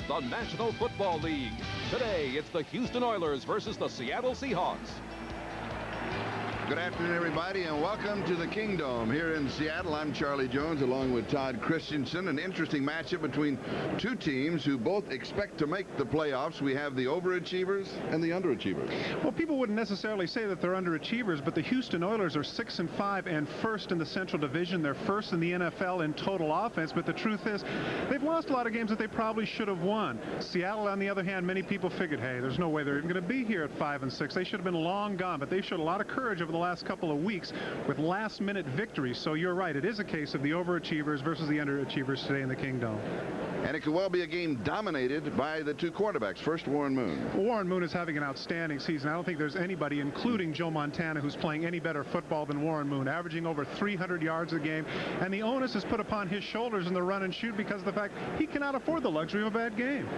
the National Football League. Today, it's the Houston Oilers versus the Seattle Seahawks. Good afternoon, everybody, and welcome to the Kingdom here in Seattle. I'm Charlie Jones along with Todd Christensen. An interesting matchup between two teams who both expect to make the playoffs. We have the overachievers and the underachievers. Well, people wouldn't necessarily say that they're underachievers, but the Houston Oilers are 6-5 and first in the Central Division. They're first in the NFL in total offense, but the truth is they've lost a lot of games that they probably should have won. Seattle, on the other hand, many people figured, hey, there's no way they're even going to be here at 5-6. They should have been long gone, but they showed a lot of courage over the last couple of weeks with last-minute victories. So you're right, it is a case of the overachievers versus the underachievers today in the Kingdom. And it could well be a game dominated by the two quarterbacks. First, Warren Moon. Warren Moon is having an outstanding season. I don't think there's anybody, including Joe Montana, who's playing any better football than Warren Moon, averaging over 300 yards a game. And the onus is put upon his shoulders in the run and shoot because of the fact he cannot afford the luxury of a bad game.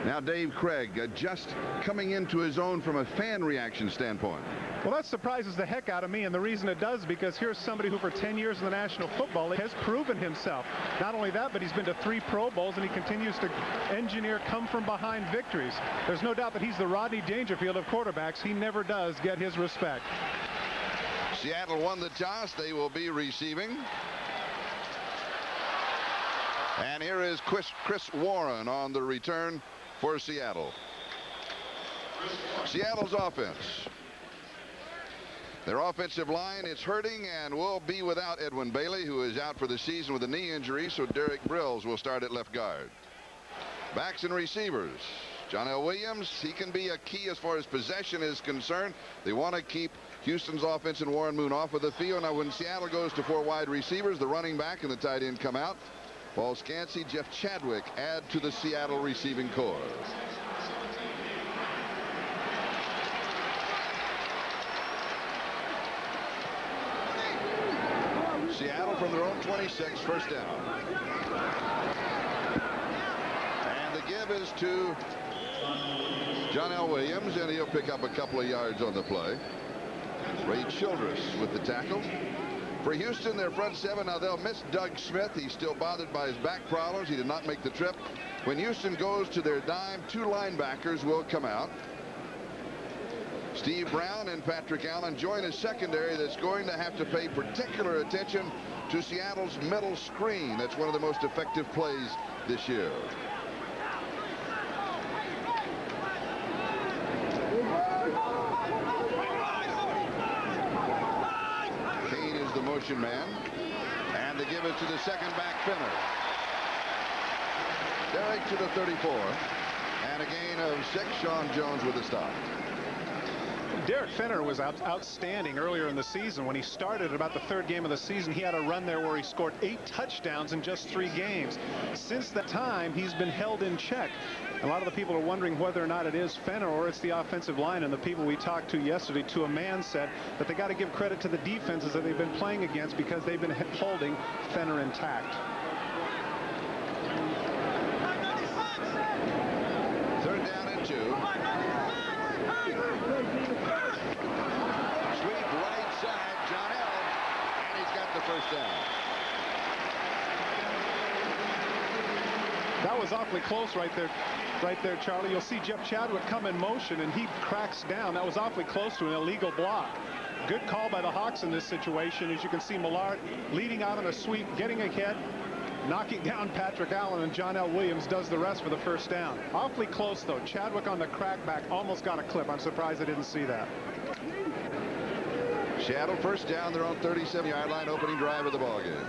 Now, Dave Craig, just coming into his own from a fan reaction standpoint. Well, that surprises the heck out of me, and the reason it does because here's somebody who for 10 years in the National Football League has proven himself. Not only that, but he's been to 3 Pro Bowls, and he continues to engineer come-from-behind victories. There's no doubt that he's the Rodney Dangerfield of quarterbacks. He never does get his respect. Seattle won the toss. They will be receiving. And here is Chris Warren on the return for Seattle. Seattle's offense. Their offensive line is hurting and will be without Edwin Bailey, who is out for the season with a knee injury, so Derek Brills will start at left guard. Backs and receivers. John L. Williams, he can be a key as far as possession is concerned. They want to keep Houston's offense and Warren Moon off of the field. Now, when Seattle goes to 4 wide receivers, the running back and the tight end come out. Paul Scansey, Jeff Chadwick add to the Seattle receiving corps. Seattle from their own 26, first down. And the give is to John L. Williams, and he'll pick up a couple of yards on the play. Ray Childress with the tackle. For Houston, their front 7, now they'll miss Doug Smith. He's still bothered by his back problems. He did not make the trip. When Houston goes to their dime, 2 linebackers will come out. Steve Brown and Patrick Allen join a secondary that's going to have to pay particular attention to Seattle's middle screen. That's one of the most effective plays this year. Kane is the motion man, and they give it to the second back, Finner. Derek to the 34, and a gain of 6. Sean Jones with a stop. Derek Finner was outstanding earlier in the season. When he started about the 3rd game of the season, he had a run there where he scored 8 touchdowns in just 3 games. Since that time, he's been held in check. A lot of the people are wondering whether or not it is Finner or it's the offensive line, and the people we talked to yesterday to a man said that they got to give credit to the defenses that they've been playing against because they've been holding Finner intact. 3rd down and 2. Sweep right side, John L. And he's got the first down. That was awfully close right there, Charlie. You'll see Jeff Chadwick come in motion, and he cracks down. That was awfully close to an illegal block. Good call by the Hawks in this situation. As you can see, Millard leading out on a sweep, getting ahead, knocking down Patrick Allen, and John L. Williams does the rest for the first down. Awfully close, though. Chadwick on the crackback almost got a clip. I'm surprised I didn't see that. Seattle first down, their own 37-yard line, opening drive of the ballgame.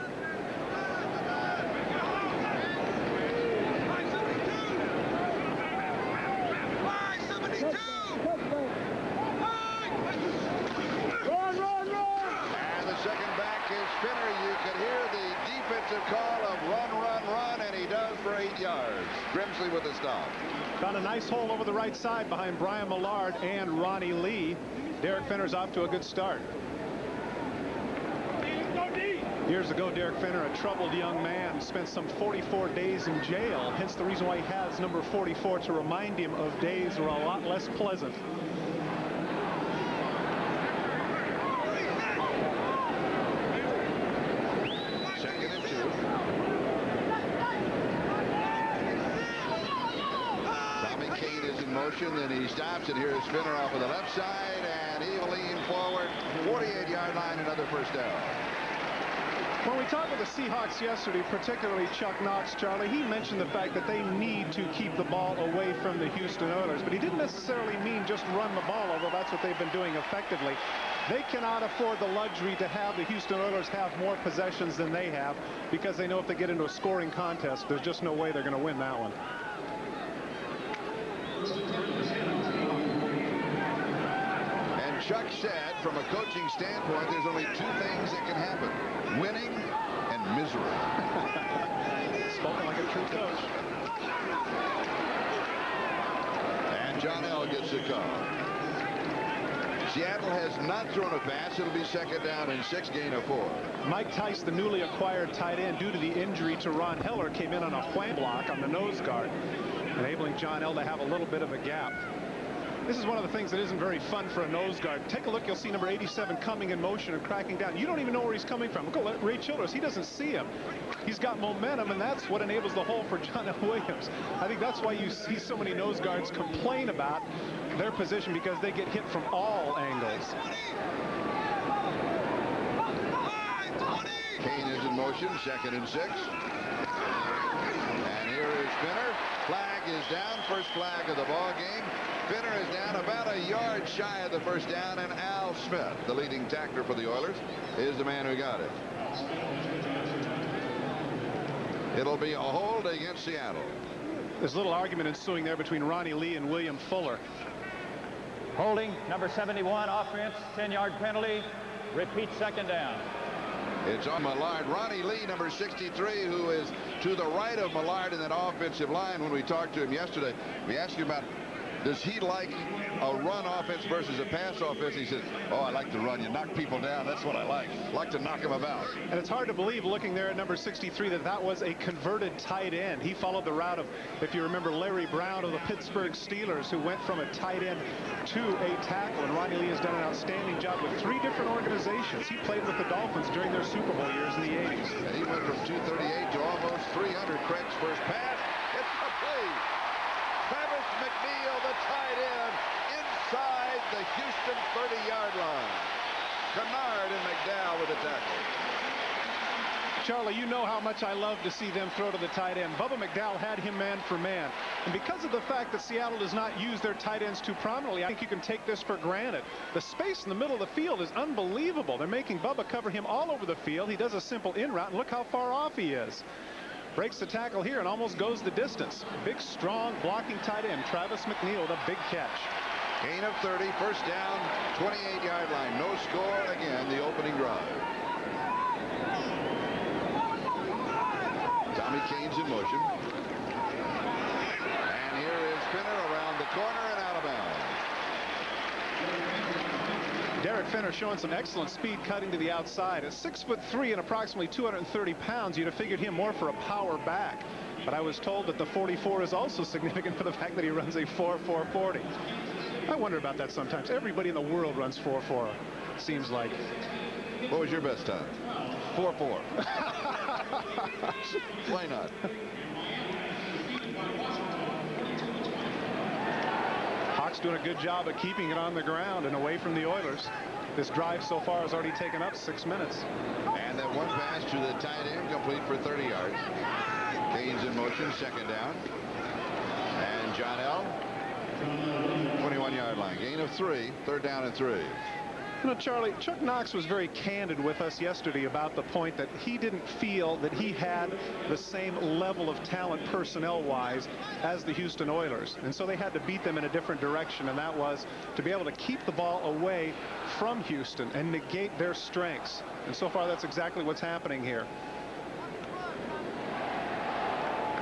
And the second back is Finner. You can hear the defensive call of run, run, run, and he does for 8 yards. Grimsley with a stop. Found a nice hole over the right side behind Brian Millard and Ronnie Lee. Derek Finner's off to a good start. Years ago, Derek Finner, a troubled young man, spent some 44 days in jail. Hence the reason why he has number 44 to remind him of days that were a lot less pleasant. motion, then he stops, and here's Spinner off of the left side, and he will lean forward, 48-yard line, another first down. When we talked with the Seahawks yesterday, particularly Chuck Knox, Charlie, he mentioned the fact that they need to keep the ball away from the Houston Oilers, but he didn't necessarily mean just run the ball, although that's what they've been doing effectively. They cannot afford the luxury to have the Houston Oilers have more possessions than they have, because they know if they get into a scoring contest, there's just no way they're going to win that one. And Chuck said, from a coaching standpoint, there's only two things that can happen: winning and misery. Spoken like a true coach. And John L. gets the call. Seattle has not thrown a pass. It'll be second down and 6, gain of 4. Mike Tice, the newly acquired tight end, due to the injury to Ron Heller, came in on a wham block on the nose guard, enabling John L. to have a little bit of a gap. This is one of the things that isn't very fun for a nose guard. Take a look. You'll see number 87 coming in motion and cracking down. You don't even know where he's coming from. Look at Ray Childress. He doesn't see him. He's got momentum, and that's what enables the hole for John L. Williams. I think that's why you see so many nose guards complain about their position, because they get hit from all angles. Kane is in motion, second and 6. And here is Spinner. Flag is down. First flag of the ball game. Spinner is down about a yard shy of the first down, and Al Smith, the leading tackler for the Oilers, is the man who got it. It'll be a hold against Seattle. There's a little argument ensuing there between Ronnie Lee and William Fuller. Holding, number 71, offense, 10-yard penalty. Repeat, second down. It's on Millard. Ronnie Lee, number 63, who is to the right of Millard in that offensive line. When we talked to him yesterday, we asked him about, does he like a run offense versus a pass offense? He said, oh, I like to run. You knock people down. That's what I like. Like to knock them about. And it's hard to believe, looking there at number 63, that that was a converted tight end. He followed the route of, if you remember, Larry Brown of the Pittsburgh Steelers, who went from a tight end to a tackle. And Ronnie Lee has done an outstanding job with 3 different organizations. He played with the Dolphins during their Super Bowl years in the 80s. And he went from 238 to almost 300. Craig's first pass. It's complete. Travis McNeil, the tight end, inside the Houston 30-yard line. Kennard and McDowell with the tackle. Charlie, you know how much I love to see them throw to the tight end. Bubba McDowell had him man for man. And because of the fact that Seattle does not use their tight ends too prominently, I think you can take this for granted. The space in the middle of the field is unbelievable. They're making Bubba cover him all over the field. He does a simple in route, and look how far off he is. Breaks the tackle here and almost goes the distance. Big, strong, blocking tight end, Travis McNeil, with a big catch. Gain of 30, first down, 28-yard line. No score again, the opening drive. Tommy Kane's in motion. And here is Spinner around the corner and out of bounds. Derek Finner showing some excellent speed cutting to the outside. At 6'3" and approximately 230 pounds, you'd have figured him more for a power back. But I was told that the 44 is also significant for the fact that he runs a 4.40. I wonder about that sometimes. Everybody in the world runs 4.4, seems like. What was your best time? 4.4. Why not? Hawks doing a good job of keeping it on the ground and away from the Oilers. This drive so far has already taken up 6 minutes. And that one pass to the tight end, complete for 30 yards. Kane's in motion, second down. And John L. 21-yard line. Gain of 3, third down and 3. You know, Charlie, Chuck Knox was very candid with us yesterday about the point that he didn't feel that he had the same level of talent personnel-wise as the Houston Oilers. And so they had to beat them in a different direction, and that was to be able to keep the ball away from Houston and negate their strengths. And so far, that's exactly what's happening here.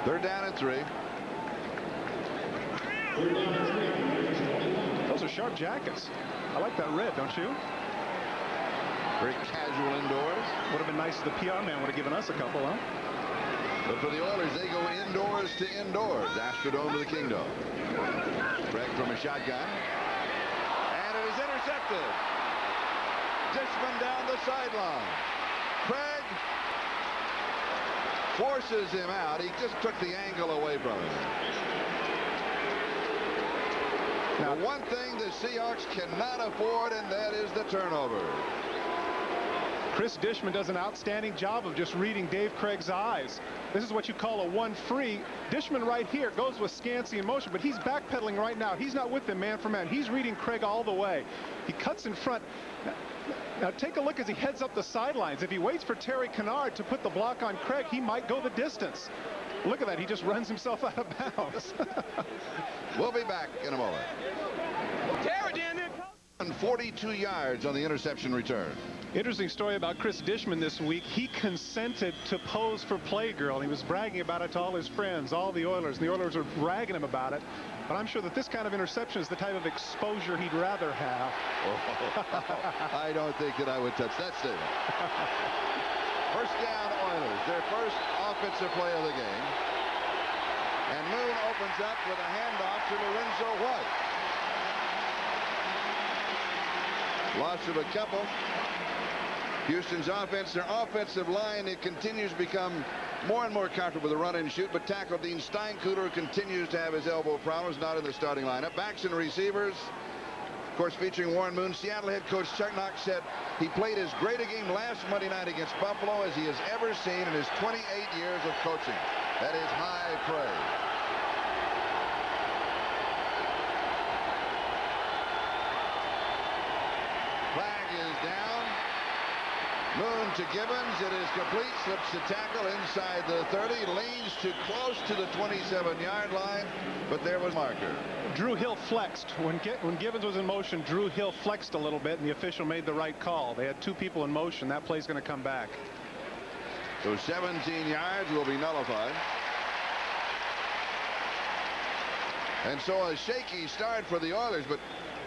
Third down and 3. Those are sharp jackets. I like that red, don't you? Very casual indoors. Would have been nice if the PR man would have given us a couple, huh? But for the Oilers, they go indoors to indoors. Astrodome to the Kingdom. Craig from a shotgun. And it is intercepted. Dishman down the sideline. Craig forces him out. He just took the angle away from him. The one thing the Seahawks cannot afford, and that is the turnover. Chris Dishman does an outstanding job of just reading Dave Craig's eyes. This is what you call a one free. Dishman right here goes with Scansey in motion, but he's backpedaling right now. He's not with them man for man. He's reading Craig all the way. He cuts in front. Now take a look as he heads up the sidelines. If he waits for Terry Kennard to put the block on Craig, he might go the distance. Look at that. He just runs himself out of bounds. We'll be back in a moment. Terry down there. 42 yards on the interception return. Interesting story about Chris Dishman this week. He consented to pose for Playgirl. He was bragging about it to all his friends, all the Oilers, and the Oilers were ragging him about it. But I'm sure that this kind of interception is the type of exposure he'd rather have. I don't think that I would touch that statement. First down, Oilers, their first offensive play of the game. And Moon opens up with a handoff to Lorenzo White. Loss of a couple. Houston's offense, their offensive line, it continues to become more and more comfortable with the run and shoot, but tackle Dean Steinkuhler continues to have his elbow problems, not in the starting lineup. Backs and receivers, of course, featuring Warren Moon. Seattle head coach Chuck Knox said he played as great a game last Monday night against Buffalo as he has ever seen in his 28 years of coaching. That is high praise. Flag is down. Moon to Gibbons. It is complete. Slips the tackle inside the 30. Leans too close to the 27-yard line, but there was marker. Drew Hill flexed. When Gibbons was in motion, Drew Hill flexed a little bit, and the official made the right call. They had two people in motion. That play's going to come back. So 17 yards will be nullified. And so a shaky start for the Oilers, but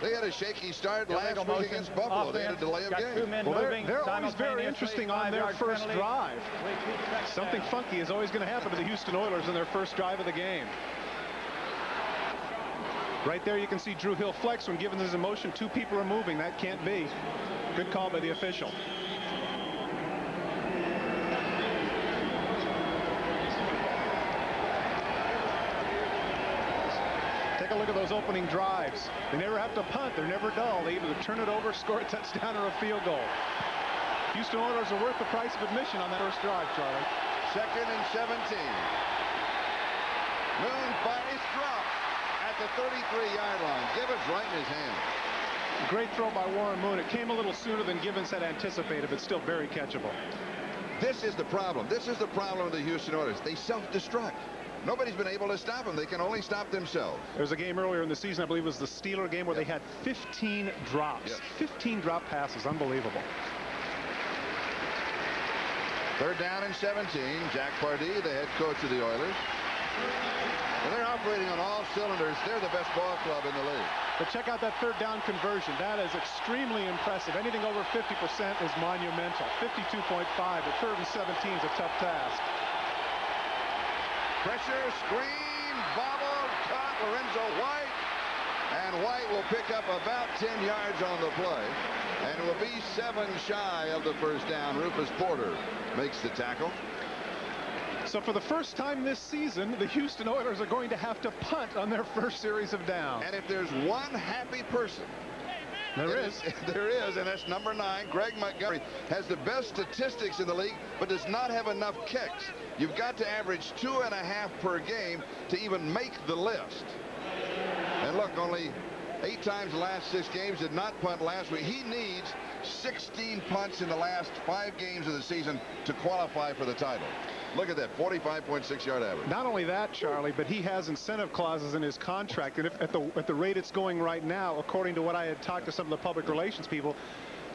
they had a shaky start last week against Buffalo. They had a delay of game. Well, they're always very interesting on their first drive. Something funky is always going to happen to the Houston Oilers in their first drive of the game. Right there you can see Drew Hill flex when Gibbons is in motion. Two people are moving. That can't be. Good call by the official. Take a look at those opening drives. They never have to punt. They're never dull. They either turn it over, score a touchdown, or a field goal. Houston Oilers are worth the price of admission on that first drive, Charlie. 2nd and 17. Moon fires drop at the 33-yard line. Gibbons right in his hand. Great throw by Warren Moon. It came a little sooner than Gibbons had anticipated, but still very catchable. This is the problem. This is the problem with the Houston Oilers. They self-destruct. Nobody's been able to stop them. They can only stop themselves. There was a game earlier in the season, I believe it was the Steeler game, where they had 15 drops. Yep. 15 drop passes. Unbelievable. 3rd down and 17. Jack Pardee, the head coach of the Oilers. And they're operating on all cylinders. They're the best ball club in the league. But check out that 3rd down conversion. That is extremely impressive. Anything over 50% is monumental. 52.5, but 3rd and 17 is a tough task. Pressure, screen, bobble, caught Lorenzo White. And White will pick up about 10 yards on the play. And will be 7 shy of the first down. Rufus Porter makes the tackle. So for the first time this season, the Houston Oilers are going to have to punt on their first series of downs. And if there's one happy person, there is, and that's number 9. Greg Montgomery has the best statistics in the league, but does not have enough kicks. You've got to average 2.5 per game to even make the list. And look, only 8 times the last 6 games, did not punt last week. He needs 16 punts in the last 5 games of the season to qualify for the title. Look at that, 45.6 yard average. Not only that, Charlie, but he has incentive clauses in his contract. And if at the rate it's going right now, according to what I had talked to some of the public relations people,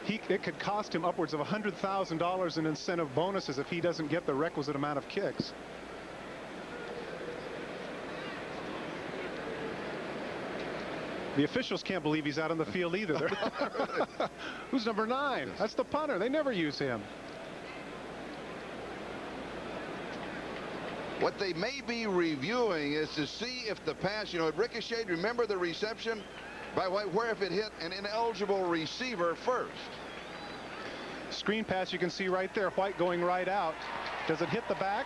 it could cost him upwards of $100,000 in incentive bonuses if he doesn't get the requisite amount of kicks. The officials can't believe he's out on the field either. Who's number 9? That's the punter. They never use him. What they may be reviewing is to see if the pass, it ricocheted. Remember the reception by White, where if it hit an ineligible receiver first. Screen pass, you can see right there, White going right out. Does it hit the back?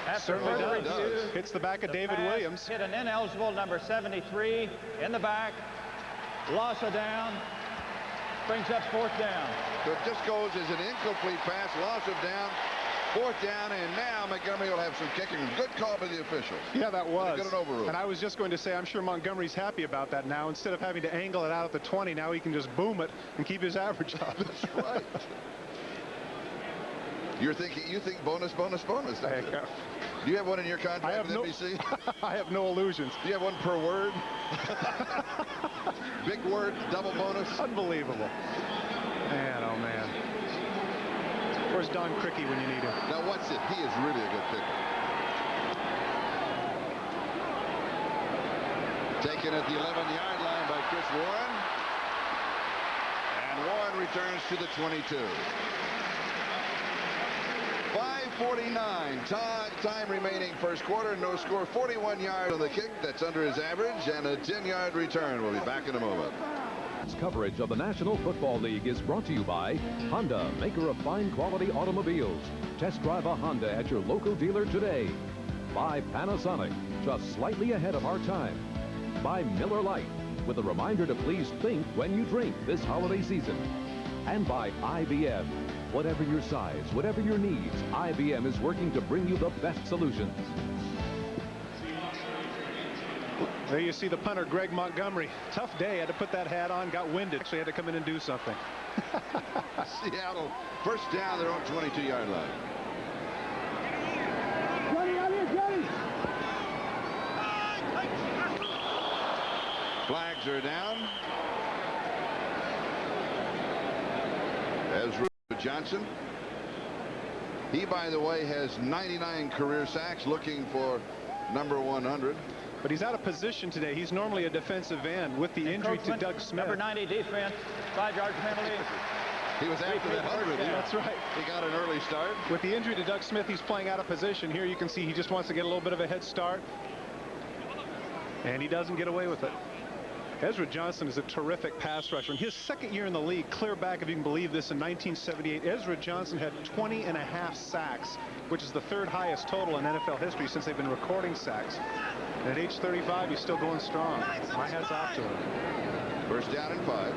After Certainly further does. review, Hits the back of the David pass Williams. hit an ineligible number 73 in the back. Loss of down. Brings up 4th down. So it just goes as an incomplete pass, loss of down, 4th down, and now Montgomery will have some kicking. Good call by the officials. Yeah, that was. Get it overruled. And I was just going to say, I'm sure Montgomery's happy about that now. Instead of having to angle it out at the 20, now he can just boom it and keep his average up. That's right. You think bonus. Do you have one in your contract with NBC? I have no illusions. Do you have one per word? Big word, double bonus. Unbelievable. Man, oh man. Where's Don Crickey when you need him? Now watch it. He is really a good kicker. Taken at the 11-yard line by Chris Warren. And Warren returns to the 22. 5:49 time remaining first quarter. No score. 41 yards on the kick. That's under his average. And a 10-yard return. We'll be back in a moment. Coverage of the National Football League is brought to you by Honda, maker of fine quality automobiles. Test drive a Honda at your local dealer today. By Panasonic, just slightly ahead of our time. By Miller Lite, with a reminder to please think when you drink this holiday season. And by IBM. Whatever your size, whatever your needs, IBM is working to bring you the best solutions. There you see the punter, Greg Montgomery. Tough day. Had to put that hat on. Got winded. Actually had to come in and do something. Seattle, first down, their own 22-yard line. Flags are down. Ezra Johnson. He, by the way, has 99 career sacks, looking for number 100. But he's out of position today. He's normally a defensive end. With the injury to Doug Smith. Number 90 defense, 5-yard penalty. He was after that 100. That's right. He got an early start. With the injury to Doug Smith, he's playing out of position. Here you can see he just wants to get a little bit of a head start. And he doesn't get away with it. Ezra Johnson is a terrific pass rusher. In his second year in the league, clear back, if you can believe this, in 1978, Ezra Johnson had 20.5 sacks, which is the 3rd highest total in NFL history since they've been recording sacks. And at age 35, he's still going strong. My hat's off to him. First down and 5.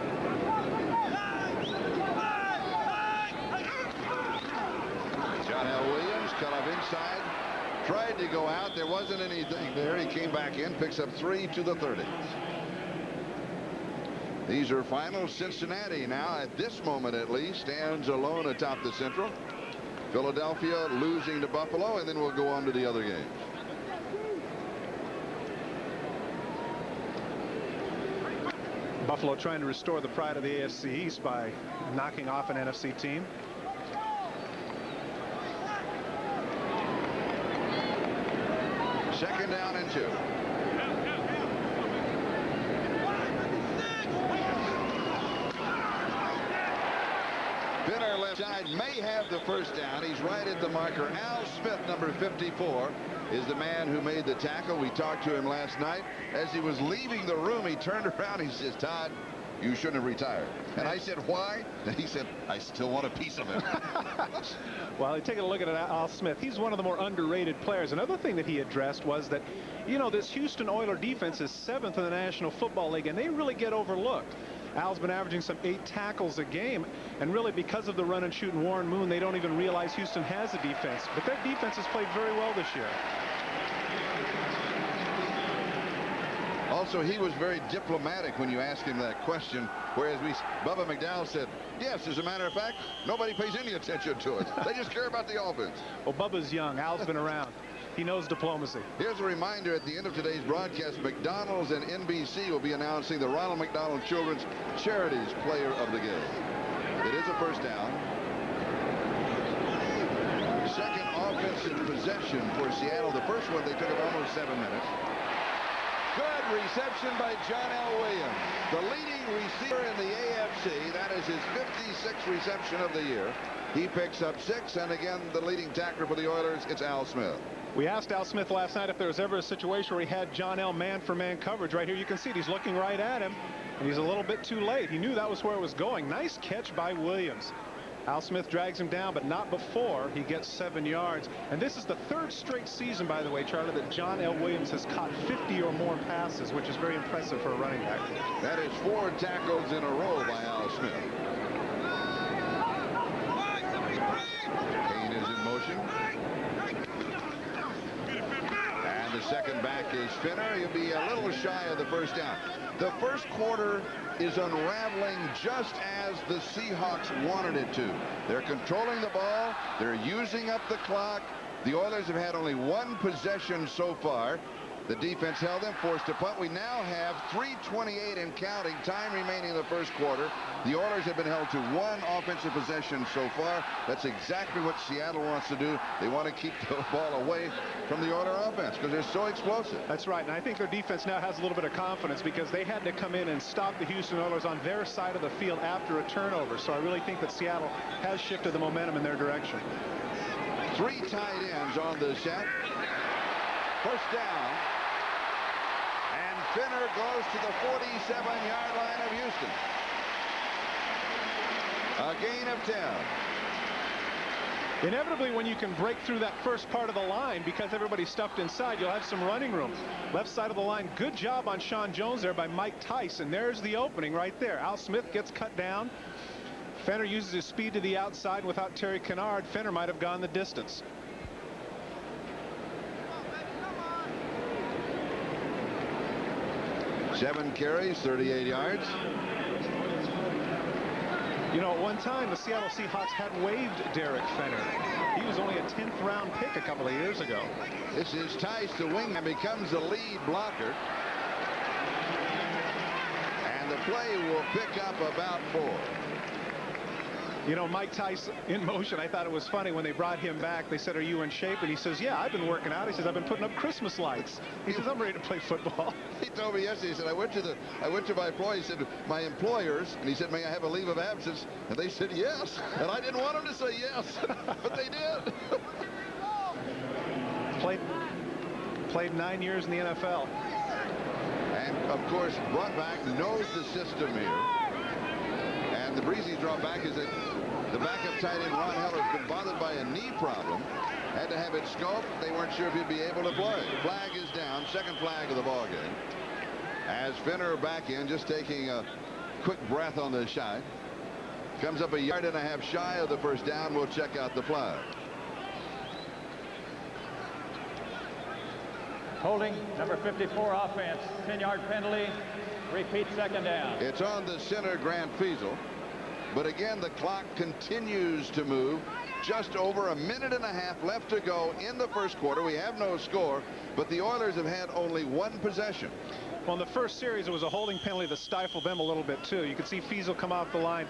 John L. Williams cut off inside. Tried to go out. There wasn't anything there. He came back in, picks up 3 to the 30. These are finals. Cincinnati now, at this moment at least, stands alone atop the Central. Philadelphia losing to Buffalo, and then we'll go on to the other games. Buffalo trying to restore the pride of the AFC East by knocking off an NFC team. Second down and 2. Binner left side may have the first down. He's right at the marker. Al Smith, number 54, is the man who made the tackle. We talked to him last night. As he was leaving the room, he turned around. He says, "Todd, you shouldn't have retired." And I said, "Why?" And he said, "I still want a piece of him." Well, taking a look at Al Smith, he's one of the more underrated players. Another thing that he addressed was that, you know, this Houston Oilers defense is 7th in the National Football League, and they really get overlooked. Al's been averaging some 8 tackles a game, and really because of the run and shoot and Warren Moon, they don't even realize Houston has a defense. But their defense has played very well this year. Also, he was very diplomatic when you asked him that question, whereas Bubba McDowell said, "Yes, as a matter of fact, nobody pays any attention to it. They just care about the offense." Well, Bubba's young. Al's been around. He knows diplomacy. Here's a reminder at the end of today's broadcast, McDonald's and NBC will be announcing the Ronald McDonald Children's Charities Player of the Game. It is a first down. Second offensive possession for Seattle. The first one they took it almost 7 minutes. Good reception by John L. Williams, the leading receiver in the AFC. That is his 56th reception of the year. He picks up 6, and again, the leading tackler for the Oilers, it's Al Smith. We asked Al Smith last night if there was ever a situation where he had John L. man-for-man coverage. Right here you can see it. He's looking right at him, and he's a little bit too late. He knew that was where it was going. Nice catch by Williams. Al Smith drags him down, but not before he gets 7 yards. And this is the 3rd straight season, by the way, Charlie, that John L. Williams has caught 50 or more passes, which is very impressive for a running back. That is 4 tackles in a row by Al Smith. Kane is in motion. And the second back is Finner. He'll be a little shy of the first down. The first quarter is unraveling just as the Seahawks wanted it to. They're controlling the ball. They're using up the clock. The Oilers have had only 1 possession so far. The defense held them, forced to punt. We now have 3:28 and counting time remaining in the first quarter. The Oilers have been held to 1 offensive possession so far. That's exactly what Seattle wants to do. They want to keep the ball away from the Oiler offense because they're so explosive. That's right, and I think their defense now has a little bit of confidence because they had to come in and stop the Houston Oilers on their side of the field after a turnover. So I really think that Seattle has shifted the momentum in their direction. 3 tight ends on the set. First down. And Finner goes to the 47-yard line of Houston. A gain of 10. Inevitably, when you can break through that first part of the line because everybody's stuffed inside, you'll have some running room. Left side of the line, good job on Sean Jones there by Mike Tice, and there's the opening right there. Al Smith gets cut down. Fenner uses his speed to the outside. Without Terry Kennard, Fenner might have gone the distance. Seven carries, 38 yards. You know, at one time, the Seattle Seahawks had waived Derek Fenner. He was only a 10th round pick a couple of years ago. This is Tice, the wing, and becomes the lead blocker. And the play will pick up about 4. You know, Mike Tice in motion, I thought it was funny when they brought him back. They said, "Are you in shape?" And he says, "Yeah, I've been working out." He says, "I've been putting up Christmas lights." He says, "I'm ready to play football." He told me yesterday, he said, I went to my employer, he said, my employers, and he said, "May I have a leave of absence?" And they said, "Yes." And I didn't want them to say yes, but they did. Played 9 years in the NFL. And, of course, brought back, knows the system here. And the reason he's drawn back is that the backup tight end, Ron Heller, has been bothered by a knee problem. Had to have it scoped. They weren't sure if he'd be able to play. Flag is down. Second flag of the ball game. As Finner back in, just taking a quick breath on the shot. Comes up 1.5 yards shy of the first down. We'll check out the flag. Holding, number 54 offense, 10-yard penalty. Repeat, second down. It's on the center, Grant Fiesel. But again, the clock continues to move. Just over 1.5 minutes left to go in the first quarter. We have no score, but the Oilers have had only 1 possession. Well, in the first series, it was a holding penalty that stifled them a little bit, too. You could see Fiesel come off the line.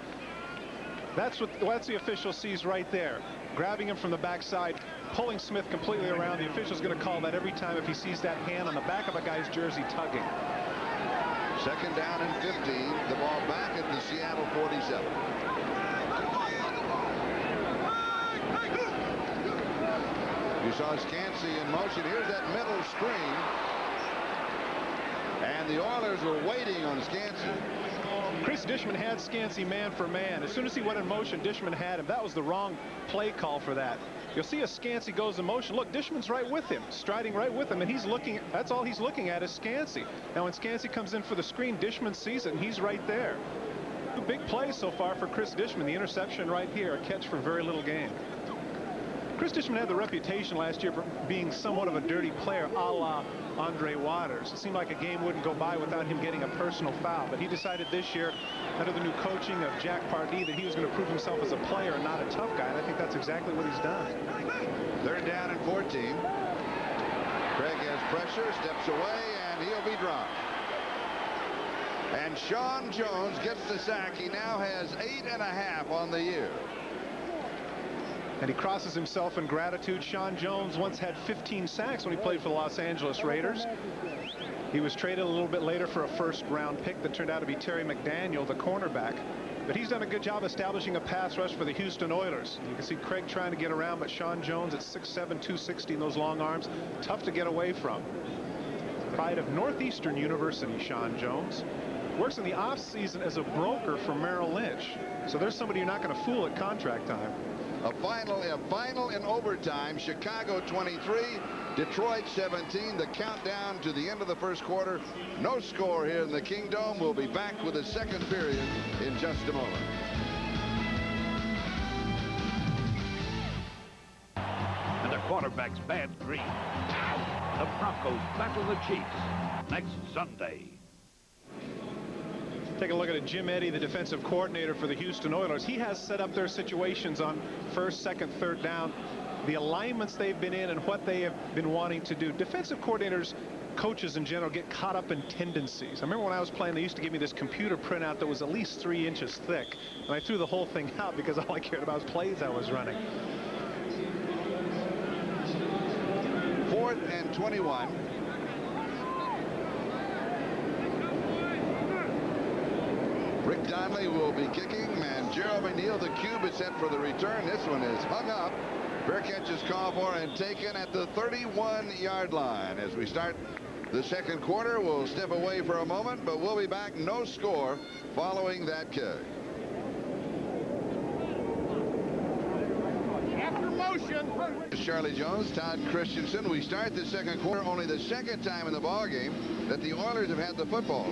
That's what the official sees right there. Grabbing him from the backside, pulling Smith completely around. The official's going to call that every time if he sees that hand on the back of a guy's jersey tugging. Second down and 15. The ball back at the Seattle 47. You saw Scansey in motion. Here's that middle screen. And the Oilers were waiting on Scansey. Chris Dishman had Scansey man for man. As soon as he went in motion, Dishman had him. That was the wrong play call for that. You'll see as Scansey goes in motion. Look, Dishman's right with him, striding right with him, and he's looking. That's all he's looking at is Scansey. Now, when Scansey comes in for the screen, Dishman sees it, and he's right there. 2 big plays so far for Chris Dishman. The interception right here, a catch for very little gain. Chris Dishman had the reputation last year for being somewhat of a dirty player, a la Andre Waters. It seemed like a game wouldn't go by without him getting a personal foul. But he decided this year, under the new coaching of Jack Pardee, that he was going to prove himself as a player and not a tough guy. And I think that's exactly what he's done. Third down and 14. Craig has pressure, steps away, and he'll be dropped. And Sean Jones gets the sack. He now has 8.5 on the year. And he crosses himself in gratitude. Sean Jones once had 15 sacks when he played for the Los Angeles Raiders. He was traded a little bit later for a first-round pick that turned out to be Terry McDaniel, the cornerback. But he's done a good job establishing a pass rush for the Houston Oilers. You can see Craig trying to get around, but Sean Jones at 6'7", 260 in those long arms, tough to get away from. Pride of Northeastern University, Sean Jones. works in the off season as a broker for Merrill Lynch. So there's somebody you're not going to fool at contract time. A final in overtime. Chicago 23, Detroit 17. The countdown to the end of the first quarter. No score here in the Kingdome. We'll be back with the second period in just a moment. And the quarterback's bad green. The Broncos battle the Chiefs next Sunday. Take a look at it. Jim Eddy, the defensive coordinator for the Houston Oilers. He has set up their situations on first, second, third down, the alignments they've been in and what they have been wanting to do. Defensive coordinators, coaches in general, get caught up in tendencies. I remember when I was playing, they used to give me this computer printout that was at least 3 inches thick, and I threw the whole thing out because all I cared about was plays I was running. 4th and 21. Rick Donnelly will be kicking, and Gerald McNeil, the cube, is set for the return. This one is hung up. Fair catch is called for and taken at the 31-yard line. As we start the second quarter, we'll step away for a moment, but we'll be back. No score following that kick. After motion. Charlie Jones, Todd Christensen. We start the second quarter, only the second time in the ballgame that the Oilers have had the football.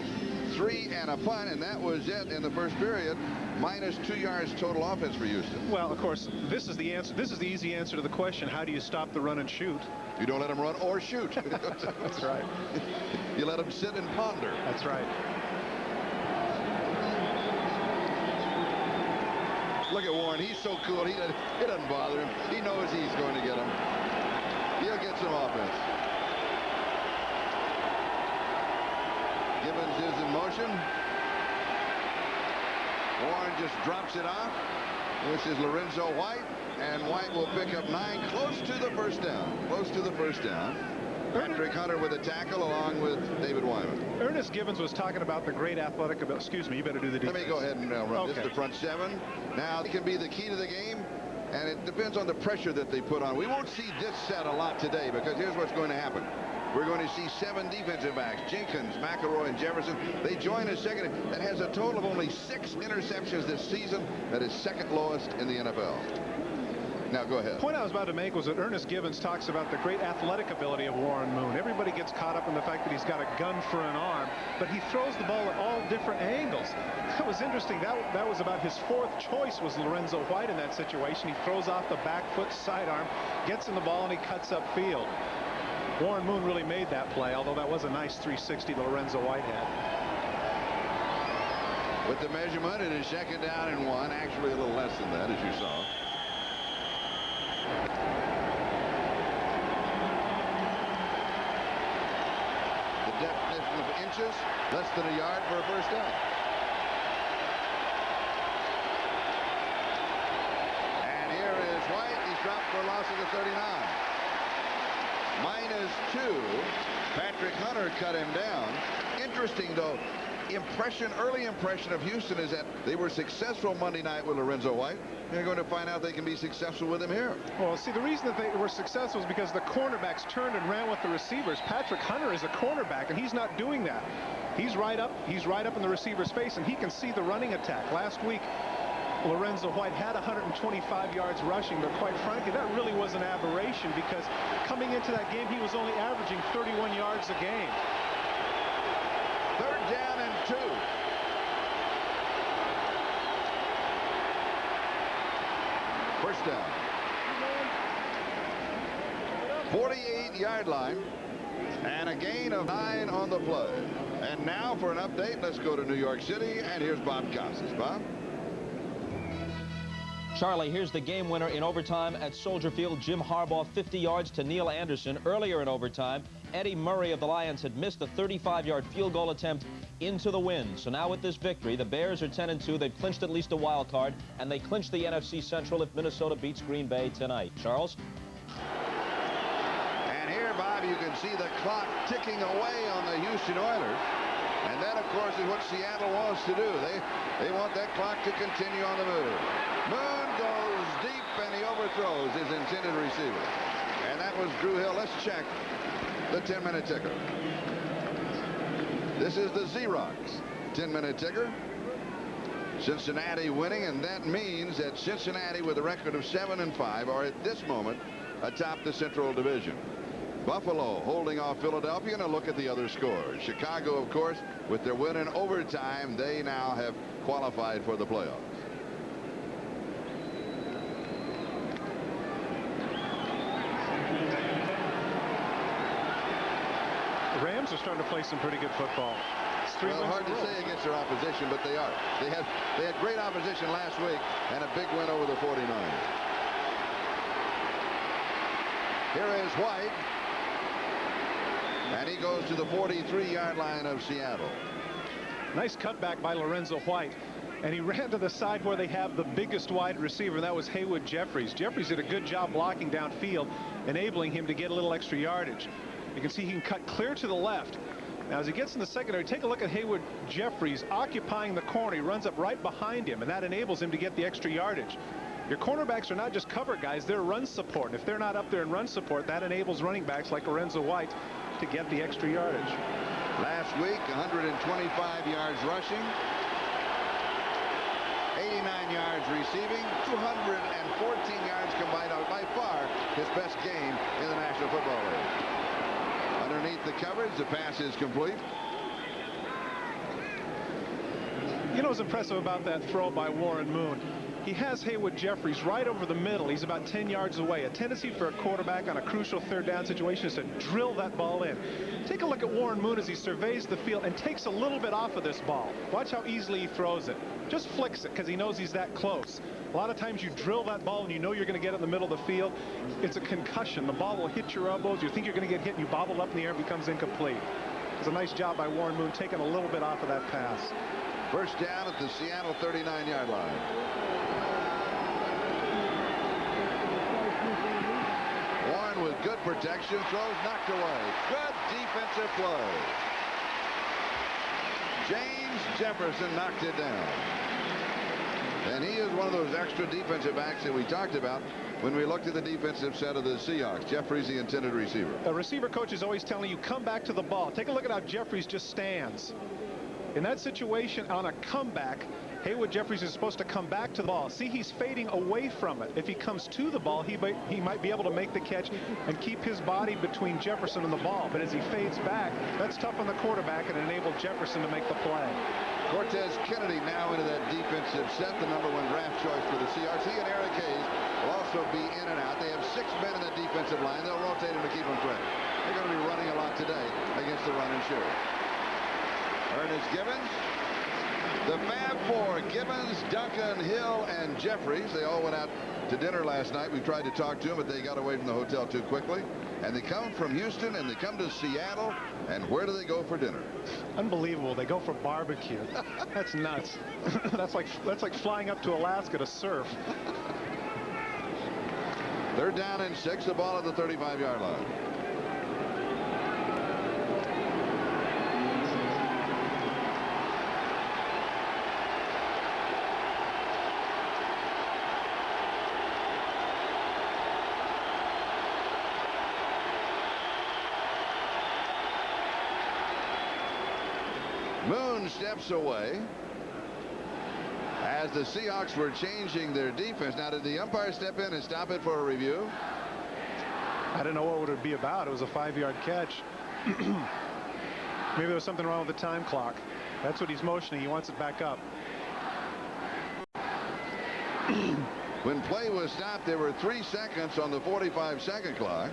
3 and a punt, and that was it in the first period. Minus 2 yards total offense for Houston. Well, of course, this is the answer. This is the easy answer to the question: how do you stop the run and shoot? You don't let them run or shoot. That's right. You let them sit and ponder. That's right. Look at Warren. He's so cool. It doesn't bother him. He knows he's going to get him. He'll get some offense. Gibbons is in motion. Warren just drops it off. This is Lorenzo White, and White will pick up 9, close to the first down. Close to the first down. Patrick Hunter with a tackle along with David Wyman. Ernest Gibbons was talking about the great athletic ability. Excuse me, you better do the defense. Let me go ahead and run. Okay. This is the front 7. Now, it can be the key to the game, and it depends on the pressure that they put on. We won't see this set a lot today, because here's what's going to happen. We're going to see 7 defensive backs: Jenkins, McElroy, and Jefferson. They join a second that has a total of only 6 interceptions this season. That is second lowest in the NFL. Now go ahead. The point I was about to make was that Ernest Gibbons talks about the great athletic ability of Warren Moon. Everybody gets caught up in the fact that he's got a gun for an arm, but he throws the ball at all different angles. That was interesting. That was about his 4th choice was Lorenzo White in that situation. He throws off the back foot sidearm, gets in the ball, and he cuts up field. Warren Moon really made that play, although that was a nice 360 Lorenzo White had. With the measurement, it is 2nd down and 1. Actually, a little less than that, as you saw. The definition of inches, less than a yard for a first down. And here is White. He's dropped for a loss of the 39. Minus 2. Patrick Hunter cut him down. Interesting, though, early impression of Houston is that they were successful Monday night with Lorenzo White. They're going to find out they can be successful with him here. Well, see, the reason that they were successful is because the cornerbacks turned and ran with the receivers. Patrick Hunter is a cornerback, and he's not doing that. He's right up in the receiver's face, and he can see the running attack. Last week, Lorenzo White had 125 yards rushing, but quite frankly, that really was an aberration, because coming into that game, he was only averaging 31 yards a game. 3rd down and 2. First down. 48-yard line, and a gain of 9 on the play. And now for an update, let's go to New York City, and here's Bob Costas. Bob? Charlie, here's the game winner in overtime at Soldier Field. Jim Harbaugh, 50 yards to Neil Anderson. Earlier in overtime, Eddie Murray of the Lions had missed a 35-yard field goal attempt into the wind. So now with this victory, the Bears are 10-2. They've clinched at least a wild card, and they clinch the NFC Central if Minnesota beats Green Bay tonight. Charles? And here, Bob, you can see the clock ticking away on the Houston Oilers. And that, of course, is what Seattle wants to do. They want that clock to continue on the move. Moon goes deep, and he overthrows his intended receiver. And that was Drew Hill. Let's check the 10-minute ticker. This is the Xerox 10-minute ticker. Cincinnati winning, and that means that Cincinnati, with a record of 7-5, are at this moment atop the Central Division. Buffalo holding off Philadelphia, and a look at the other scores. Chicago, of course, with their win in overtime, they now have qualified for the playoffs. The Rams are starting to play some pretty good football. Well, hard to say against their opposition, but they are. They had great opposition last week and a big win over the 49ers. Here is White, and he goes to the 43-yard line of Seattle. Nice cutback by Lorenzo White, and he ran to the side where they have the biggest wide receiver, and that was Haywood Jeffries. Jeffries did a good job blocking downfield, enabling him to get a little extra yardage. You can see he can cut clear to the left. Now, as he gets in the secondary, take a look at Haywood Jeffries occupying the corner. He runs up right behind him, and that enables him to get the extra yardage. Your cornerbacks are not just cover guys, they're run support. If they're not up there in run support, that enables running backs like Lorenzo White to get the extra yardage. Last week, 125 yards rushing, 89 yards receiving, 214 yards combined, out by far his best game in the National Football League. Underneath the coverage, the pass is complete. You know what's impressive about that throw by Warren Moon? He has Haywood Jeffries right over the middle. He's about 10 yards away. A tendency for a quarterback on a crucial third down situation is to drill that ball in. Take a look at Warren Moon as he surveys the field and takes a little bit off of this ball. Watch how easily he throws it. Just flicks it because he knows he's that close. A lot of times you drill that ball and you know you're going to get it in the middle of the field. It's a concussion. The ball will hit your elbows. You think you're going to get hit and you bobble up in the air and becomes incomplete. It's a nice job by Warren Moon taking a little bit off of that pass. First down at the Seattle 39-yard line. Warren with good protection, throws knocked away. Good defensive play. James Jefferson knocked it down. And he is one of those extra defensive backs that we talked about when we looked at the defensive set of the Seahawks. Jeffries, the intended receiver. A receiver coach is always telling you, come back to the ball. Take a look at how Jeffries just stands. In that situation, on a comeback, Haywood Jeffries is supposed to come back to the ball. See, he's fading away from it. If he comes to the ball, he might be able to make the catch and keep his body between Jefferson and the ball. But as he fades back, that's tough on the quarterback and enabled Jefferson to make the play. Cortez Kennedy now into that defensive set, the #1 draft choice for the Seahawks. He and Eric Hayes will also be in and out. They have 6 men in the defensive line. They'll rotate them to keep them fresh. They're going to be running a lot today against the run and shoot. Ernest Gibbons. The Fab Four, Gibbons, Duncan, Hill, and Jeffries. They all went out to dinner last night. We tried to talk to them, but they got away from the hotel too quickly. And they come from Houston, and they come to Seattle. And where do they go for dinner? Unbelievable. They go for barbecue. That's nuts. that's like flying up to Alaska to surf. They're down in 6. The ball at the 35-yard line. Moon steps away as the Seahawks were changing their defense. Now, did the umpire step in and stop it for a review? I don't know what would it be about. It was a 5-yard catch. Maybe there was something wrong with the time clock. That's what he's motioning. He wants it back up. When play was stopped, there were 3 seconds on the 45-second clock.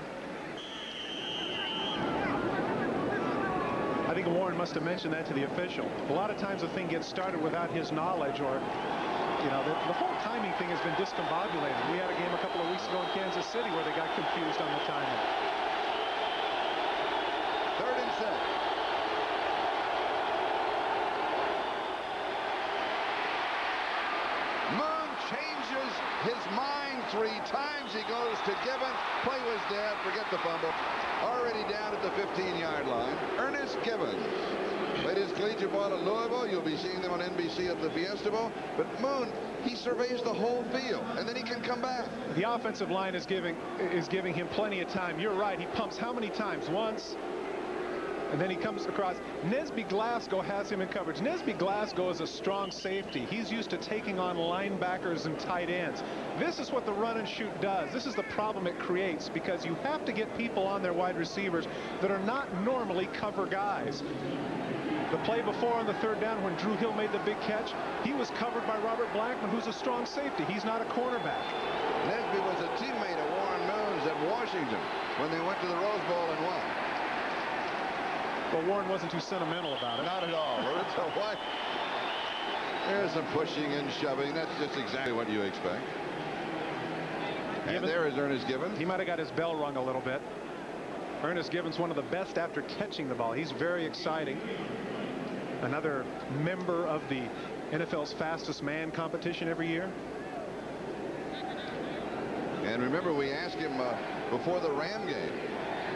I think Warren must have mentioned that to the official. A lot of times the thing gets started without his knowledge, or, you know, the whole timing thing has been discombobulated. We had a game a couple of weeks ago in Kansas City where they got confused on the timing. 3rd and 7. Moon changes his mind 3 times. He goes to Gibbons. Play was dead. Forget the fumble. Already down at the 15-yard line. Ernest Gibbons played his collegiate ball at Louisville. You'll be seeing them on NBC at the Fiesta Bowl. But Moon, he surveys the whole field, and then he can come back. The offensive line is giving him plenty of time. You're right. He pumps how many times? Once. And then he comes across. Nesby Glasgow has him in coverage. Nesby Glasgow is a strong safety. He's used to taking on linebackers and tight ends. This is what the run and shoot does. This is the problem it creates, because you have to get people on their wide receivers that are not normally cover guys. The play before on the third down when Drew Hill made the big catch, he was covered by Robert Blackman, who's a strong safety. He's not a cornerback. Nesby was a teammate of Warren Moon's at Washington when they went to the Rose Bowl and won. But Warren wasn't too sentimental about it. Not at all. So what? There's some pushing and shoving. That's just exactly what you expect. And there is Ernest Gibbons. He might have got his bell rung a little bit. Ernest Gibbons, one of the best after catching the ball. He's very exciting. Another member of the NFL's fastest man competition every year. And remember, we asked him before the Ram game,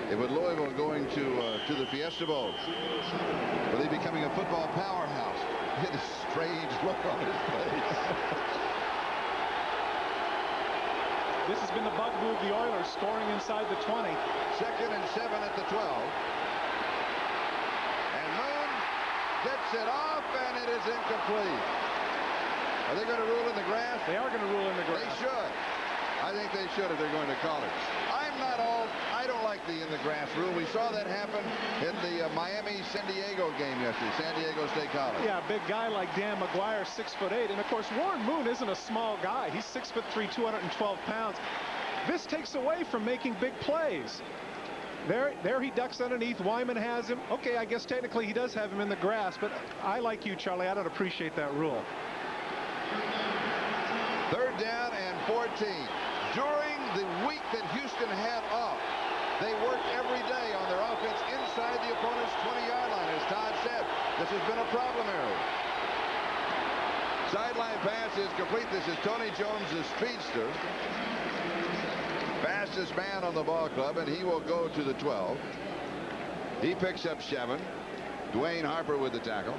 with Louisville going to the Fiesta Bowl, were they becoming a football powerhouse? He had a strange look on his face. This has been the bugaboo of the Oilers, scoring inside the 20. 2nd and 7 at the 12. And Moon gets it off, and it is incomplete. Are they going to rule in the grass? They are going to rule in the grass. They should. I think they should if they're going to call it. I don't like the in the grass rule. We saw that happen in the Miami-San Diego game yesterday, San Diego State College. Yeah, a big guy like Dan McGuire, 6'8", and of course Warren Moon isn't a small guy. He's 6'3", 212 pounds. This takes away from making big plays. There he ducks underneath. Wyman has him. Okay, I guess technically he does have him in the grass, but I, like you, Charlie, I don't appreciate that rule. 3rd down and 14. During the week that Houston had off, they worked every day on their offense inside the opponent's 20-yard line. As Todd said, this has been a problem area. Sideline pass is complete. This is Tony Jones' speedster. Fastest man on the ball club, and he will go to the 12. He picks up 7. Dwayne Harper with the tackle.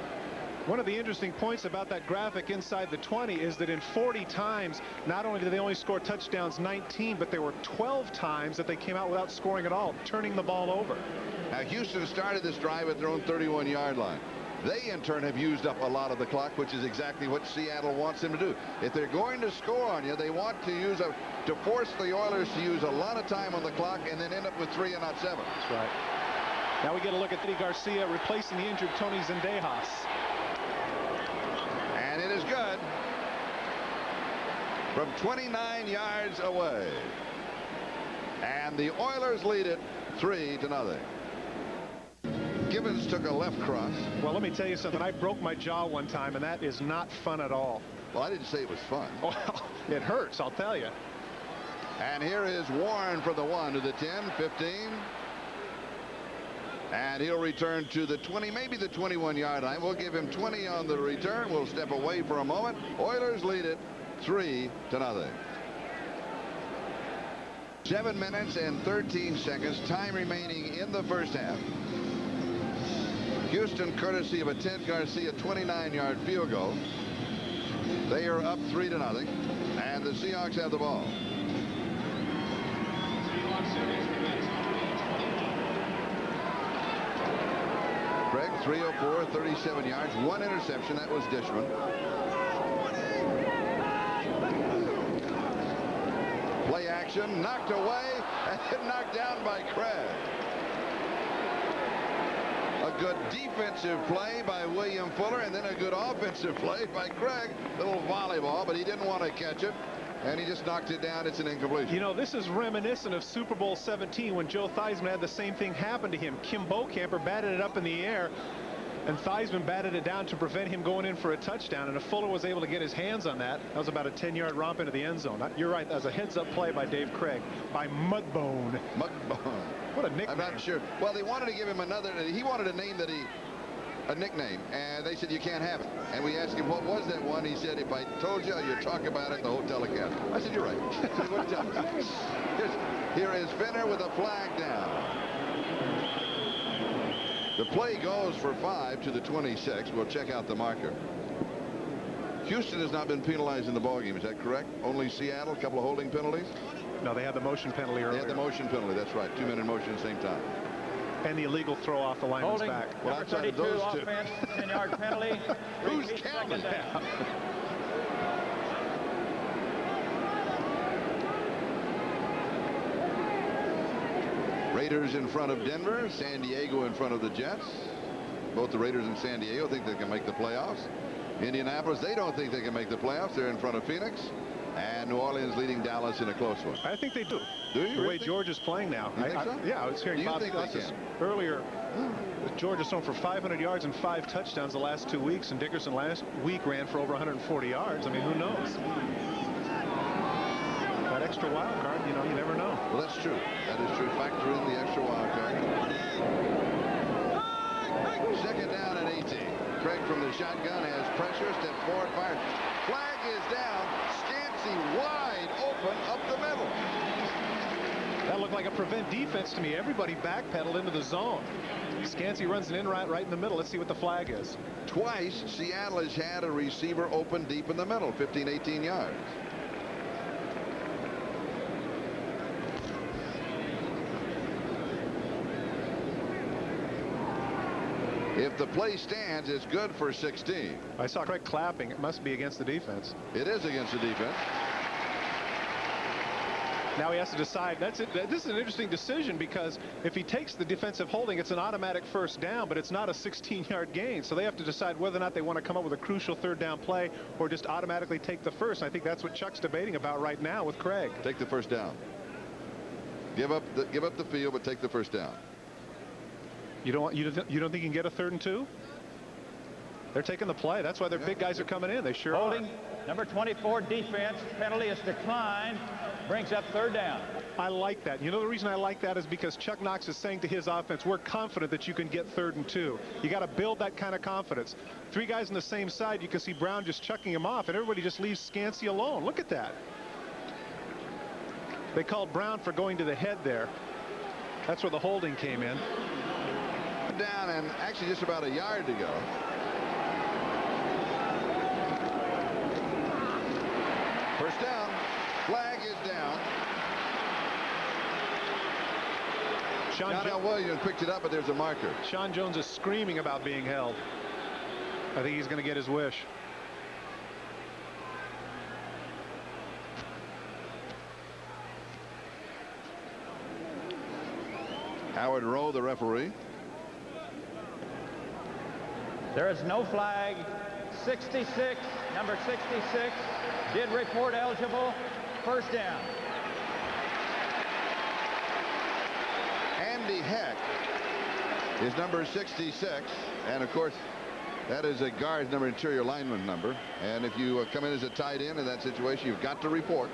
One of the interesting points about that graphic inside the 20 is that in 40 times, not only did they only score touchdowns 19, but there were 12 times that they came out without scoring at all, turning the ball over. Now, Houston started this drive at their own 31-yard line. They, in turn, have used up a lot of the clock, which is exactly what Seattle wants them to do. If they're going to score on you, they want to to force the Oilers to use a lot of time on the clock and then end up with 3 and not 7. That's right. Now we get a look at Eddie Garcia replacing the injured Tony Zendejas. And it is good from 29 yards away. And the Oilers lead it 3-0. Gibbons took a left cross. Well, let me tell you something. I broke my jaw one time, and that is not fun at all. Well, I didn't say it was fun. Well, it hurts, I'll tell you. And here is Warren for the 1 to the 10, 15. And he'll return to the 20, maybe the 21-yard line. We'll give him 20 on the return. We'll step away for a moment. Oilers lead it 3-0. 7 minutes and 13 seconds. Time remaining in the first half. Houston, courtesy of a Ted Garcia 29-yard field goal. They are up 3-0. And the Seahawks have the ball. Craig, 304, 37 yards, 1 interception. That was Dishman. Play action, knocked away, and knocked down by Craig. A good defensive play by William Fuller, and then a good offensive play by Craig. Little volleyball, but he didn't want to catch it. And he just knocked it down. It's an incompletion. You know, this is reminiscent of Super Bowl 17 when Joe Theismann had the same thing happen to him. Kim Bocamper batted it up in the air, and Theismann batted it down to prevent him going in for a touchdown. And if Fuller was able to get his hands on that, that was about a 10-yard romp into the end zone. You're right. That was a heads-up play by Dave Craig, by Mudbone. Mudbone. What a nickname. I'm not sure. Well, they wanted to give him another. He wanted a name a nickname, and they said you can't have it. And we asked him what was that one. He said, if I told you, you'd talk about it in the hotel again. I said, you're right. He wouldn't tell me. Here is Finner with a flag down. The play goes for 5 to the 26. We'll check out the marker. Houston has not been penalized in the ballgame. Is that correct? Only Seattle, a couple of holding penalties? No, they had the motion penalty earlier. They had the motion penalty. That's right. 2 men in motion at the same time. And the illegal throw off the lineman's Holding. back. Well, Number outside of 32 those two. offense, 10-yard penalty. Who's Repeat counting? second down. Raiders in front of Denver, San Diego in front of the Jets. Both the Raiders and San Diego think they can make the playoffs. Indianapolis, they don't think they can make the playoffs. They're in front of Phoenix. And New Orleans leading Dallas in a close one. I think they do. Do you The way really? George is playing now. You think so? Yeah, I was hearing Do you Bob think they Costas can? earlier. George has thrown for 500 yards and 5 touchdowns the last 2 weeks, and Dickerson last week ran for over 140 yards. I mean, who knows? That extra wild card, you know, you never know. Well, that's true. That is true. Factor in the extra wild card. Second down and 18. Craig from the shotgun has pressure. Step forward, fires. Flag is down. Scansy wide open up the middle. That looked like a prevent defense to me. Everybody backpedaled into the zone. Scansy runs an in right in the middle. Let's see what the flag is. Twice, Seattle has had a receiver open deep in the middle, 15, 18 yards. If the play stands, it's good for 16. I saw Craig clapping. It must be against the defense. It is against the defense. Now he has to decide. That's it. This is an interesting decision because if he takes the defensive holding, it's an automatic first down, but it's not a 16-yard gain. So they have to decide whether or not they want to come up with a crucial third down play or just automatically take the first. I think that's what Chuck's debating about right now with Craig. Take the first down. Give up the field, but take the first down. You don't think you can get a 3rd and 2? They're taking the play. That's why their big guys are coming in. They sure Holding. are. Number 24 defense. Penalty is declined. Brings up 3rd down. I like that. You know, the reason I like that is because Chuck Knox is saying to his offense, we're confident that you can get 3rd and 2. You got to build that kind of confidence. 3 guys on the same side, you can see Brown just chucking him off, and everybody just leaves Scansy alone. Look at that. They called Brown for going to the head there. That's where the holding came in. Down and actually just about a yard to go. First down. Flag is down. John Williams picked it up, but there's a marker. Sean Jones is screaming about being held. I think he's going to get his wish. Howard Rowe, the referee. There is no flag. 66, number 66, did report eligible. First down. Andy Heck is number 66, and of course that is a guard's number, interior lineman number, and if you come in as a tight end in that situation, you've got to report.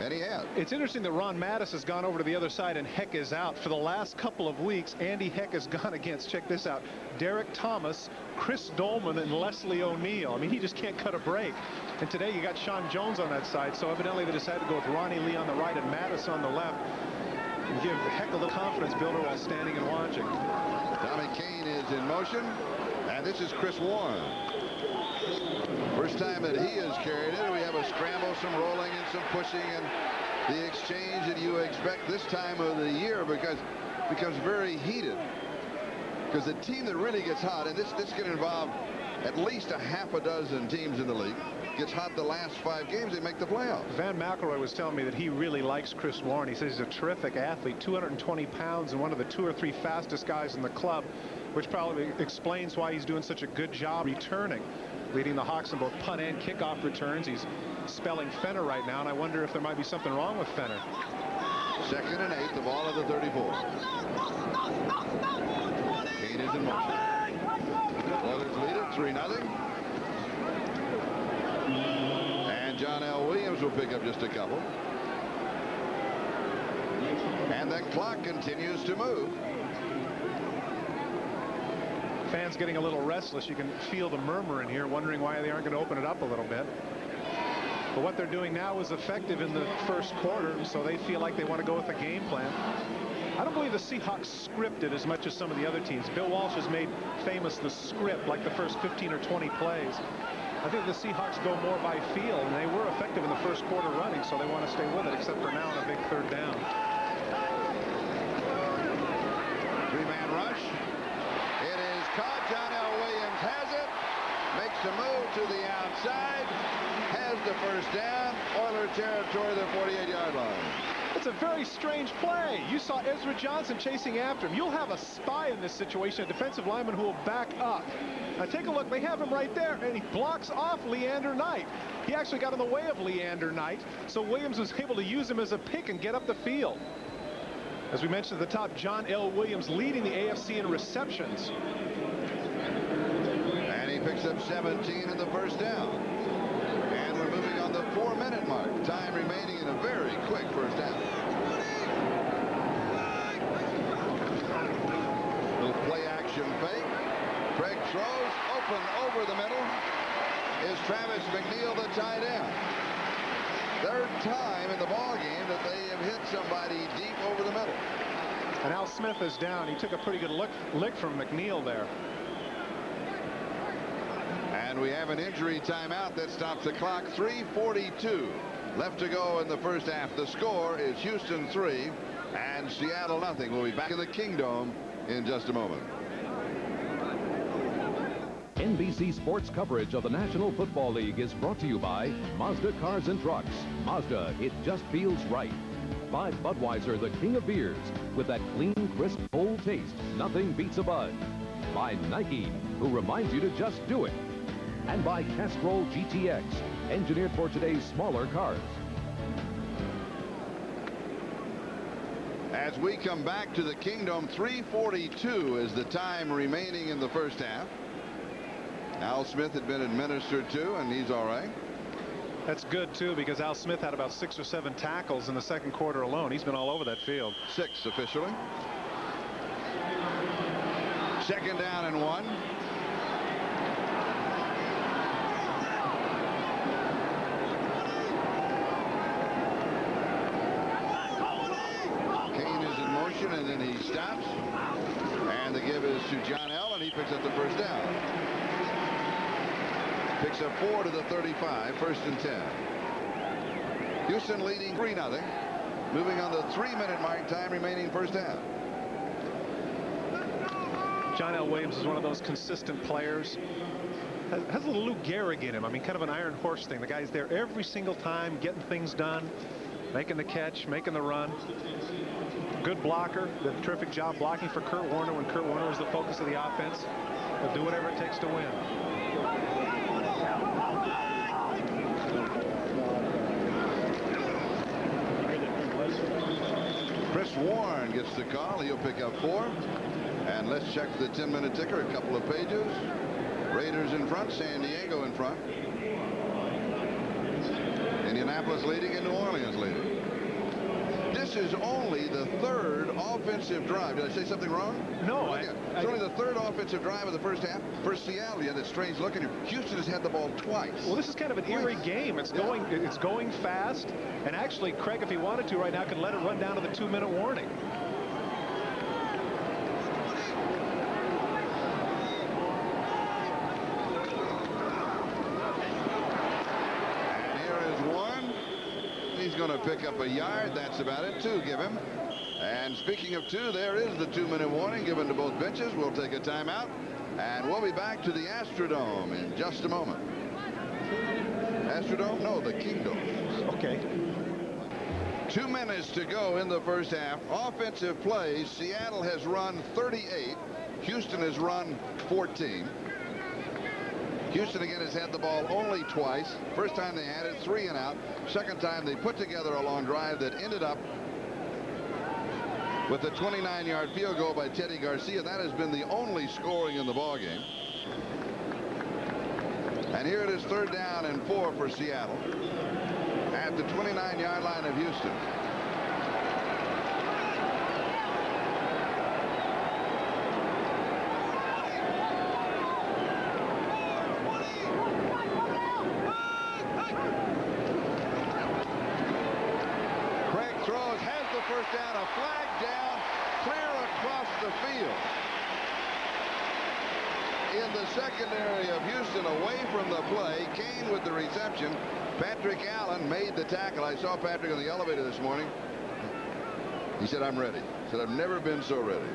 And he has. It's interesting that Ron Mattis has gone over to the other side and Heck is out. For the last couple of weeks, Andy Heck has gone against, check this out, Derek Thomas, Chris Dolman, and Leslie O'Neal. I mean, he just can't cut a break. And today you got Sean Jones on that side, so evidently they decided to go with Ronnie Lee on the right and Mattis on the left and give Heck a little confidence builder while standing and watching. Tommy Kane is in motion, and this is Chris Warren. First time that he has carried it. We have a scramble, some rolling, and some pushing, and the exchange that you expect this time of the year because it becomes very heated. Because the team that really gets hot, and this can involve at least a half a dozen teams in the league, gets hot the last 5 games, they make the playoffs. Van McElroy was telling me that he really likes Chris Warren. He says he's a terrific athlete, 220 pounds, and one of the 2 or 3 fastest guys in the club, which probably explains why he's doing such a good job returning, leading the Hawks in both punt and kickoff returns. He's spelling Fenner right now, and I wonder if there might be something wrong with Fenner. 2nd and 8, the ball at the 34. Kane is in motion. Oilers lead it 3-0. And John L. Williams will pick up just a couple. And the clock continues to move. Fans getting a little restless. You can feel the murmur in here, wondering why they aren't going to open it up a little bit. But what they're doing now was effective in the first quarter, so they feel like they want to go with a game plan. I don't believe the Seahawks scripted as much as some of the other teams. Bill Walsh has made famous the script, like the first 15 or 20 plays. I think the Seahawks go more by feel, and they were effective in the first quarter running, so they want to stay with it, except for now on a big 3rd down. 3-man rush. makes a move to the outside, has the first down. Oiler territory, the 48-yard line. It's a very strange play. You saw Ezra Johnson chasing after him. You'll have a spy in this situation, a defensive lineman who will back up. Now take a look. They have him right there, and he blocks off Leander Knight. He actually got in the way of Leander Knight, so Williams was able to use him as a pick and get up the field. As we mentioned at the top, John L. Williams leading the AFC in receptions. And he picks up 17 in the first down. And we're moving on the 4-minute mark. Time remaining in a very quick first down. Little play action fake. Craig throws open over the middle. Is Travis McNeil, the tight end. Third time in the ball game that they have hit somebody deep over the middle. And Al Smith is down. He took a pretty good lick from McNeil there. And we have an injury timeout that stops the clock. 3:42 left to go in the first half. The score is Houston 3 and Seattle nothing. We'll be back in the Kingdome in just a moment. NBC Sports coverage of the National Football League is brought to you by Mazda Cars and Trucks. Mazda, it just feels right. By Budweiser, the king of beers. With that clean, crisp, bold taste, nothing beats a Bud. By Nike, who reminds you to just do it. And by Castrol GTX, engineered for today's smaller cars. As we come back to the Kingdome, 3:42 is the time remaining in the first half. Al Smith had been administered to, and he's all right. That's good, too, because Al Smith had about 6 or 7 tackles in the second quarter alone. He's been all over that field. 6 officially. Second down and 1. Kane is in motion, and then he stops. And the give is to John L., and he picks up the first down. Picks up 4 to the 35, first and 10. Houston leading 3-0. Moving on the 3-minute mark, time remaining first half. John L. Williams is one of those consistent players. Has a little Lou Gehrig in him. I mean, kind of an iron horse thing. The guy's there every single time, getting things done, making the catch, making the run. Good blocker. Did a terrific job blocking for Kurt Warner when Kurt Warner was the focus of the offense. He'll do whatever it takes to win. Chris Warren gets the call. He'll pick up 4. And let's check the 10-minute ticker. A couple of pages. Raiders in front. San Diego in front. Indianapolis leading and New Orleans leading. This is only the 3rd offensive drive. Did I say something wrong? No. It's only the 3rd offensive drive of the first half for Seattle. Yeah, that's strange looking here. Houston has had the ball twice. Well, this is kind of an eerie game. It's going fast. And actually, Craig, if he wanted to right now, could let it run down to the 2-minute warning. Going to pick up a yard. That's about it. 2 give him. And speaking of 2, there is the 2-minute warning given to both benches. We'll take a timeout, and we'll be back to the Astrodome in just a moment. Astrodome? No, the Kingdome. Okay. 2 minutes to go in the first half. Offensive plays. Seattle has run 38. Houston has run 14. Houston again has had the ball only twice. First time they had it, 3 and out. Second time they put together a long drive that ended up with a 29-yard field goal by Teddy Garcia. That has been the only scoring in the ballgame. And here it is 3rd down and 4 for Seattle at the 29-yard line of Houston. First down, a flag down, clear across the field. In the secondary of Houston, away from the play, Kane with the reception. Patrick Allen made the tackle. I saw Patrick on the elevator this morning. He said, "I'm ready." He said, "I've never been so ready."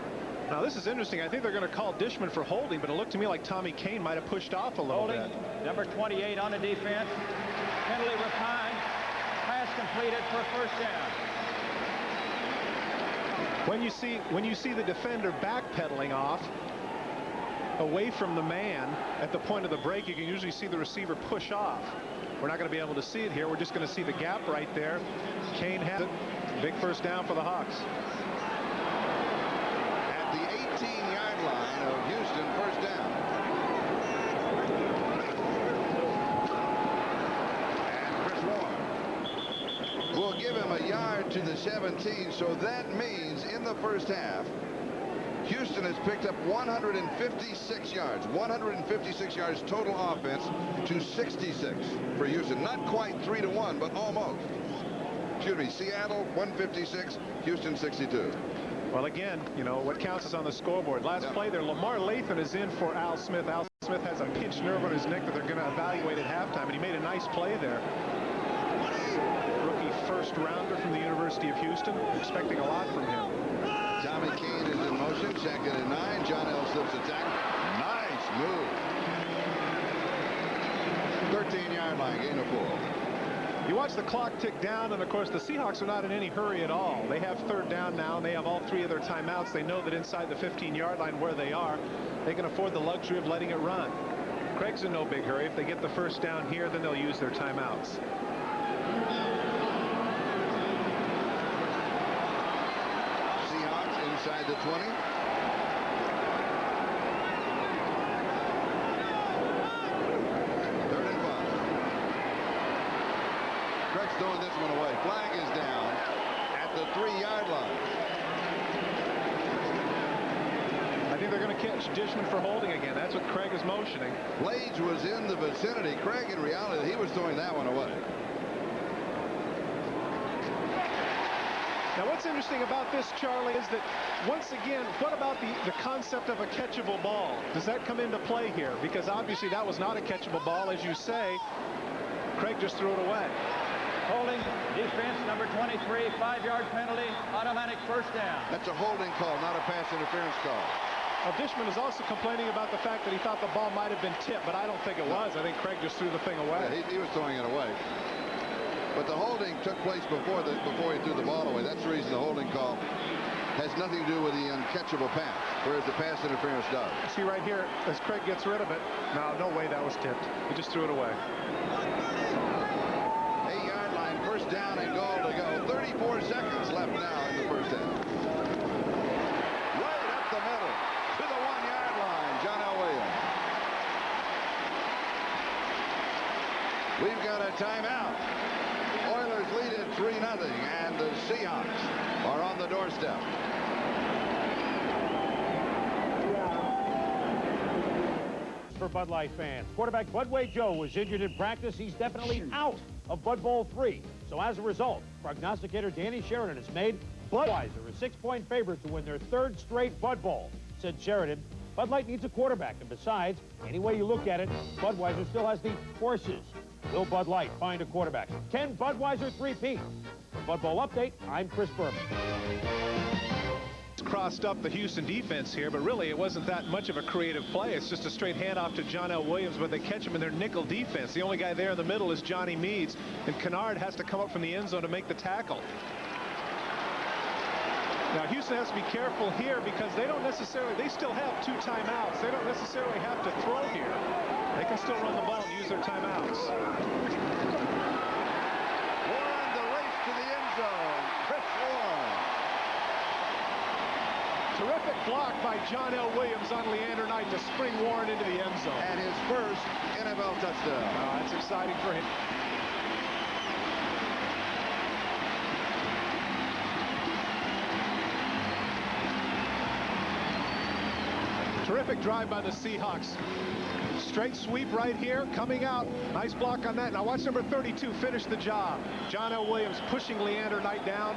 Now this is interesting. I think they're going to call Dishman for holding, but it looked to me like Tommy Kane might have pushed off a little Holding, bit. number 28 on the defense. Penalty Rapine. Pass completed for a first down. When you see the defender backpedaling off away from the man at the point of the break, you can usually see the receiver push off. We're not going to be able to see it here. We're just going to see the gap right there. Kane has it. Big first down for the Hawks. At the 18-yard line of Houston, first down. And Chris Warren will give him a yard to the 17, so that means in the first half, Houston has picked up 156 yards. 156 yards total offense to 66 for Houston. Not quite 3-1, but almost. Excuse me, Seattle 156, Houston 62. Well, again, you know, what counts is on the scoreboard. Last play there, Lamar Lathan is in for Al Smith. Al Smith has a pinched nerve on his neck that they're going to evaluate at halftime, and he made a nice play there. Rookie first rounder from the University of Houston. Expecting a lot from him. Tommy Kane is in motion, 2nd and 9. John L. slips attack. Nice move. 13-yard line, gain of 4. You watch the clock tick down, and of course the Seahawks are not in any hurry at all. They have third down now, and they have all 3 of their timeouts. They know that inside the 15-yard line where they are, they can afford the luxury of letting it run. Craig's in no big hurry. If they get the first down here, then they'll use their timeouts. Seahawks inside the 20. Throwing this one away. Flag is down at the 3-yard line. I think they're going to catch Dishman for holding again. That's what Craig is motioning. Blades was in the vicinity. Craig, in reality, he was throwing that one away. Now, what's interesting about this, Charlie, is that once again, what about the concept of a catchable ball? Does that come into play here? Because obviously that was not a catchable ball, as you say. Craig just threw it away. Holding, defense, number 23, 5-yard penalty, automatic first down. That's a holding call, not a pass interference call. Well, Dishman is also complaining about the fact that he thought the ball might have been tipped, but I don't think it was. I think Craig just threw the thing away. Yeah, he was throwing it away. But the holding took place before he threw the ball away. That's the reason the holding call has nothing to do with the uncatchable pass, whereas the pass interference does. See right here, as Craig gets rid of it. No way that was tipped. He just threw it away. 8-yard line, first down and goal to go. 34 seconds left now in the first half. Right up the middle to the 1-yard line, John L. Williams. We've got a timeout. Oilers lead it 3-0, and the Seahawks are on the doorstep. For Bud Light fans, quarterback Budway Joe was injured in practice. He's definitely out of Bud Bowl 3. So as a result, prognosticator Danny Sheridan has made Budweiser a 6-point favorite to win their 3rd straight Bud Bowl. Said Sheridan, Bud Light needs a quarterback, and besides, any way you look at it, Budweiser still has the horses. Will Bud Light find a quarterback? Can Budweiser three-peat? For Bud Bowl Update, I'm Chris Berman. Crossed up the Houston defense here, but really it wasn't that much of a creative play. It's just a straight handoff to John L. Williams, but they catch him in their nickel defense. The only guy there in the middle is Johnny Meads, and Kennard has to come up from the end zone to make the tackle. Now Houston has to be careful here because they still have 2 timeouts. They don't necessarily have to throw here. They can still run the ball and use their timeouts. Warren, the race to the end zone. Chris Warren. Terrific block by John L. Williams on Leander Knight to spring Warren into the end zone. And his first NFL touchdown. Oh, that's exciting for him. Terrific drive by the Seahawks. Straight sweep right here, coming out. Nice block on that. Now watch number 32 finish the job. John L. Williams pushing Leander Knight down.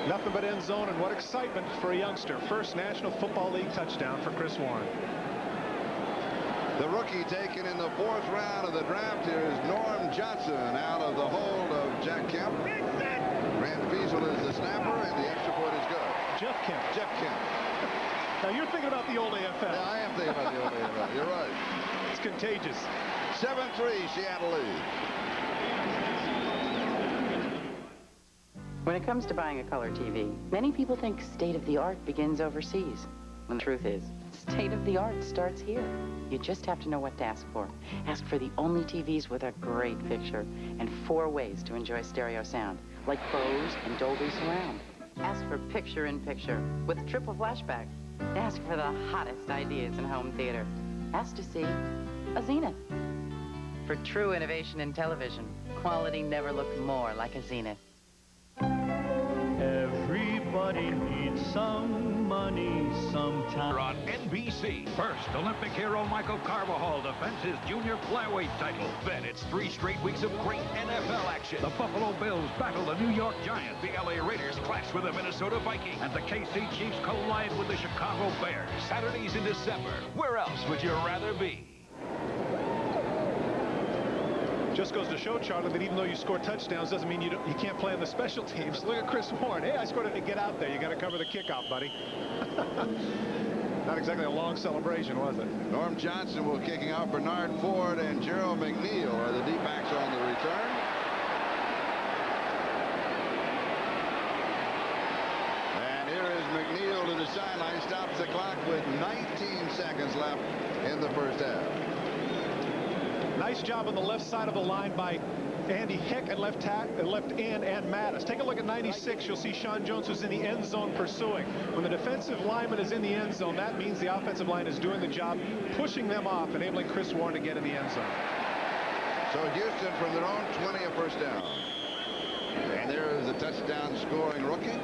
Nothing but end zone, and what excitement for a youngster. First National Football League touchdown for Chris Warren. The rookie taken in the 4th round of the draft here is Norm Johnson out of the hold of Jack Kemp. Grant Fiesel is the snapper, and the extra point is good. Jeff Kemp. Jeff Kemp. Now you're thinking about the old AFL. Yeah, I am thinking about the old AFL. You're right. It's contagious. 7-3, Seattle leads. When it comes to buying a color TV, many people think state-of-the-art begins overseas. When the truth is, state-of-the-art starts here. You just have to know what to ask for. Ask for the only TVs with a great picture and 4 ways to enjoy stereo sound, like Bose and Dolby Surround. Ask for picture-in-picture with triple flashback. Ask for the hottest ideas in home theater. Ask to see a Zenith. For true innovation in television, quality never looked more like a Zenith. Everybody needs some money sometime. On NBC, first, Olympic hero Michael Carbajal defends his junior flyweight title. Then it's 3 straight weeks of great NFL action. The Buffalo Bills battle the New York Giants. The LA Raiders clash with the Minnesota Vikings. And the KC Chiefs collide with the Chicago Bears. Saturdays in December. Where else would you rather be? Just goes to show, Charlie, that even though you score touchdowns doesn't mean you can't play on the special teams. Look at Chris Warren. Hey, I scored it to get out there. You got to cover the kickoff, buddy. Not exactly a long celebration, was it? Norm Johnson will kicking off. Bernard Ford and Gerald McNeil are the deep backs on the return. And here is McNeil to the sideline. Stops the clock with 19 seconds left in the first half. Nice job on the left side of the line by Andy Hick at left end and Mattis. Take a look at 96. You'll see Sean Jones, who's in the end zone pursuing. When the defensive lineman is in the end zone, that means the offensive line is doing the job, pushing them off, enabling Chris Warren to get in the end zone. So Houston from their own 20, a first down. And there is a touchdown scoring rookie.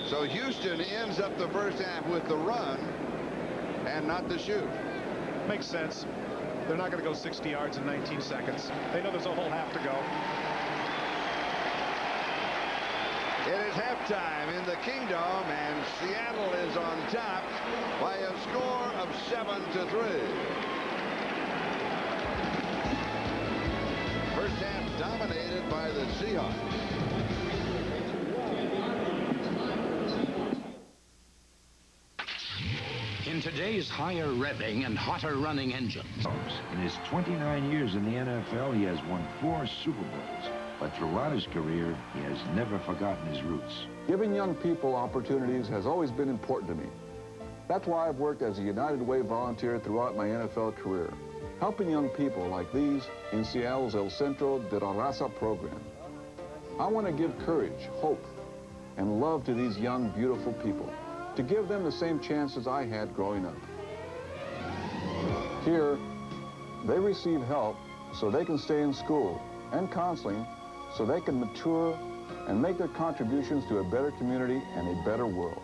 So Houston ends up the first half with the run and not the shoot. Makes sense. They're not going to go 60 yards in 19 seconds. They know there's a whole half to go. It is halftime in the Kingdom, and Seattle is on top by a score of 7-3. First half dominated by the Seahawks. In today's higher revving and hotter running engines. In his 29 years in the NFL, he has won 4 Super Bowls. But throughout his career, he has never forgotten his roots. Giving young people opportunities has always been important to me. That's why I've worked as a United Way volunteer throughout my NFL career, helping young people like these in Seattle's El Centro de la Raza program. I want to give courage, hope, and love to these young, beautiful people, to give them the same chances I had growing up. Here, they receive help so they can stay in school, and counseling so they can mature and make their contributions to a better community and a better world.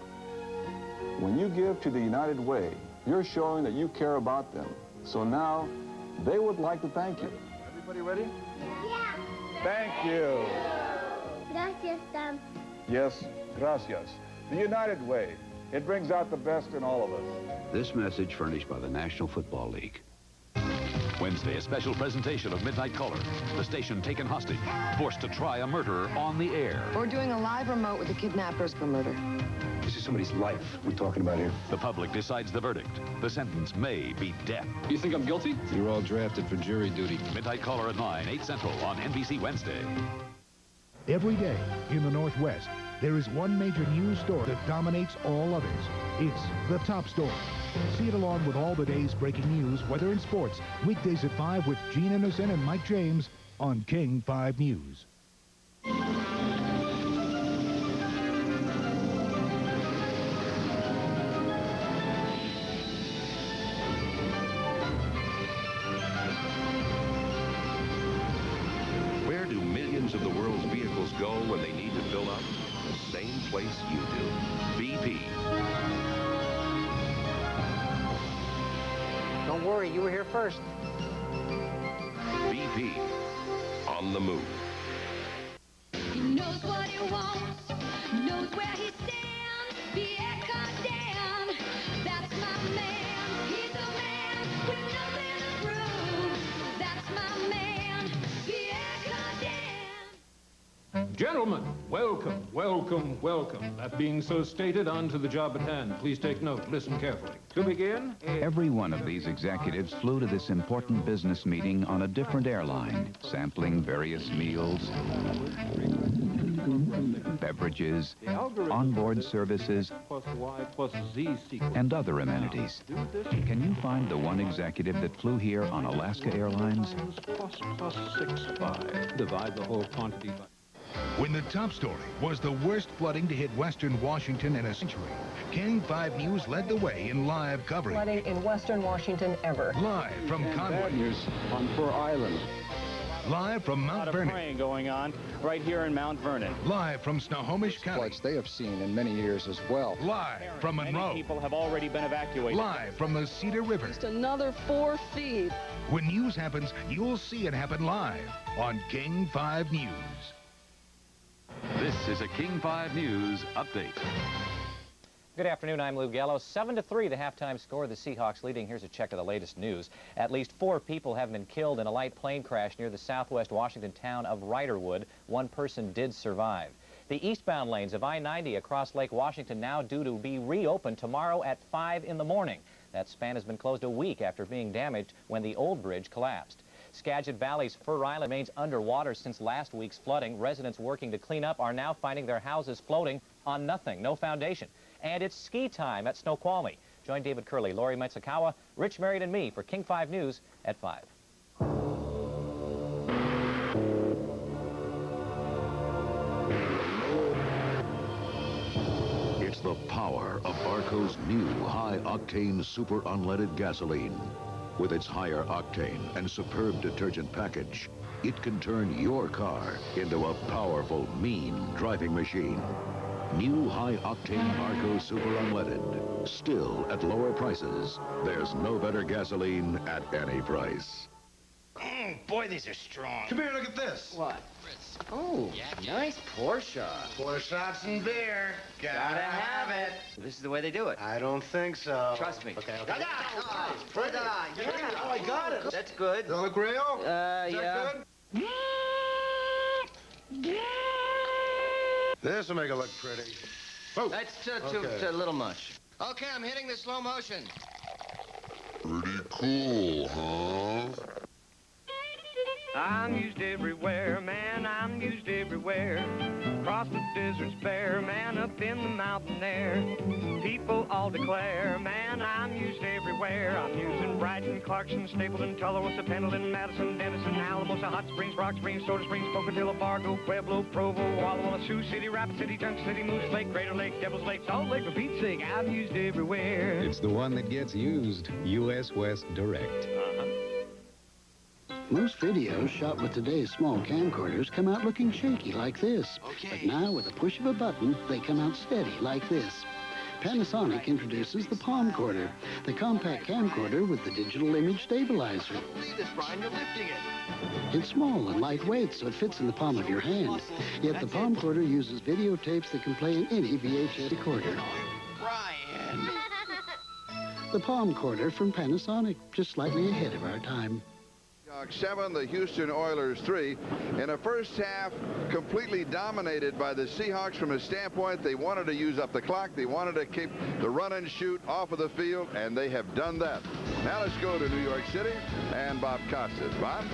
When you give to the United Way, you're showing that you care about them. So now, they would like to thank you. Everybody ready? Yeah. Thank you. Gracias, Sam. Yes, gracias. The United Way. It brings out the best in all of us. This message furnished by the National Football League. Wednesday, a special presentation of Midnight Caller. The station taken hostage, forced to try a murderer on the air. Or doing a live remote with the kidnappers for murder. This is somebody's life we're talking about here. The public decides the verdict. The sentence may be death. You think I'm guilty? You're all drafted for jury duty. Midnight Caller at 9, 8 Central on NBC Wednesday. Every day in the Northwest, there is one major news story that dominates all others. It's the top story. See it along with all the day's breaking news, weather and sports, weekdays at 5 with Gene Anderson and Mike James on King 5 News. Where do millions of the world's vehicles go when they need to fill up? The same place you do. BP. Don't worry, you were here first. BP. On the move. He knows what he wants, knows where he stands. The Gentlemen, welcome, welcome, welcome. That being so stated, on to the job at hand. Please take note. Listen carefully. To begin... Every one of these executives flew to this important business meeting on a different airline, sampling various meals, beverages, onboard services, and other amenities. Can you find the one executive that flew here on Alaska Airlines? Plus 6.5. Divide the whole quantity by... When the top story was the worst flooding to hit western Washington in a century, King 5 News led the way in live coverage. Flooding in western Washington ever. Live from Conway. Bad news on Fur Island. Live from Mount Vernon. A lot of praying going on right here in Mount Vernon. Live from Snohomish County. Floods they have seen in many years as well. Live from Monroe. Many people have already been evacuated. Live from the Cedar River. Just another 4 feet. When news happens, you'll see it happen live on King 5 News. This is a King 5 News update. Good afternoon, I'm Lou Gallo. 7-3, the halftime score. The Seahawks leading. Here's a check of the latest news. At least 4 people have been killed in a light plane crash near the southwest Washington town of Riderwood. 1 person did survive. The eastbound lanes of I-90 across Lake Washington now due to be reopened tomorrow at 5 in the morning. That span has been closed a week after being damaged when the old bridge collapsed. Skagit Valley's Fur Island remains underwater since last week's flooding. Residents working to clean up are now finding their houses floating on nothing, no foundation. And it's ski time at Snoqualmie. Join David Curley, Lori Metsukawa, Rich Merritt, and me for King 5 News at 5. It's the power of Arco's new high-octane super unleaded gasoline. With its higher octane and superb detergent package, it can turn your car into a powerful, mean driving machine. New high-octane Arco Super Unleaded. Still at lower prices. There's no better gasoline at any price. Boy, these are strong. Come here, look at this. What? Oh, nice Porsche. 4 shots and beer. Gotta have it. This is the way they do it. I don't think so. Trust me. Okay. Yeah, Oh, I got it. That's good. Does that look real? Yeah. Good? This will make it look pretty. Oh. That's a little much. Okay, I'm hitting the slow motion. Pretty cool, huh? I'm used everywhere, man, I'm used everywhere. Across the desert's bare, man, up in the mountain air. People all declare, man, I'm used everywhere. I'm using Brighton, Clarkson, Stapleton, Tullow, Pendleton, Madison, Denison, Alamosa, Hot Springs, Rock Springs, Soda Springs, Pocatello, Fargo, Pueblo, Provo, Walla, Sioux City, Rapid City, Junction City, Moose Lake, Crater Lake, Devil's Lake, Salt Lake, for Pete's sake, I'm used everywhere. It's the one that gets used. U.S. West Direct. Most videos shot with today's small camcorders come out looking shaky like this. Okay. But now, with a push of a button, they come out steady like this. Panasonic introduces the Palmcorder, the compact camcorder with the digital image stabilizer. Believe this, Brian, you're lifting it. It's small and lightweight, so it fits in the palm of your hand. Yet the Palmcorder uses videotapes that can play in any VHS recorder. Brian! The Palmcorder from Panasonic, just slightly ahead of our time. 7, the Houston Oilers 3. In a first half completely dominated by the Seahawks from a standpoint they wanted to use up the clock. They wanted to keep the run and shoot off of the field, and they have done that. Now let's go to New York City and Bob Costas. Bob?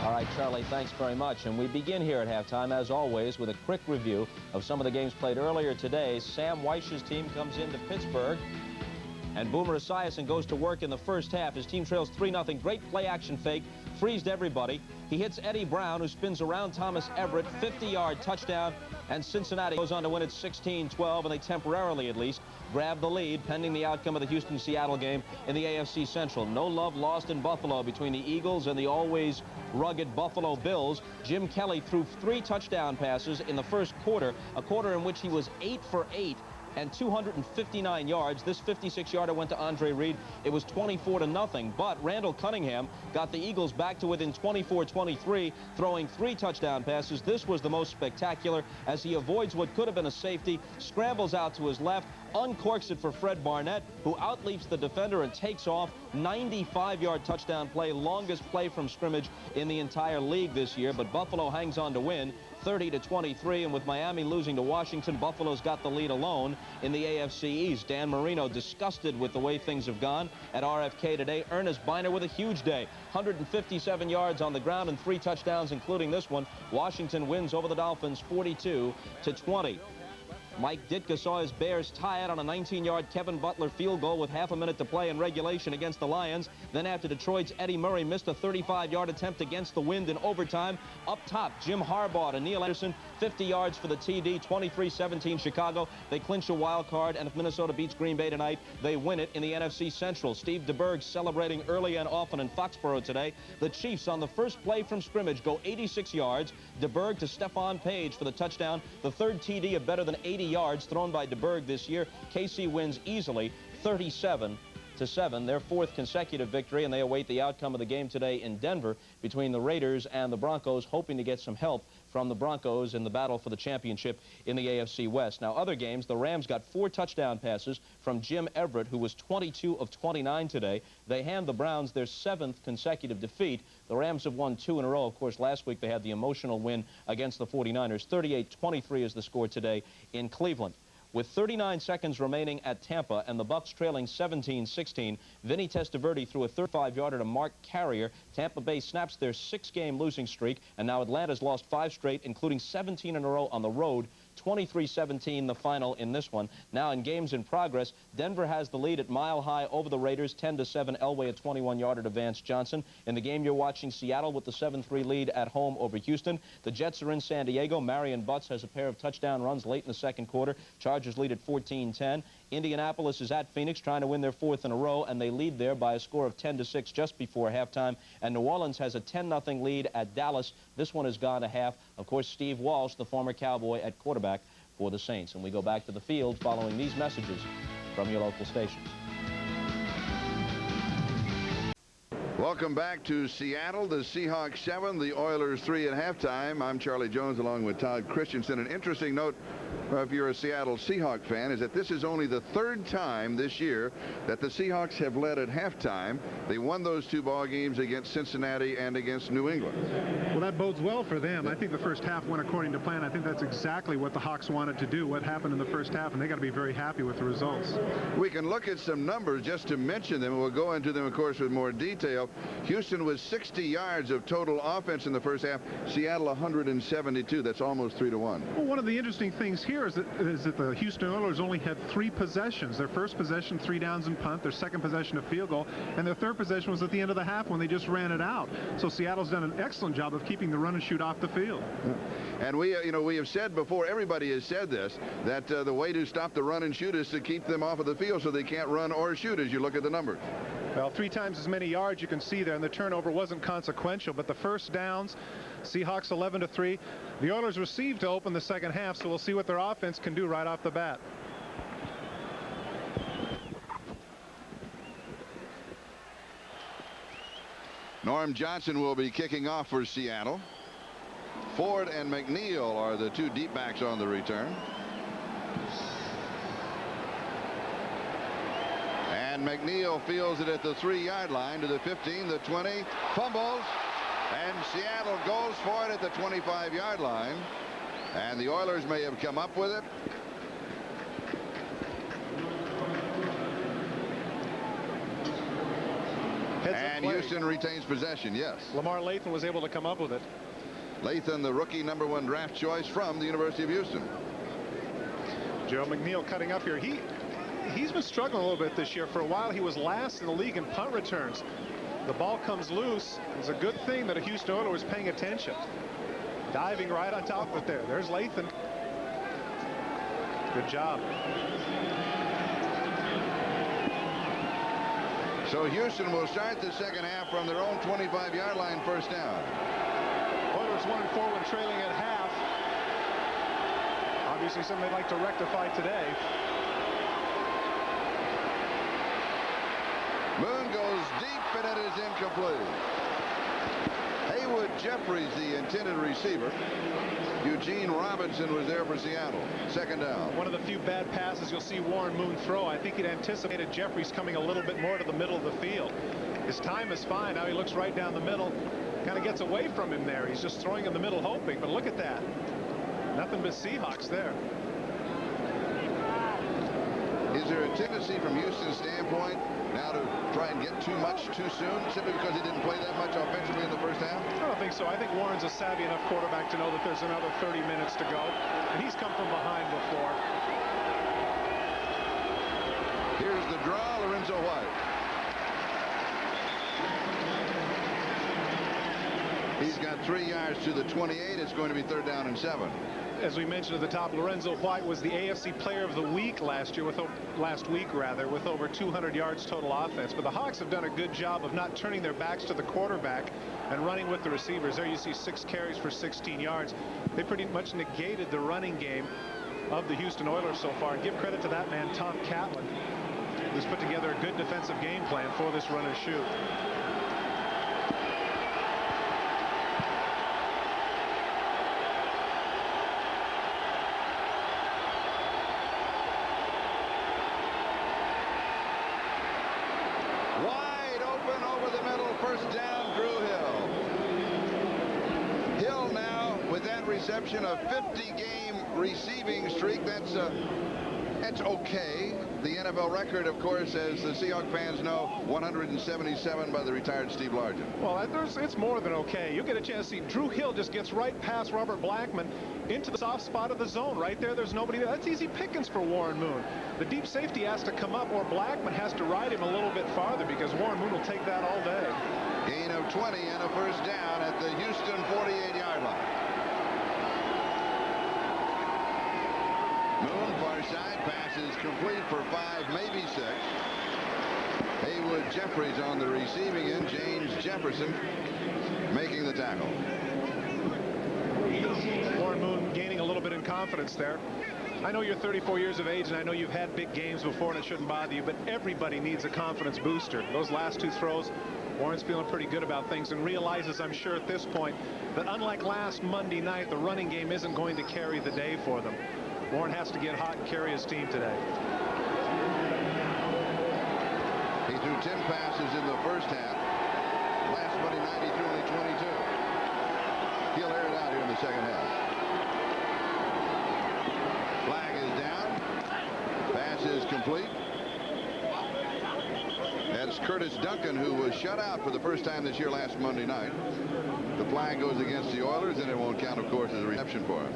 All right, Charlie, thanks very much. And we begin here at halftime, as always, with a quick review of some of the games played earlier today. Sam Weich's team comes into Pittsburgh, and Boomer Esiason goes to work in the first half. His team trails 3-0. Great play-action fake, freezed everybody. He hits Eddie Brown, who spins around Thomas Everett, 50-yard touchdown, and Cincinnati goes on to win it 16-12, and they temporarily, at least, grab the lead pending the outcome of the Houston-Seattle game in the AFC Central. No love lost in Buffalo between the Eagles and the always rugged Buffalo Bills. Jim Kelly threw 3 touchdown passes in the first quarter, a quarter in which he was 8 for 8 and 259 yards. This 56-yarder went to Andre Reed. It was 24-0, but Randall Cunningham got the Eagles back to within 24-23, throwing 3 touchdown passes. This was the most spectacular as he avoids what could have been a safety, scrambles out to his left, uncorks it for Fred Barnett, who outleaps the defender and takes off. 95-yard touchdown play, longest play from scrimmage in the entire league this year, but Buffalo hangs on to win 30-23, and with Miami losing to Washington, Buffalo's got the lead alone in the AFC East. Dan Marino disgusted with the way things have gone at RFK today. Ernest Biner with a huge day, 157 yards on the ground and 3 touchdowns, including this one. Washington wins over the Dolphins 42-20. Mike Ditka saw his Bears tie it on a 19-yard Kevin Butler field goal with half a minute to play in regulation against the Lions. Then after Detroit's Eddie Murray missed a 35-yard attempt against the wind in overtime. Up top, Jim Harbaugh to Neil Anderson, 50 yards for the TD, 23-17 Chicago. They clinch a wild card, and if Minnesota beats Green Bay tonight, they win it in the NFC Central. Steve DeBerg celebrating early and often in Foxborough today. The Chiefs on the first play from scrimmage go 86 yards. DeBerg to Stephon Page for the touchdown. The third TD of better than 80 yards thrown by DeBerg this year. KC wins easily 37-7, their 4th consecutive victory, and they await the outcome of the game today in Denver between the Raiders and the Broncos, hoping to get some help from the Broncos in the battle for the championship in the AFC West. Now, other games, the Rams got 4 touchdown passes from Jim Everett, who was 22 of 29 today. They hand the Browns their 7th consecutive defeat. The Rams have won 2 in a row. Of course, last week they had the emotional win against the 49ers. 38-23 is the score today in Cleveland. With 39 seconds remaining at Tampa and the Bucks trailing 17-16, Vinny Testaverde threw a 35-yarder to Mark Carrier. Tampa Bay snaps their 6-game losing streak, and now Atlanta's lost 5 straight, including 17 in a row on the road. 23-17 the final in this one. Now in games in progress, Denver has the lead at Mile High over the Raiders, 10-7. Elway a 21-yarder to Vance Johnson. In the game you're watching, Seattle with the 7-3 lead at home over Houston. The Jets are in San Diego. Marion Butts has a pair of touchdown runs late in the second quarter. Chargers lead at 14-10. Indianapolis is at Phoenix trying to win their 4th in a row, and they lead there by a score of 10-6 just before halftime. And New Orleans has a 10-0 lead at Dallas. This one has gone to half. Of course, Steve Walsh, the former Cowboy, at quarterback for the Saints. And we go back to the field following these messages from your local stations. Welcome back to Seattle. The Seahawks 7, the Oilers 3 at halftime. I'm Charlie Jones along with Todd Christensen. An interesting note, if you're a Seattle Seahawks fan, is that this is only the 3rd time this year that the Seahawks have led at halftime. They won those 2 ball games against Cincinnati and against New England. Well, that bodes well for them. I think the first half went according to plan. I think that's exactly what the Hawks wanted to do, what happened in the first half, and they got to be very happy with the results. We can look at some numbers just to mention them, and we'll go into them, of course, with more detail. Houston was 60 yards of total offense in the first half. Seattle 172. That's almost 3-1. Well, one of the interesting things here is that the Houston Oilers only had 3 possessions. Their first possession, 3 downs and punt. Their second possession, a field goal. And their third possession was at the end of the half when they just ran it out. So Seattle's done an excellent job of keeping the run and shoot off the field. And we have said before, everybody has said this, that the way to stop the run and shoot is to keep them off of the field so they can't run or shoot as you look at the numbers. Well, 3 times as many yards you can see there, and the turnover wasn't consequential, but the first downs, Seahawks 11-3. The Oilers received to open the second half, so we'll see what their offense can do right off the bat. Norm Johnson will be kicking off for Seattle. Ford and McNeil are the 2 deep backs on the return. And McNeil fields it at the 3-yard line to the 15, the 20, fumbles, and Seattle goes for it at the 25-yard line. And the Oilers may have come up with it. And Houston retains possession, yes. Lamar Lathan was able to come up with it. Lathan, the rookie #1 draft choice from the University of Houston. Joe McNeil cutting up here. He's been struggling a little bit this year. For a while, he was last in the league in punt returns. The ball comes loose. It's a good thing that a Houston Oiler was paying attention. Diving right on top of it there. There's Lathan. Good job. So Houston will start the second half from their own 25-yard line, first down. Oilers 1-4 when trailing at half. Obviously something they'd like to rectify today. Moon goes deep, and it is incomplete. Haywood Jeffries, the intended receiver. Eugene Robinson was there for Seattle. Second down. One of the few bad passes you'll see Warren Moon throw. I think he'd anticipated Jeffries coming a little bit more to the middle of the field. His time is fine. Now he looks right down the middle. Kind of gets away from him there. He's just throwing in the middle hoping. But look at that. Nothing but Seahawks there. Is there a tendency from Houston's standpoint now to try and get too much too soon, simply because he didn't play that much offensively in the first half? I don't think so. I think Warren's a savvy enough quarterback to know that there's another 30 minutes to go. And he's come from behind before. Here's the draw, Lorenzo White. He's got 3 yards to the 28. It's going to be 3rd down and 7. As we mentioned at the top, Lorenzo White was the AFC Player of the Week last week, with over 200 yards total offense. But the Hawks have done a good job of not turning their backs to the quarterback and running with the receivers. There you see 6 carries for 16 yards. They pretty much negated the running game of the Houston Oilers so far. And give credit to that man, Tom Catlin, who's put together a good defensive game plan for this run and shoot. Reception, a 50-game receiving streak. That's okay. The NFL record, of course, as the Seahawks fans know, 177 by the retired Steve Largent. Well, it's more than okay. You get a chance to see Drew Hill just gets right past Robert Blackman into the soft spot of the zone. Right there, there's nobody there. That's easy pickings for Warren Moon. The deep safety has to come up, or Blackman has to ride him a little bit farther, because Warren Moon will take that all day. Gain of 20 and a first down at the Houston 48-yard line. Moon, far side, passes complete for 5, maybe 6. Haywood Jeffries on the receiving end. James Jefferson making the tackle. Warren Moon gaining a little bit in confidence there. I know you're 34 years of age, and I know you've had big games before, and it shouldn't bother you, but everybody needs a confidence booster. Those last 2 throws, Warren's feeling pretty good about things and realizes, I'm sure at this point, that unlike last Monday night, the running game isn't going to carry the day for them. Warren has to get hot and carry his team today. He threw 10 passes in the first half. Last Monday night, he threw only 22. He'll air it out here in the second half. Flag is down. Pass is complete. That's Curtis Duncan, who was shut out for the first time this year last Monday night. The flag goes against the Oilers, and it won't count, of course, as a reception for him.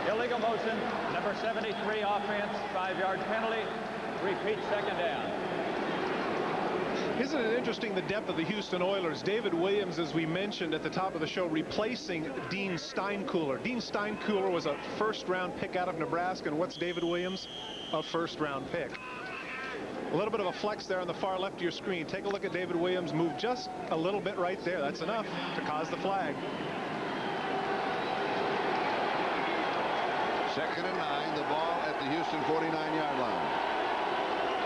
Illegal motion, number 73 offense, 5-yard penalty, repeat, second down. Isn't it interesting, the depth of the Houston Oilers? David Williams, as we mentioned at the top of the show, replacing Dean Steinkuhler. Dean Steinkuhler was a first-round pick out of Nebraska, and what's David Williams? A first-round pick. A little bit of a flex there on the far left of your screen. Take a look at David Williams move just a little bit right there. That's enough to cause the flag. 2nd and 9, the ball at the Houston 49-yard line.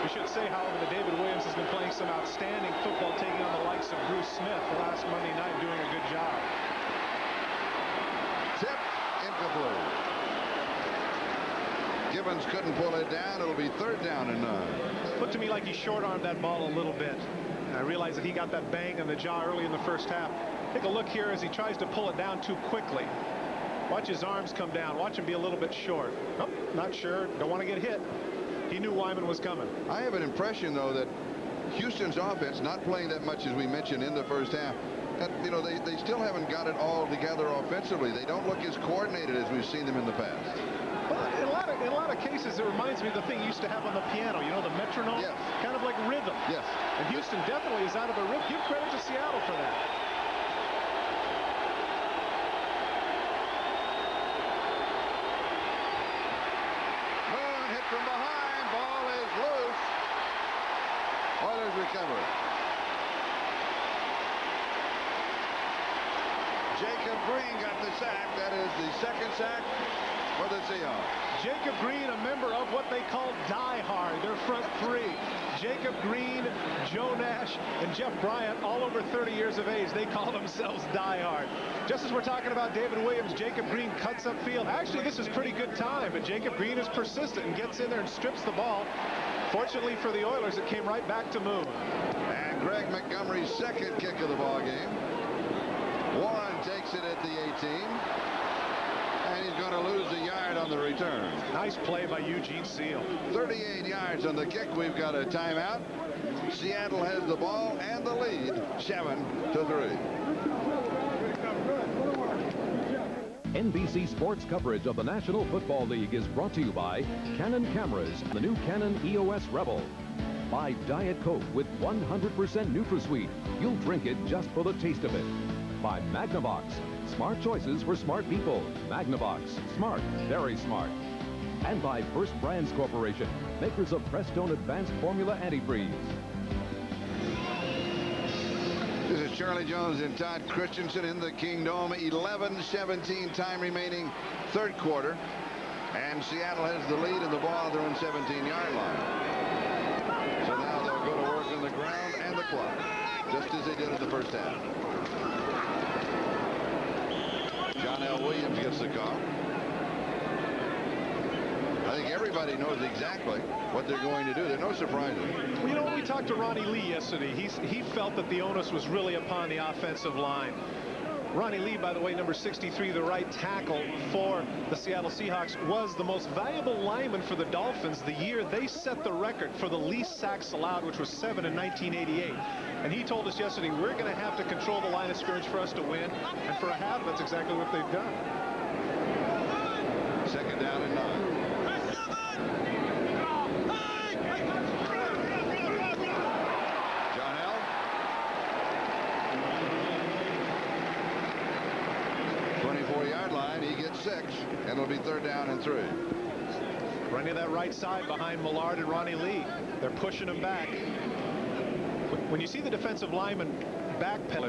We should say, however, that David Williams has been playing some outstanding football, taking on the likes of Bruce Smith last Monday night, doing a good job. Tip, incomplete. Gibbons couldn't pull it down. It'll be 3rd down and 9. Looked to me like he short-armed that ball a little bit. I realize that he got that bang in the jaw early in the first half. Take a look here as he tries to pull it down too quickly. Watch his arms come down. Watch him be a little bit short. Oh, not sure. Don't want to get hit. He knew Wyman was coming. I have an impression, though, that Houston's offense, not playing that much as we mentioned in the first half, that, you know, they still haven't got it all together offensively. They don't look as coordinated as we've seen them in the past. Well, in a lot of cases, it reminds me of the thing you used to have on the piano, you know, the metronome? Yes. Kind of like rhythm. Yes. And Houston definitely is out of a rhythm. Give credit to Seattle for that. Moon hit from behind. Ball is loose. Oilers recover. Jacob Green got the sack. That is the second sack for the Seahawks. Jacob Green, a member of what they call Die Hard, their front three. Jacob Green, Joe Nash, and Jeff Bryant, all over 30 years of age. They call themselves Die Hard. Just as we're talking about David Williams, Jacob Green cuts upfield. Actually, this is pretty good time, but Jacob Green is persistent and gets in there and strips the ball. Fortunately for the Oilers, it came right back to Moon. And Greg Montgomery's second kick of the ball game. Warren takes it at the 18. And he's going to lose a yard on the return. Nice play by Eugene Seal. 38 yards on the kick. We've got a timeout. Seattle has the ball and the lead, 7-3. NBC Sports coverage of the National Football League is brought to you by Canon Cameras, the new Canon EOS Rebel. By Diet Coke with 100% NutraSweet. You'll drink it just for the taste of it. By Magnavox. Smart choices for smart people. Magnavox. Smart. Very smart. And by First Brands Corporation, makers of Prestone Advanced Formula Antifreeze. This is Charlie Jones and Todd Christensen in the Kingdome. 11-17 time remaining, third quarter. And Seattle has the lead in the ball on their own 17-yard line. So now they'll go to work on the ground and the clock, just as they did in the first half. John L. Williams gets the call. I think everybody knows exactly what they're going to do. There are no surprises. Well, you know, when we talked to Ronnie Lee yesterday, he felt that the onus was really upon the offensive line. Ronnie Lee, by the way, number 63, the right tackle for the Seattle Seahawks, was the most valuable lineman for the Dolphins the year they set the record for the least sacks allowed, which was 7 in 1988. And he told us yesterday, we're going to have to control the line of scrimmage for us to win. And for a half, that's exactly what they've done. Second down and 9. John L. 24-yard line. He gets 6, and it'll be third down and 3. Running that right side behind Millard and Ronnie Lee. They're pushing him back. When you see the defensive lineman backpedal,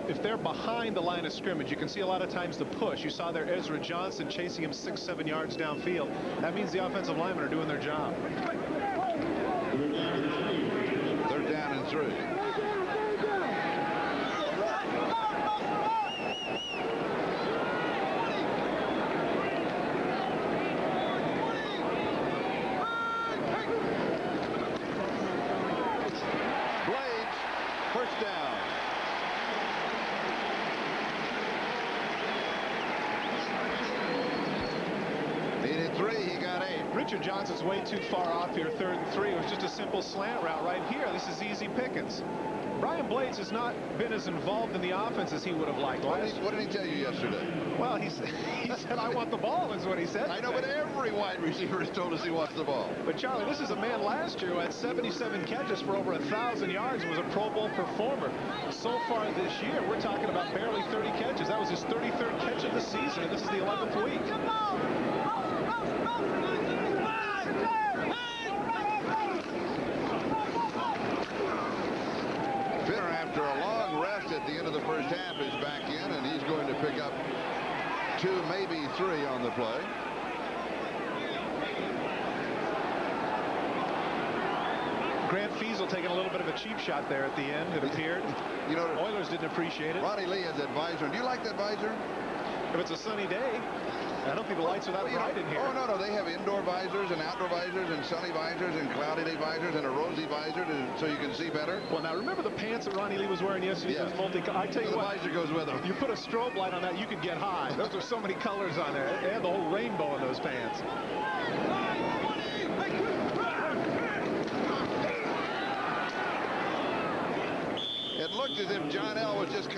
if they're behind the line of scrimmage, you can see a lot of times the push. You saw there Ezra Johnson chasing him 6-7 yards downfield. That means the offensive linemen are doing their job. Third down and 3. First down. Needed 3, he got 8. Richard Johnson's way too far off here, 3rd and 3. It was just a simple slant route right here. This is easy pickings. Brian Blades has not been as involved in the offense as he would have liked. What did he tell you yesterday? Well, he said, I want the ball, is what he said. I know, but every wide receiver has told us he wants the ball. But, Charlie, this is a man last year who had 77 catches for over 1,000 yards and was a Pro Bowl performer. So far this year, we're talking about barely 30 catches. That was his 33rd catch of the season, and this is the 11th week. Finner, after a long rest at the end of the first half, is back in, and he's going to pick up 2, maybe 3 on the play. Grant Fiesel taking a little bit of a cheap shot there at the end, it appeared. You know, Oilers didn't appreciate it. Ronnie Lee has that visor. Do you like that visor? If it's a sunny day. I don't think the lights are that bright in here. Oh, no. They have indoor visors and outdoor visors and sunny visors and cloudy day visors and a rosy visor so you can see better. Well, now, remember the pants that Ronnie Lee was wearing yesterday? Yeah. I tell you the what. visor goes with them. You put a strobe light on that, you could get high. Those are so many colors on there. They had the whole rainbow in those pants. It looked as if John L. was just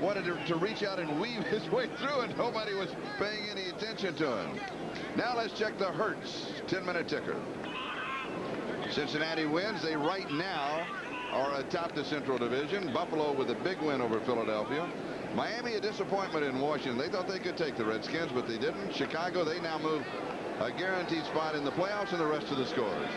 wanted to reach out and weave his way through, and nobody was paying any attention to him. Now let's check the Hertz 10-minute ticker. Cincinnati wins. They right now are atop the Central Division. Buffalo with a big win over Philadelphia. Miami a disappointment in Washington. They thought they could take the Redskins, but they didn't. Chicago, they now move a guaranteed spot in the playoffs, and the rest of the scores.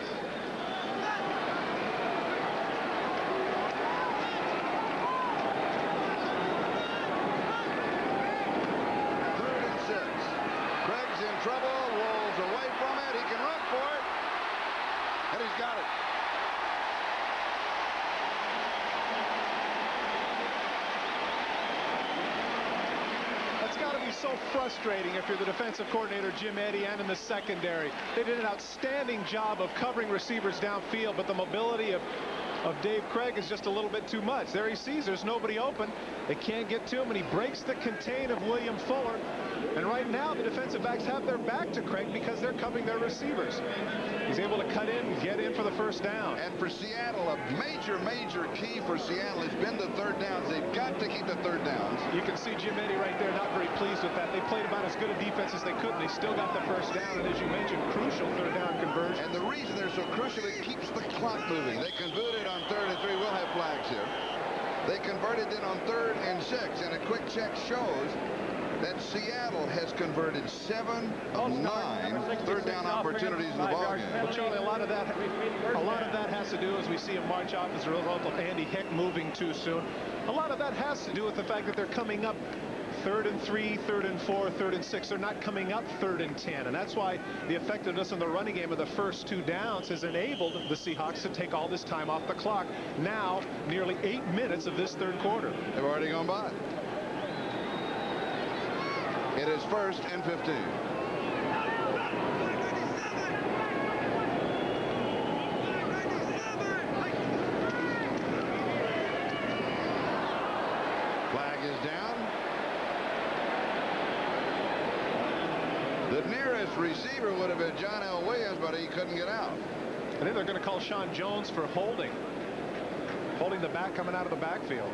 He's got it. That's got to be so frustrating if you're the defensive coordinator, Jim Eddy, and in the secondary. They did an outstanding job of covering receivers downfield, but the mobility of Dave Craig is just a little bit too much. There he sees there's nobody open. They can't get to him, and he breaks the contain of William Fuller. And right now, the defensive backs have their back to Craig because they're covering their receivers. He's able to cut in and get in for the first down. And for Seattle, a major key for Seattle has been the third downs. They've got to keep the third downs. You can see Jim Eddy right there, not very pleased with that. They played about as good a defense as they could, and they still got the first down. And as you mentioned, crucial third down conversion. And the reason they're so crucial, it keeps the clock moving. They converted on 3rd and 3. We'll have flags here. They converted then on 3rd and 6, and a quick check shows that Seattle has converted 7 of 9 third down opportunities in the ballgame. Well, Charlie, a lot of that has to do, as we see him march off as a result of Andy Heck moving too soon. A lot of that has to do with the fact that they're coming up 3rd and 3, 3rd and 4, 3rd and 6. They're not coming up 3rd and 10, and that's why the effectiveness in the running game of the first 2 downs has enabled the Seahawks to take all this time off the clock. Now, nearly 8 minutes of this third quarter. They've already gone by. It is 1st and 15. Flag is down. The nearest receiver would have been John L. Williams, but he couldn't get out. I think they're going to call Sean Jones for holding the back coming out of the backfield.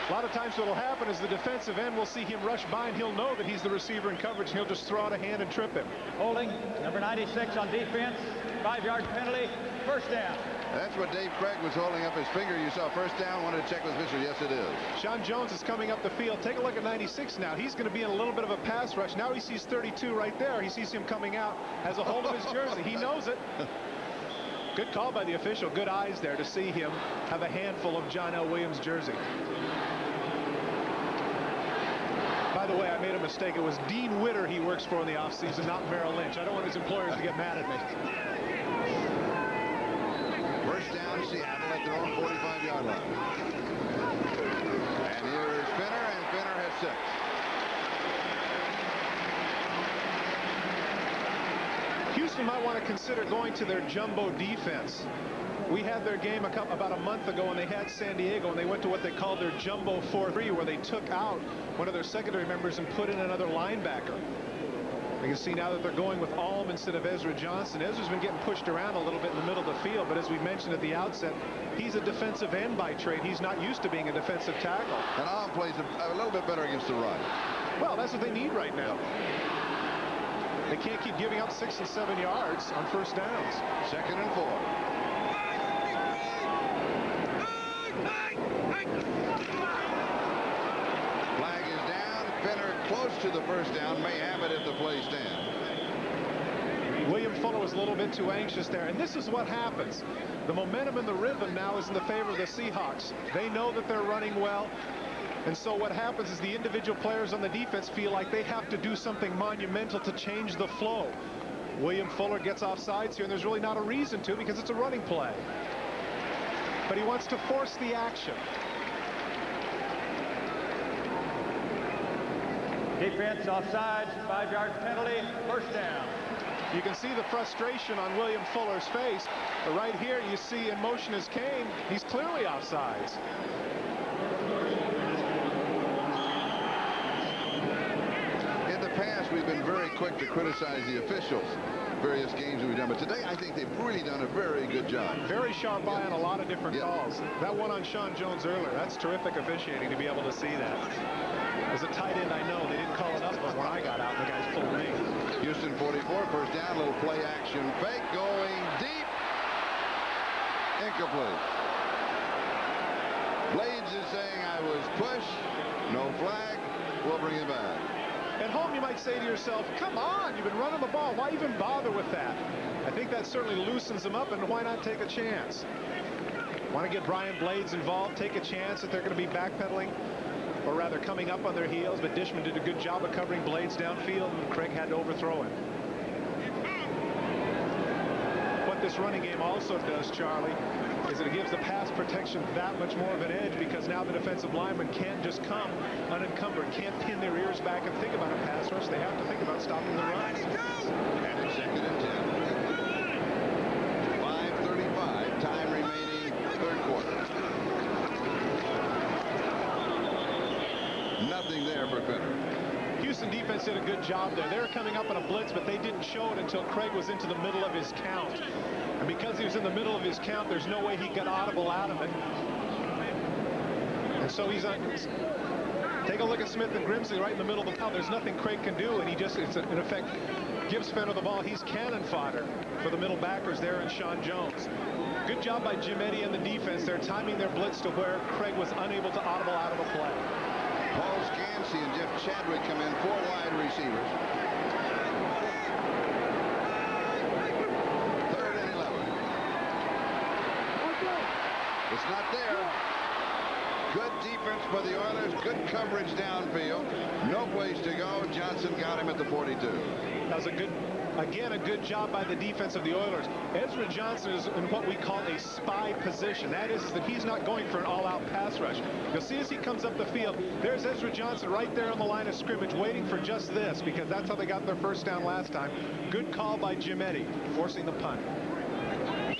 A lot of times what will happen is the defensive end will see him rush by, and he'll know that he's the receiver in coverage, and he'll just throw out a hand and trip him. Holding, number 96 on defense, 5-yard penalty, first down. That's what Dave Craig was holding up his finger. You saw first down. Wanted to check with Fisher. Yes, it is. Sean Jones is coming up the field. Take a look at 96 now. He's going to be in a little bit of a pass rush. Now he sees 32 right there. He sees him coming out, has a hold of his jersey. He knows it. Good call by the official. Good eyes there to see him have a handful of John L. Williams' jersey. By the way, I made a mistake. It was Dean Witter he works for in the offseason, not Merrill Lynch. I don't want his employers to get mad at me. First down, Seattle at their own 45-yard line. And here is Finner, and Finner has 6. Houston might want to consider going to their jumbo defense. We had their game about a month ago, and they had San Diego, and they went to what they called their jumbo 4-3, where they took out one of their secondary members and put in another linebacker. You can see now that they're going with Alm instead of Ezra Johnson. Ezra's been getting pushed around a little bit in the middle of the field, but as we mentioned at the outset, he's a defensive end by trade. He's not used to being a defensive tackle. And Alm plays a little bit better against the run. Well, that's what they need right now. They can't keep giving up 6 and 7 yards on first downs. 2nd and 4. Flag is down. Finner close to the first down. May have it if the play stands. William Fuller was a little bit too anxious there, and this is what happens. The momentum and the rhythm now is in the favor of the Seahawks. They know that they're running well, and so what happens is the individual players on the defense feel like they have to do something monumental to change the flow. William Fuller gets off sides here, and there's really not a reason to because it's a running play. But he wants to force the action. Defense offsides, 5-yard penalty, first down. You can see the frustration on William Fuller's face. But right here you see in motion is Kane. He's clearly offsides. In the past, we've been very quick to criticize the officials. Various games that we've done, but today I think they've really done a very good job. Very sharp eye on a lot of different calls. That one on Sean Jones earlier, that's terrific officiating to be able to see that. As a tight end, I know they didn't call it up, but when I got out, the guys pulled me. Houston 44, first down, little play action fake going deep. Incomplete. Blades is saying I was pushed. No flag. We'll bring it back. At home, you might say to yourself, come on, you've been running the ball. Why even bother with that? I think that certainly loosens them up, and why not take a chance? Want to get Brian Blades involved, take a chance that they're going to be backpedaling. or rather coming up on their heels, but Dishman did a good job of covering Blades downfield, and Craig had to overthrow him. What this running game also does, Charlie, is it gives the pass protection that much more of an edge, because now the defensive linemen can't just come unencumbered, can't pin their ears back and think about a pass rush. They have to think about stopping the run. And it's 2nd and 10. 5:35, time remaining, 3rd quarter. Nothing there for Fenner. Houston defense did a good job there. They were coming up on a blitz, but they didn't show it until Craig was into the middle of his count. And because he was in the middle of his count, there's no way he got audible out of it. And so he's on. Take a look at Smith and Grimsley right in the middle of the count. There's nothing Craig can do, and he just, in effect, gives Fenner the ball. He's cannon fodder for the middle backers there and Sean Jones. Good job by Jim Eddy and the defense. They're timing their blitz to where Craig was unable to audible out of the play. Paul Scansey and Jeff Chadwick come in, 4 wide receivers. 3rd and 11. It's not there. Good defense by the Oilers. Good coverage downfield. No place to go. Johnson got him at the 42. That was a good job by the defense of the Oilers. Ezra Johnson is in what we call a spy position. That is that he's not going for an all-out pass rush. You'll see as he comes up the field, there's Ezra Johnson right there on the line of scrimmage waiting for just this, because that's how they got their first down last time. Good call by Jim Eddy, forcing the punt.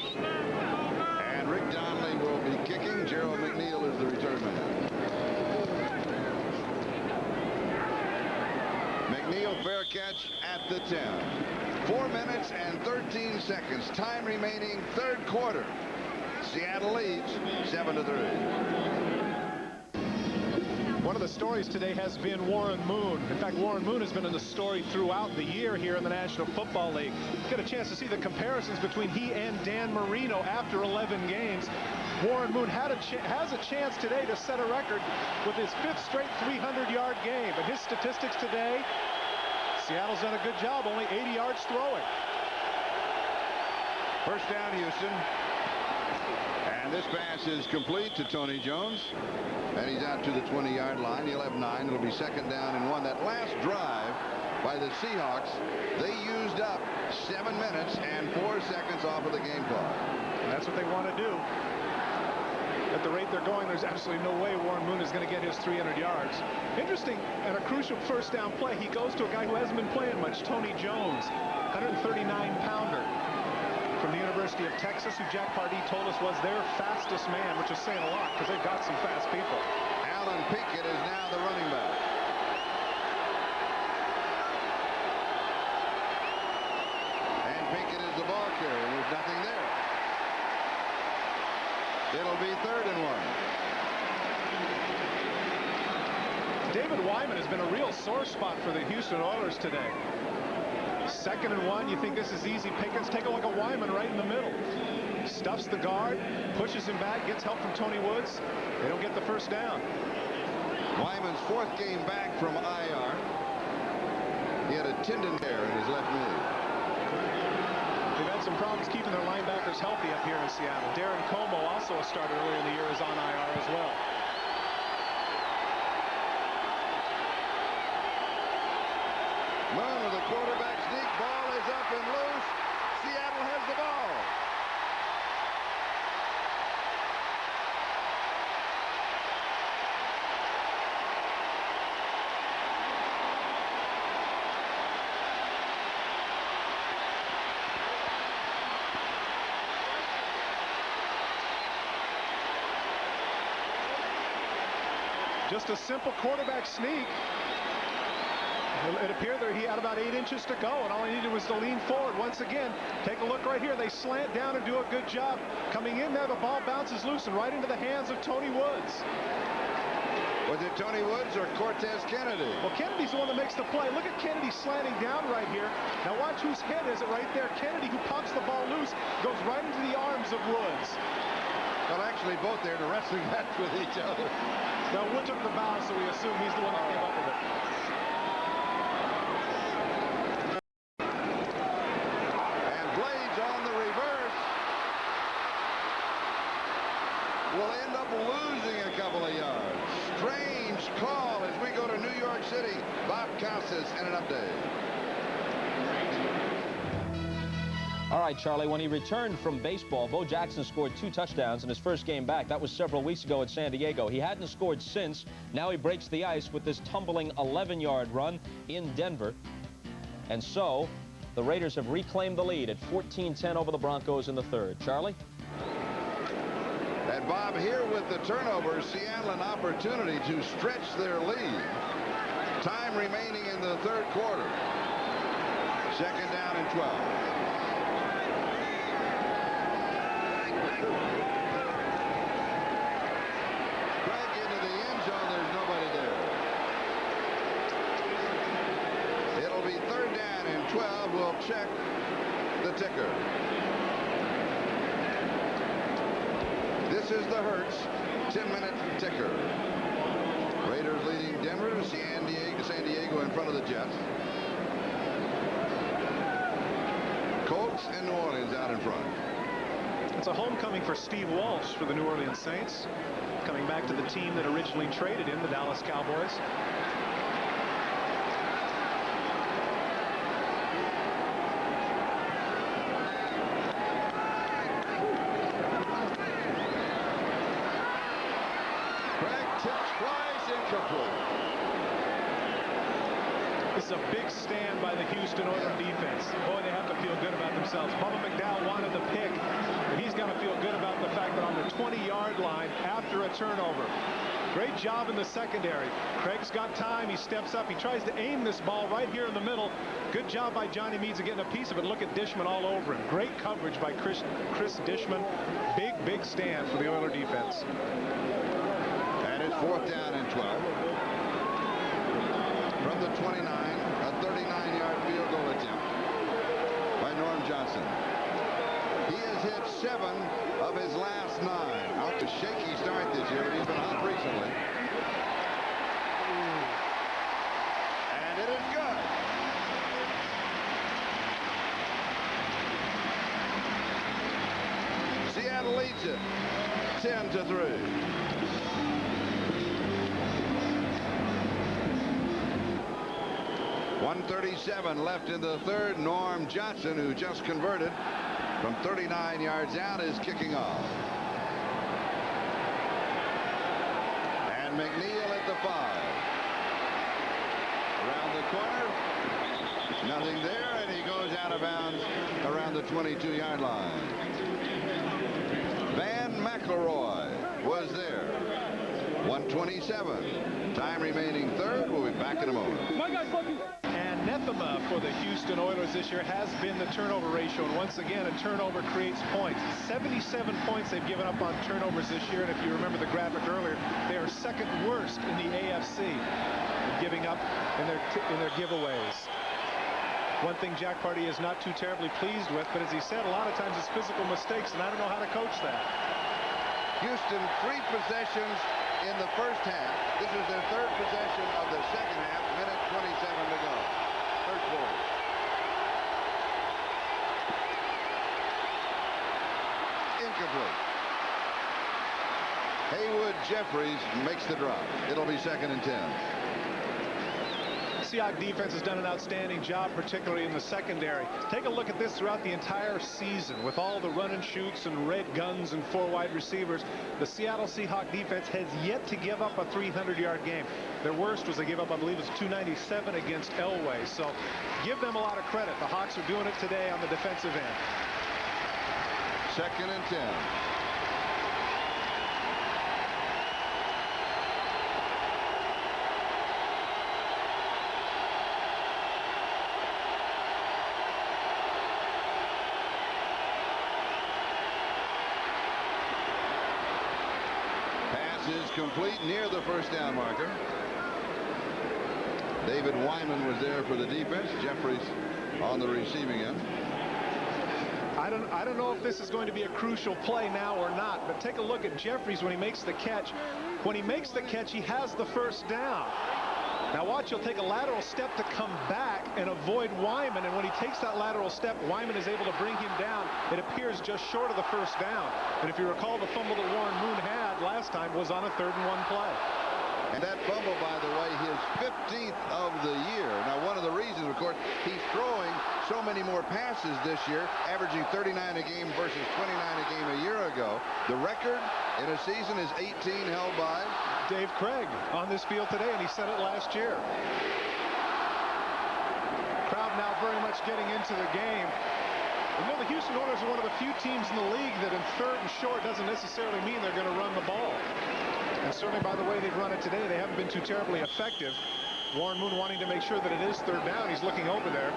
And Rick Donnelly will be kicking. Gerald McNeil is the return man. McNeil, fair catch at the 10. 4 minutes and 13 seconds. Time remaining, 3rd quarter. Seattle leads 7-3. One of the stories today has been Warren Moon. In fact, Warren Moon has been in the story throughout the year here in the National Football League. Get a chance to see the comparisons between he and Dan Marino after 11 games. Warren Moon has a chance today to set a record with his 5th straight 300-yard game. But his statistics today, Seattle's done a good job, only 80 yards throwing. First down, Houston. And this pass is complete to Tony Jones. And he's out to the 20-yard line. He'll have 9. It'll be 2nd down and 1. That last drive by the Seahawks, they used up 7 minutes and 4 seconds off of the game clock. That's what they want to do. At the rate they're going, there's absolutely no way Warren Moon is going to get his 300 yards. Interesting, at a crucial first down play, he goes to a guy who hasn't been playing much, Tony Jones, 139-pounder from the University of Texas, who Jack Pardee told us was their fastest man, which is saying a lot because they've got some fast people. Alan Pinkett is now the running back. And Pinkett is the ball carrier. There's nothing there. It'll be 3rd and 1. David Wyman has been a real sore spot for the Houston Oilers today. 2nd and 1. You think this is easy pickings? Take a look at Wyman right in the middle. Stuffs the guard, pushes him back, gets help from Tony Woods. They don't get the first down. Wyman's 4th game back from IR. He had a tendon tear in his left knee. They've had some problems keeping their linebackers healthy up here in Seattle. Darren Como, also a starter earlier in the year, is on IR as well. Moon with a quarterback sneak. Ball is up and loose. Seattle has the ball. Just a simple quarterback sneak. It appeared that he had about 8 inches to go, and all he needed was to lean forward. Once again, take a look right here. They slant down and do a good job. Coming in there, the ball bounces loose and right into the hands of Tony Woods. Was it Tony Woods or Cortez Kennedy? Well, Kennedy's the one that makes the play. Look at Kennedy slanting down right here. Now watch whose head is it right there. Kennedy, who pops the ball loose, goes right into the arms of Woods. Well, actually, both there in a wrestling match with each other. Well, Wood took the bow, so we assume he's the one that came up with it. And Blades on the reverse will end up losing a couple of yards. Strange call. Casas and an update. All right, Charlie, when he returned from baseball, Bo Jackson scored 2 touchdowns in his first game back. That was several weeks ago at San Diego. He hadn't scored since. Now he breaks the ice with this tumbling 11-yard run in Denver. And so the Raiders have reclaimed the lead at 14-10 over the Broncos in the third. Charlie? And Bob, here with the turnover, Seattle an opportunity to stretch their lead. Time remaining in the third quarter. Second down and 12. Craig into the end zone. There's nobody there. It'll be third down and 12. We'll check the ticker. This is the Hertz 10-minute ticker. Raiders leading Denver, San Diego in front of the Jets. Colts and New Orleans out in front. It's a homecoming for Steve Walsh for the New Orleans Saints, coming back to the team that originally traded him, the Dallas Cowboys. Craig tips twice, incomplete. It's a big stand by the Houston Oilers defense. Boy, they have to feel good about themselves. Bubba McDowell wanted the pick, and he's got to feel good about the fact that on the 20-yard line after a turnover. Great job in the secondary. Craig's got time. He steps up. He tries to aim this ball right here in the middle. Good job by Johnny Meads of getting a piece of it. Look at Dishman all over him. Great coverage by Chris Dishman. Big stand for the Oilers defense. And it's fourth down and 12. From the 29, a 39-yard field goal attempt by Norm Johnson. He has hit 7 of his last 9. Out to shaky start this year, but he's been hot recently. And it is good. Seattle leads it 10-3. 1:37 left in the third. Norm Johnson, who just converted from 39 yards out, is kicking off. And McNeil at the 5. Around the corner. Nothing there, and he goes out of bounds around the 22-yard line. Van McElroy was there. 1:27. Time remaining third. We'll be back in a moment. Anathema for the Houston Oilers this year has been the turnover ratio, and once again a turnover creates points. 77 points they've given up on turnovers this year, and if you remember the graphic earlier, they are second worst in the AFC in giving up in their giveaways. One thing Jack Party is not too terribly pleased with, but as he said, a lot of times it's physical mistakes, and I don't know how to coach that. Houston 3 possessions in the first half. This is their third possession of the second half. Minute 27 to go. Third quarter. Incomplete. Haywood Jeffries makes the drop. It'll be second and 10. Seahawks defense has done an outstanding job, particularly in the secondary. Take a look at this throughout the entire season. With all the run and shoots and red guns and 4 wide receivers, the Seattle Seahawks defense has yet to give up a 300-yard game. Their worst was they gave up, I believe, it was 297 against Elway. So give them a lot of credit. The Hawks are doing it today on the defensive end. Second and 10. Is complete near the first down marker. David Wyman was there for the defense. Jeffries on the receiving end. I don't know if this is going to be a crucial play now or not, but take a look at Jeffries when he makes the catch. When he makes the catch, he has the first down. Now watch, he'll take a lateral step to come back and avoid Wyman, and when he takes that lateral step, Wyman is able to bring him down. It appears just short of the first down. And if you recall, the fumble that Warren Moon had last time was on a 3rd and 1 play. And that fumble, by the way, his 15th of the year. course, he's throwing so many more passes this year, averaging 39 a game versus 29 a game a year ago. The record in a season is 18, held by Dave Craig on this field today, and he said it last year. Crowd now very much getting into the game. You know, the Houston Oilers are one of the few teams in the league that in third and short doesn't necessarily mean they're going to run the ball. And certainly by the way they've run it today, they haven't been too terribly effective. Warren Moon wanting to make sure that it is third down. He's looking over there.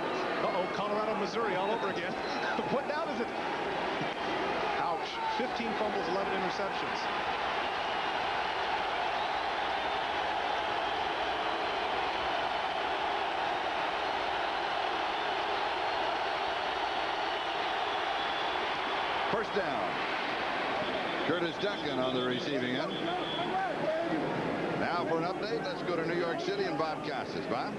Uh-oh, Colorado, Missouri all over again. What down is it? Ouch. 15 fumbles, 11 interceptions. first down. Curtis Duncan on the receiving end. Now for an update, let's go to New York City and Bob Costas. Bob?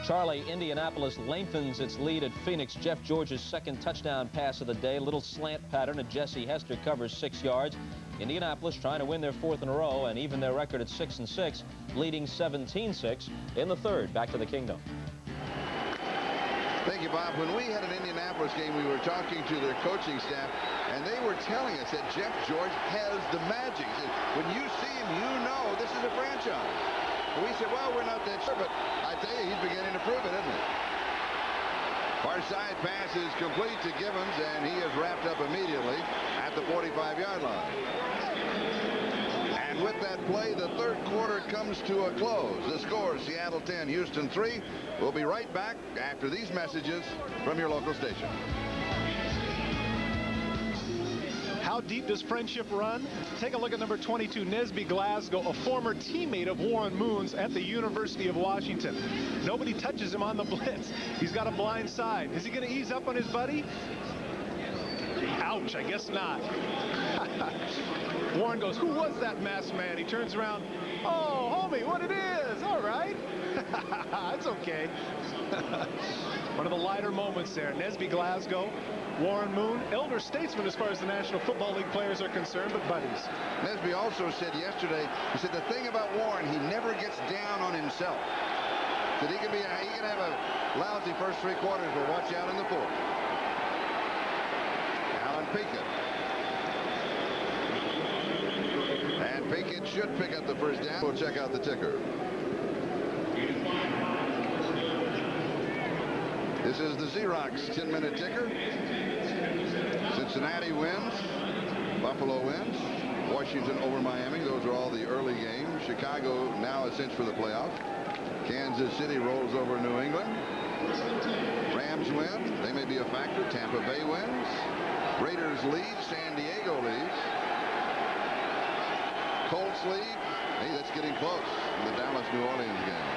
Charlie, Indianapolis lengthens its lead at Phoenix. Jeff George's second touchdown pass of the day. Little slant pattern, and Jesse Hester covers 6 yards. Indianapolis trying to win their 4th in a row and even their record at 6-6, leading 17-6 in the third. Back to the Kingdom. Thank you, Bob. When we had an Indianapolis game, we were talking to their coaching staff, and they were telling us that Jeff George has the magic. When you see him, you know this is a franchise. And we said, well, we're not that sure, but I tell you, he's beginning to prove it, isn't he? Far side pass is complete to Gibbons, and he is wrapped up immediately at the 45-yard line. And with that play, the third quarter comes to a close. The score is Seattle 10, Houston 3. We'll be right back after these messages from your local station. How deep does friendship run? Take a look at number 22, Nesby Glasgow, a former teammate of Warren Moon's at the University of Washington. Nobody touches him on the blitz. He's got a blind side. Is he going to ease up on his buddy? Ouch, I guess not. Warren goes, who was that masked man? He turns around. Oh, homie, what it is? All right. It's okay. One of the lighter moments there. Nesby Glasgow, Warren Moon, elder statesman as far as the National Football League players are concerned, but buddies. Nesby also said yesterday, he said the thing about Warren, he never gets down on himself. That he can have a lousy first 3 quarters, but watch out in the fourth. Alan Pinkett. And Pinkett should pick up the first down. We'll check out the ticker. This is the Xerox 10-minute ticker. Cincinnati wins. Buffalo wins. Washington over Miami. Those are all the early games. Chicago now a cinch for the playoff. Kansas City rolls over New England. Rams win. They may be a factor. Tampa Bay wins. Raiders lead. San Diego leads. Colts lead. Hey, that's getting close in the Dallas-New Orleans game.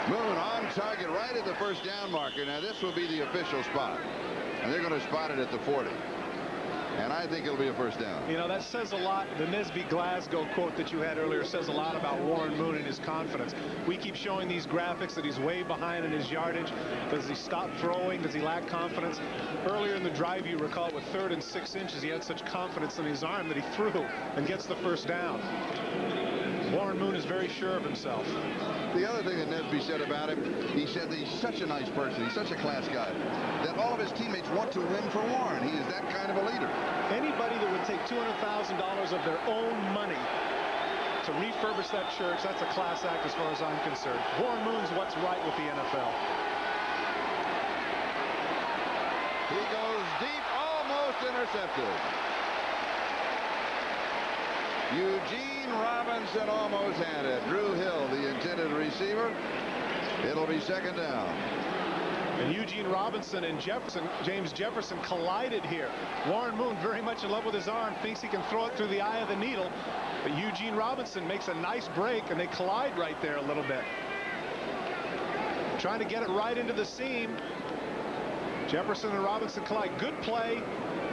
Moon on target right at the first down marker. Now this will be the official spot, and they're going to spot it at the 40. And I think it'll be a first down. You know, that says a lot. The Nesby Glasgow quote that you had earlier says a lot about Warren Moon and his confidence. We keep showing these graphics that he's way behind in his yardage. Does he stop throwing? Does he lack confidence? Earlier in the drive, you recall, with 3rd and 6 inches, he had such confidence in his arm that he threw and gets the first down. Warren Moon is very sure of himself. The other thing that Nesby said about him, he said that he's such a nice person, he's such a class guy, that all of his teammates want to win for Warren. He is that kind of a leader. Anybody that would take $200,000 of their own money to refurbish that church, that's a class act as far as I'm concerned. Warren Moon's what's right with the NFL. He goes deep, almost intercepted. Eugene Robinson almost had it. Drew Hill, the intended receiver. It'll be second down. And Eugene Robinson and James Jefferson collided here. Warren Moon, very much in love with his arm, thinks he can throw it through the eye of the needle. But Eugene Robinson makes a nice break, and they collide right there a little bit. Trying to get it right into the seam. Jefferson and Robinson collide. Good play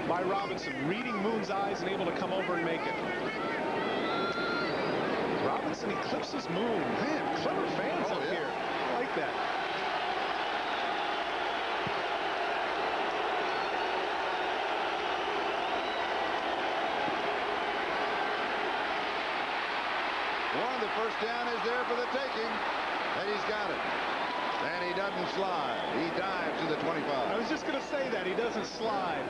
by Robinson, reading Moon's eyes and able to come over and make it. Robinson eclipses Moon. Man, clever fans up here. I like that. The first down is there for the taking. And he's got it. And he doesn't slide. He dives to the 25. I was just going to say that. He doesn't slide.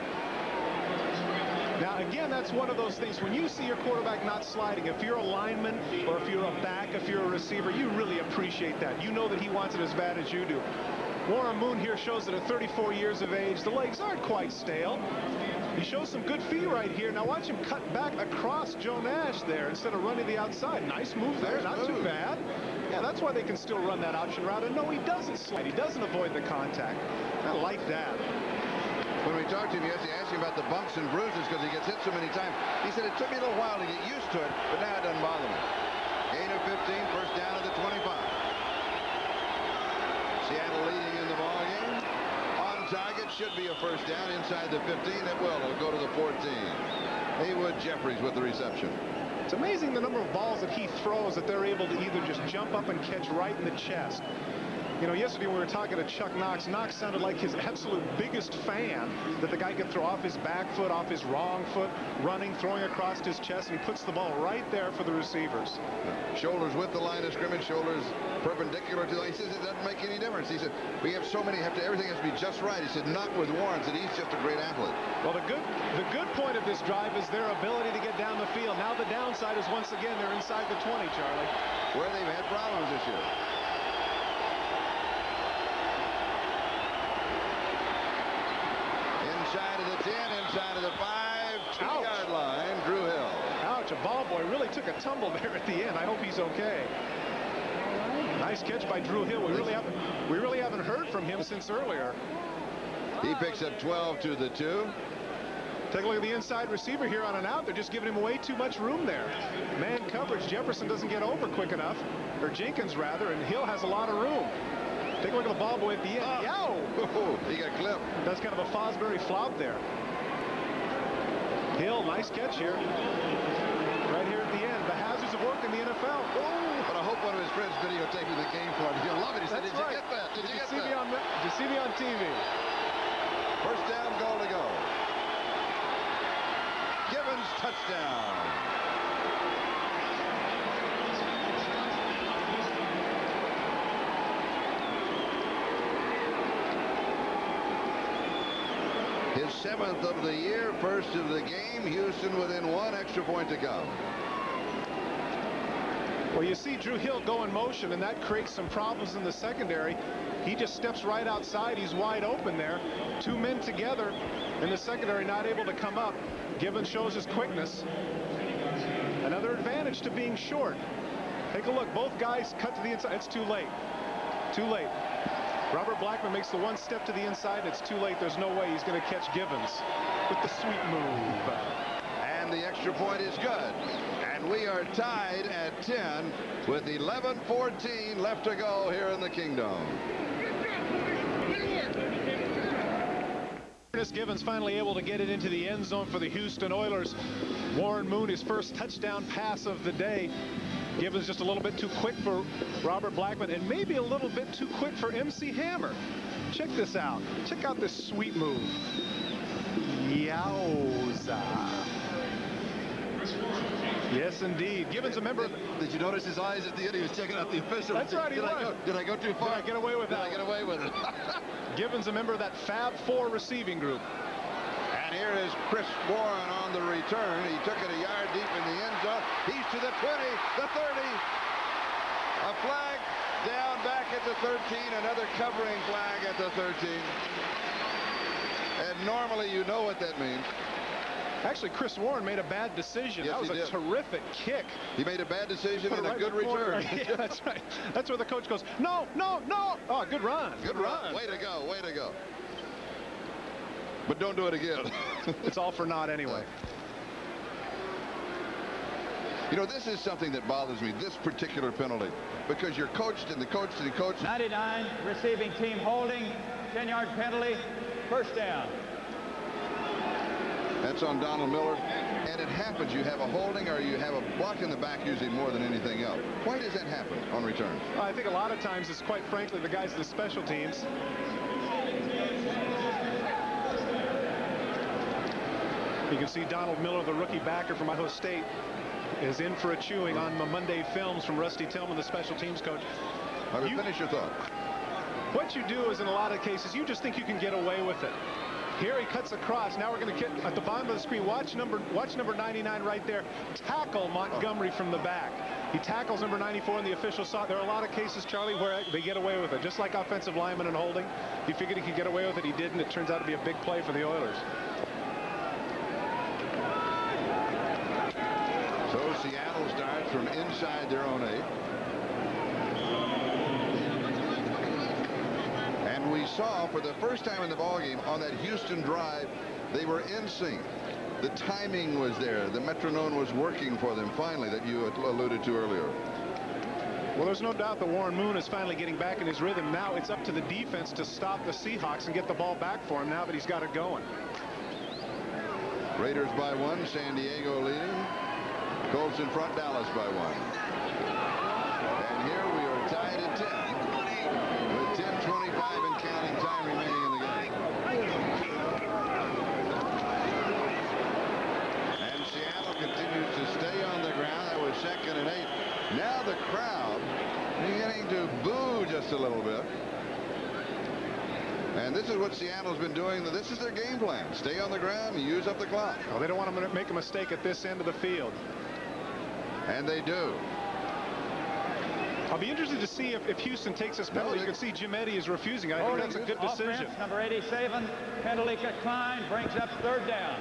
Now, again, that's one of those things. When you see your quarterback not sliding, if you're a lineman or if you're a back, if you're a receiver, you really appreciate that. You know that he wants it as bad as you do. Warren Moon here shows that at 34 years of age, the legs aren't quite stale. He shows some good feet right here. Now watch him cut back across Joe Nash there instead of running the outside. Nice move there, not too bad. Yeah, that's why they can still run that option route. And no, he doesn't slide. He doesn't avoid the contact. I like that. When we talked to him yesterday, I asked him about the bumps and bruises because he gets hit so many times. He said it took me a little while to get used to it, but now it doesn't bother me. Gain of 15, first down at the 25. Seattle leading in the ball game. On target, should be a first down inside the 15. It will. It'll go to the 14. Haywood Jeffries with the reception. It's amazing the number of balls that he throws that they're able to either just jump up and catch right in the chest. You know, yesterday when we were talking to Chuck Knox, Knox sounded like his absolute biggest fan, that the guy could throw off his back foot, off his wrong foot, running, throwing across his chest, and he puts the ball right there for the receivers. Shoulders with the line of scrimmage, shoulders perpendicular to the line. He says it doesn't make any difference. He said, we have so many, everything has to be just right. He said, not with Warren. He said, he's just a great athlete. Well, the good point of this drive is their ability to get down the field. Now the downside is once again they're inside the 20, Charlie. Where they've had problems this year. Inside of the 10, inside of the 5, 2-yard line, Drew Hill. Ouch, a ball boy really took a tumble there at the end. I hope he's okay. Nice catch by Drew Hill. We really haven't heard from him since earlier. He picks up 12 to the 2. Take a look at the inside receiver here on an out. They're just giving him way too much room there. Man coverage. Jefferson doesn't get over quick enough, or Jenkins rather, and Hill has a lot of room. Take a look at the ball boy at the end. Yow! He got clipped. That's kind of a Fosbury flop there. Hill, nice catch here. Right here at the end. The hazards have worked in the NFL. Oh, but I hope one of his friends videotaping the game for him. He'll love it. He said, did you get that? Did you see me on TV? First down, goal to go. Givens, touchdown. His 7th of the year, first of the game. Houston within 1 extra point to go. Well, you see Drew Hill go in motion, and that creates some problems in the secondary. He just steps right outside. He's wide open there. 2 men together in the secondary, not able to come up. Givens shows his quickness. Another advantage to being short. Take a look. Both guys cut to the inside. It's too late. Too late. Robert Blackman makes the one step to the inside. It's too late. There's no way he's going to catch Givens with the sweet move. And the extra point is good. And we are tied at 10 with 11:14 left to go here in the Kingdom. Givens finally able to get it into the end zone for the Houston Oilers. Warren Moon, his first touchdown pass of the day. Givens just a little bit too quick for Robert Blackman, and maybe a little bit too quick for MC Hammer. Check this out. Check out this sweet move. Yowza. Yes, indeed. Givens a member. Did you notice his eyes at the end? He was checking out the official. That's right, he was. Did I go too far? Did I get away with that? Did I get away with it? Givens a member of that Fab Four receiving group. And here is Chris Warren on the return. He took it a yard deep in the end zone. He's to the 20, the 30. A flag down back at the 13. Another covering flag at the 13. And normally you know what that means. Actually, Chris Warren made a bad decision. Yes, that was a terrific kick. He made a bad decision and a good return. Yeah, that's right. That's where the coach goes, no, no, no. Oh, good run. Good run. Way to go. Way to go. But don't do it again. It's all for naught anyway. You know, this is something that bothers me, this particular penalty, because you're coached and the coach and the coach. 99, receiving team holding, 10-yard penalty, first down. That's on Donald Miller. And it happens. You have a holding or you have a block in the back usually more than anything else. Why does that happen on returns? Well, I think a lot of times it's quite frankly the guys in the special teams. You can see Donald Miller, the rookie backer from Iowa State, is in for a chewing on the Monday films from Rusty Tillman, the special teams coach. I mean, finish your thought. What you do is, in a lot of cases, you just think you can get away with it. Here he cuts across. Now we're going to get at the bottom of the screen. Watch number 99 right there. Tackle Montgomery from the back. He tackles number 94, and the official saw it. There are a lot of cases, Charlie, where they get away with it. Just like offensive linemen and holding. He figured he could get away with it. He didn't. It turns out to be a big play for the Oilers. So Seattle starts from inside their own 8. And we saw for the first time in the ballgame on that Houston drive, they were in sync. The timing was there. The metronome was working for them finally, that you had alluded to earlier. Well, there's no doubt that Warren Moon is finally getting back in his rhythm. Now it's up to the defense to stop the Seahawks and get the ball back for him now that he's got it going. Raiders by 1, San Diego leading. Colts in front, Dallas by 1. And here we are tied at 10 with 10:25 and counting time remaining in the game. And Seattle continues to stay on the ground. That was 2nd and 8. Now the crowd beginning to boo just a little bit. And this is what Seattle's been doing. This is their game plan. Stay on the ground and use up the clock. Well, they don't want to make a mistake at this end of the field. And they do. I'll be interested to see if Houston takes this penalty. You can see Jim Eddy is refusing. I think that's a good decision. Offense, number 87, penalty decline, brings up 3rd down.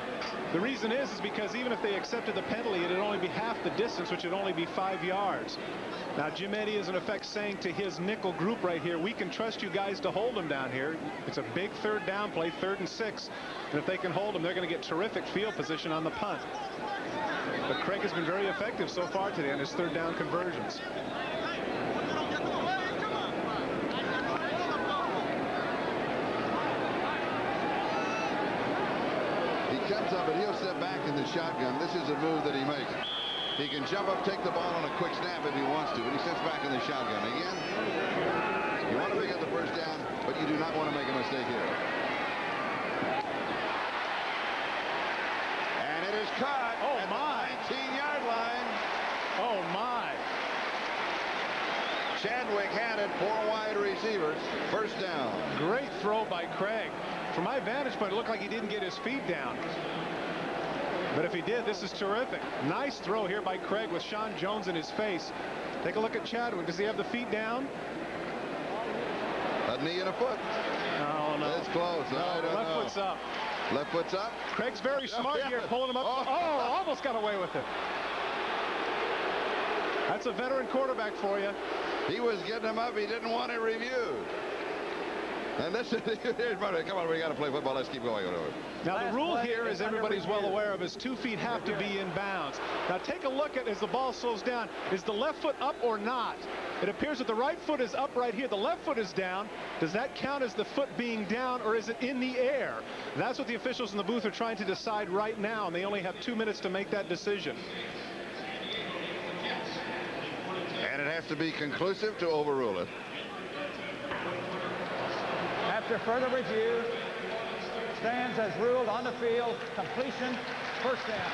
The reason is because even if they accepted the penalty, it'd only be half the distance, which would only be 5 yards. Now, Jim Eddy is in effect saying to his nickel group right here, we can trust you guys to hold them down here. It's a big 3rd down play, 3rd and 6. And if they can hold them, they're going to get terrific field position on the punt. But Craig has been very effective so far today on his 3rd down conversions. He comes up and he'll step back in the shotgun. This is a move that he makes. He can jump up, take the ball on a quick snap if he wants to, but he sits back in the shotgun. Again, you want to pick up the 1st down, but you do not want to make a mistake here. And it is caught at the 19-yard line. Oh, my. Chadwick had it, 4 wide receivers. 1st down. Great throw by Craig. From my vantage point, it looked like he didn't get his feet down. But if he did, this is terrific. Nice throw here by Craig with Sean Jones in his face. Take a look at Chadwick. Does he have the feet down? A knee and a foot. Oh, no. It's close. No, I don't left know. foot's up. Left foot's up. Craig's very smart here, pulling him up. Oh, almost got away with it. That's a veteran quarterback for you. He was getting him up. He didn't want it reviewed. And this is, come on, we got to play football. Let's keep going. Now, the rule here, as everybody's well aware of, is 2 feet have to be in bounds. Now, take a look at as the ball slows down. Is the left foot up or not? It appears that the right foot is up right here. The left foot is down. Does that count as the foot being down, or is it in the air? That's what the officials in the booth are trying to decide right now, and they only have 2 minutes to make that decision. And it has to be conclusive to overrule it. After further review, stands as ruled on the field. Completion, 1st down.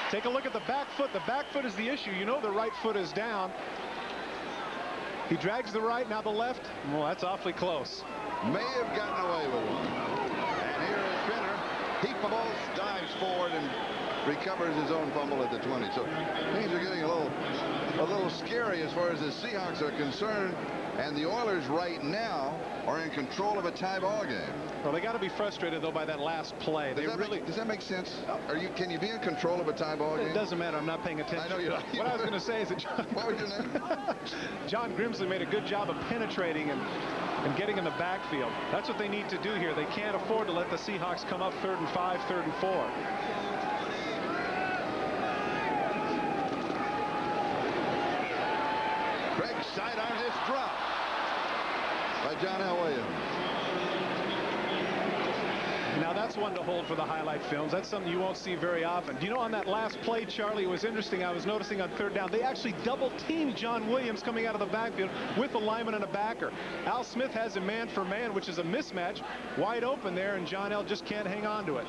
Take a look at the back foot. The back foot is the issue. You know the right foot is down. He drags the right, now the left. Well, that's awfully close. May have gotten away with one. And here is Finner. He fumbles, dives forward, and recovers his own fumble at the 20. So things are getting a little scary as far as the Seahawks are concerned. And the Oilers right now are in control of a tie ball game. Well, they got to be frustrated though by that last play. Does that make sense? Can you be in control of a tie ball game? It doesn't matter. I'm not paying attention. I know you're not. What I was going to say is that what was your name? John Grimsley made a good job of penetrating and getting in the backfield. That's what they need to do here. They can't afford to let the Seahawks come up 3rd and 5, 3rd and 4. Craig sidearms this drop by John L. Williams. Now that's one to hold for the highlight films. That's something you won't see very often. Do you know on that last play, Charlie, it was interesting. I was noticing on 3rd down, they actually double-teamed John Williams coming out of the backfield with a lineman and a backer. Al Smith has him man for man, which is a mismatch, wide open there, and John L. just can't hang on to it.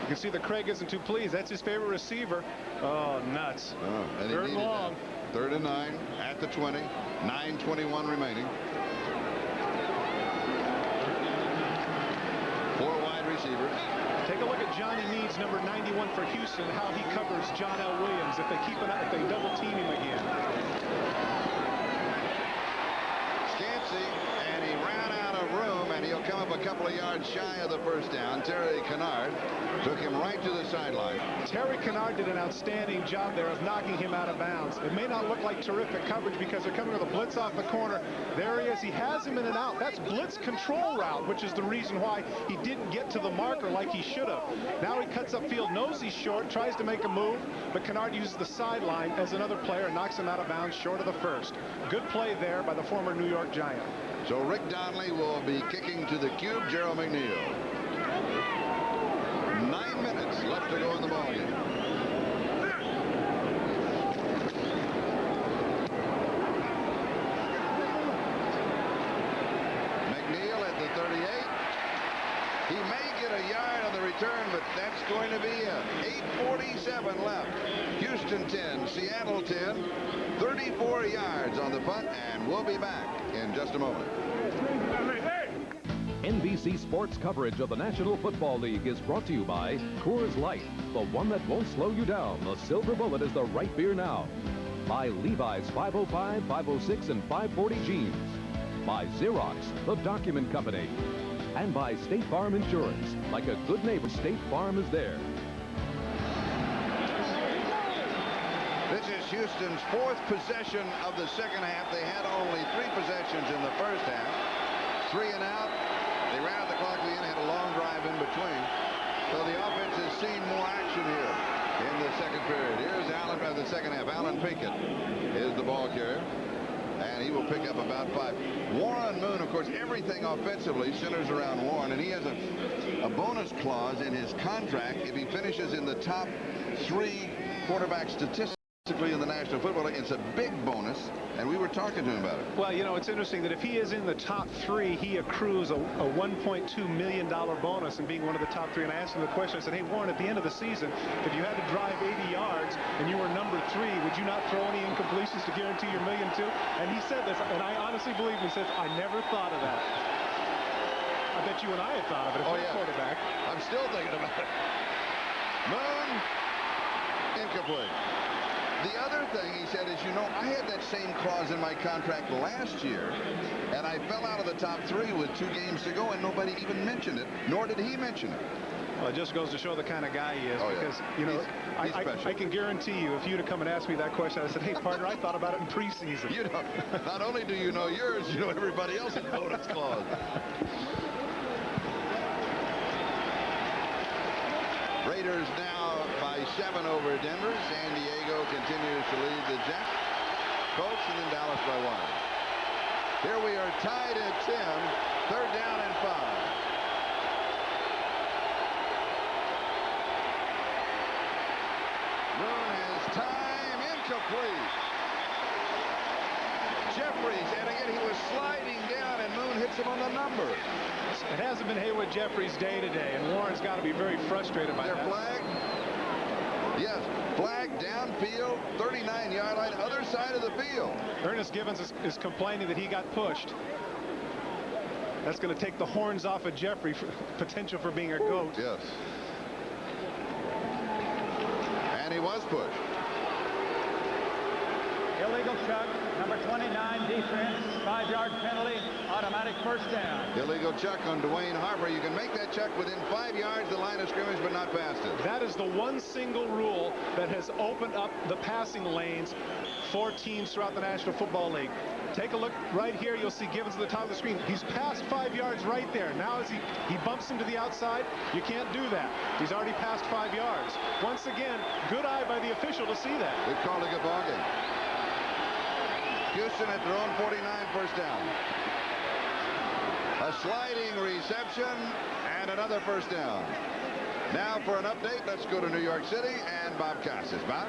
You can see that Craig isn't too pleased. That's his favorite receiver. Oh, nuts. Oh, and third and long. 3rd and 9 at the 20. 9:21 remaining. 4 wide receivers. Take a look at Johnny Needs, number 91 for Houston, how he covers John L. Williams if they double team him again. Scansy, and he ran out of room, and he'll come up a couple of yards shy of the first down. Terry Kennard took him right to the sideline. Terry Kennard did an outstanding job there of knocking him out of bounds. It may not look like terrific coverage because they're coming with a blitz off the corner. There he is. He has him in and out. That's blitz control route, which is the reason why he didn't get to the marker like he should have. Now he cuts upfield, knows he's short, tries to make a move, but Kennard uses the sideline as another player and knocks him out of bounds short of the first. Good play there by the former New York Giant. So Rick Donnelly will be kicking to the cube. Gerald McNeil. 9 minutes left to go in the ballgame. McNeil at the 38. He may get a yard on the return, but that's going to be 8:47 left. Houston 10, Seattle 10. 34 yards on the punt, and we'll be back in just a moment. NBC Sports coverage of the National Football League is brought to you by Coors Light, the one that won't slow you down. The Silver Bullet is the right beer now. By Levi's 505, 506, and 540 jeans. By Xerox, the document company. And by State Farm Insurance. Like a good neighbor, State Farm is there. This is Houston's 4th possession of the second half. They had only 3 possessions in the first half. 3 and out. They ran out the clock at the end, had a long drive in between. So the offense has seen more action here in the second period. Here's Allen for the second half. Alan Pinkett is the ball carrier, and he will pick up about 5. Warren Moon, of course, everything offensively centers around Warren, and he has a bonus clause in his contract if he finishes in the top 3 quarterback statistics in the National Football League. It's a big bonus, and we were talking to him about it. Well, you know, it's interesting that if he is in the top 3, he accrues a $1.2 million bonus in being one of the top 3. And I asked him the question. I said, hey, Warren, at the end of the season, if you had to drive 80 yards and you were number 3, would you not throw any incompletions to guarantee your $1.2 million? And he said this, and I honestly believe him. He says, I never thought of that. I bet you and I had thought of it if we're quarterback. I'm still thinking about it. Moon, incomplete. The other thing he said is, you know, I had that same clause in my contract last year, and I fell out of the top 3 with 2 games to go, and nobody even mentioned it, nor did he mention it. Well, it just goes to show the kind of guy he is, because, you know, I can guarantee you, if you'd have come and asked me that question, I said, hey, partner, I thought about it in preseason. You know, not only do you know yours, you know everybody else's bonus clause. Raiders now by 7 over Denver. San Diego continues to lead the Jets. Colts, and then Dallas by 1. Here we are tied at 10. 3rd down and 5. Moon has time, incomplete. Jeffries, and again he was sliding down, and Moon hits him on the number. It hasn't been Haywood Jeffries' day today, and Warren's got to be very frustrated by that. Flag? Yes, flag downfield, 39-yard line, other side of the field. Ernest Givens is complaining that he got pushed. That's going to take the horns off of Jeffrey, for potential for being a goat. Yes. And he was pushed. Illegal chuck, number 29, defense, 5-yard penalty, automatic first down. Illegal chuck on Dwayne Harper. You can make that chuck within 5 yards of the line of scrimmage, but not past it. That is the one single rule that has opened up the passing lanes for teams throughout the National Football League. Take a look right here. You'll see Givens at the top of the screen. He's past 5 yards right there. Now as he bumps him to the outside, you can't do that. He's already past 5 yards. Once again, good eye by the official to see that. They've called a good ball game. Houston at their own 49, first down. A sliding reception and another first down. Now for an update, let's go to New York City and Bob Costas. Bob?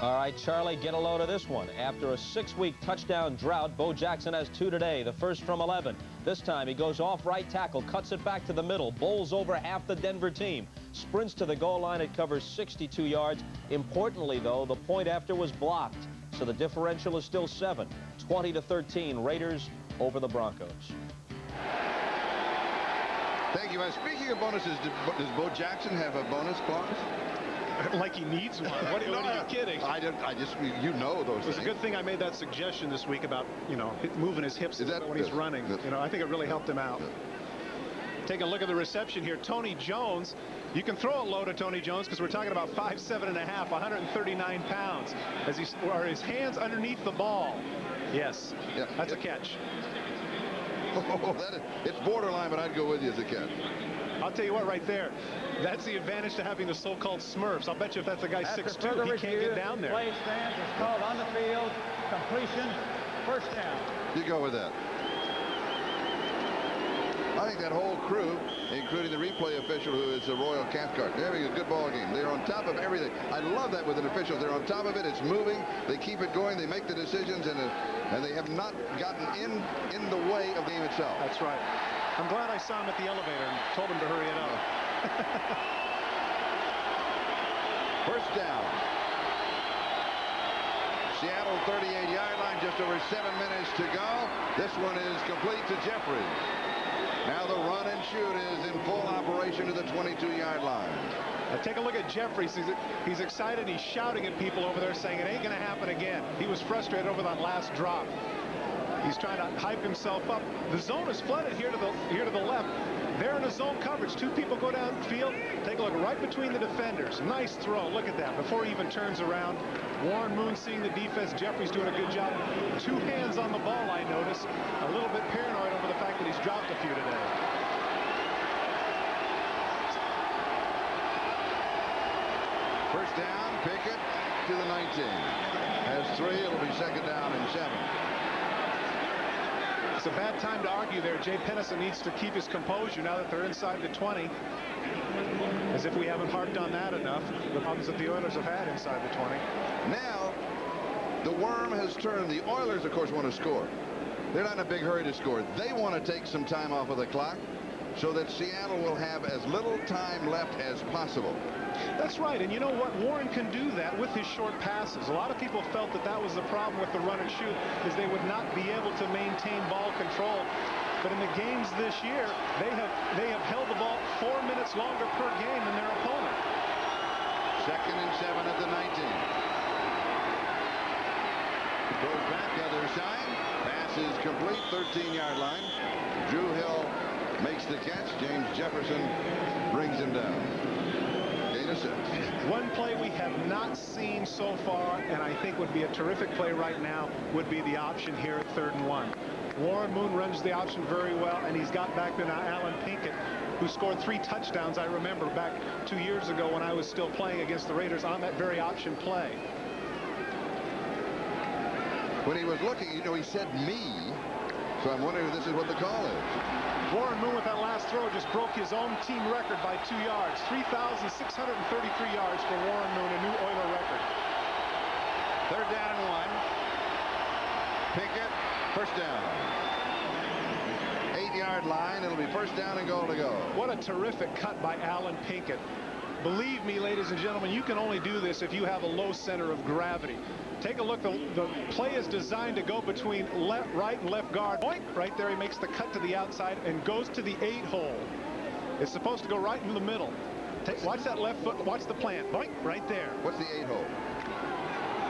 All right, Charlie, get a load of this one. After a 6-week touchdown drought, Bo Jackson has 2 today, the first from 11. This time he goes off right tackle, cuts it back to the middle, bowls over half the Denver team, sprints to the goal line. It covers 62 yards. Importantly, though, the point after was blocked, so the differential is still 7. 20-13, Raiders over the Broncos. Thank you. Speaking of bonuses, does Bo Jackson have a bonus clause? Like he needs one. What are you kidding? I just, you know those things. It was a good thing I made that suggestion this week about, moving his hips when he's running. I think it really helped him out. Take a look at the reception here. Tony Jones. You can throw it low to Tony Jones because we're talking about 5'7.5", 139 pounds. As his hands underneath the ball. Yes, that's a catch. Oh, it's borderline, but I'd go with you as a catch. I'll tell you what, right there, that's the advantage to having the so-called Smurfs. I'll bet you if that's a guy 6'2", he can't get down there. Play stance is called on the field, completion, first down. You go with that. I think that whole crew, including the replay official who is the Royal Cathcart, they're having a good ball game. They're on top of everything. I love that with an official. They're on top of it. It's moving. They keep it going. They make the decisions, and they have not gotten in the way of the game itself. That's right. I'm glad I saw him at the elevator and told him to hurry it up. First down. Seattle 38-yard line, just over 7 minutes to go. This one is complete to Jeffrey. Now the run and shoot is in full operation to the 22-yard line. Now take a look at Jeffrey. He's excited. He's shouting at people over there saying it ain't going to happen again. He was frustrated over that last drop. He's trying to hype himself up. The zone is flooded here to the left. They're in a zone coverage. 2 people go downfield. Take a look right between the defenders. Nice throw. Look at that. Before he even turns around. Warren Moon seeing the defense. Jeffrey's doing a good job. 2 hands on the ball, I notice. A little bit paranoid over the fact that he's dropped a few today. First down, Pickett to the 19. Has 3. It'll be second down and 7. It's a bad time to argue there. Jay Pennison needs to keep his composure now that they're inside the 20. As if we haven't harped on that enough. The problems that the Oilers have had inside the 20. Now, the worm has turned. The Oilers, of course, want to score. They're not in a big hurry to score. They want to take some time off of the clock so that Seattle will have as little time left as possible. That's right, and you know what? Warren can do that with his short passes. A lot of people felt that that was the problem with the run and shoot, is they would not be able to maintain ball control. But in the games this year, they have held the ball 4 minutes longer per game than their opponent. Second and 7 at the 19. Goes back other side. Pass is complete, 13-yard line. Drew Hill makes the catch. James Jefferson brings him down. Gain of 6. One play we have not seen so far, and I think would be a terrific play right now, would be the option here at 3rd and 1. Warren Moon runs the option very well, and he's got back to now Alan Pinkett, who scored 3 touchdowns, I remember, back 2 years ago when I was still playing against the Raiders on that very option play. When he was looking, you know, he said me, so I'm wondering if this is what the call is. Warren Moon with that last throw just broke his own team record by 2 yards. 3,633 yards for Warren Moon, a new Oiler record. 3rd down and 1. Pinkett, first down. 8-yard line. It'll be first down and goal to go. What a terrific cut by Alan Pinkett. Believe me, ladies and gentlemen, you can only do this if you have a low center of gravity. Take a look. The play is designed to go between right and left guard. Boink, right there, he makes the cut to the outside and goes to the 8 hole. It's supposed to go right in the middle. Watch that left foot. Watch the plant. Boink, right there. What's the 8 hole?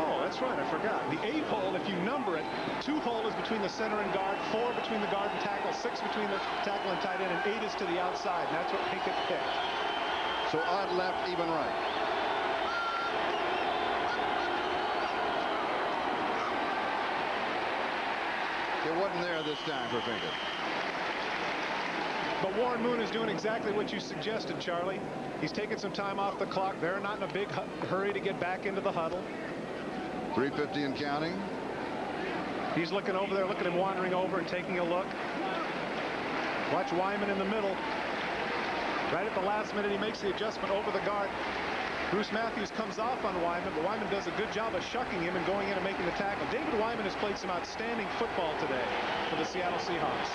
Oh, that's right. I forgot. The 8 hole, if you number it, 2 hole is between the center and guard, 4 between the guard and tackle, 6 between the tackle and tight end, and 8 is to the outside. And that's what Pinkett picked. So odd left, even right. It wasn't there this time for Pinkett. But Warren Moon is doing exactly what you suggested, Charlie. He's taking some time off the clock. They're not in a big hurry to get back into the huddle. 3:50 and counting. He's looking over there. Look at him wandering over and taking a look. Watch Wyman in the middle. Right at the last minute, he makes the adjustment over the guard. Bruce Matthews comes off on Wyman, but Wyman does a good job of shucking him and going in and making the tackle. David Wyman has played some outstanding football today for the Seattle Seahawks.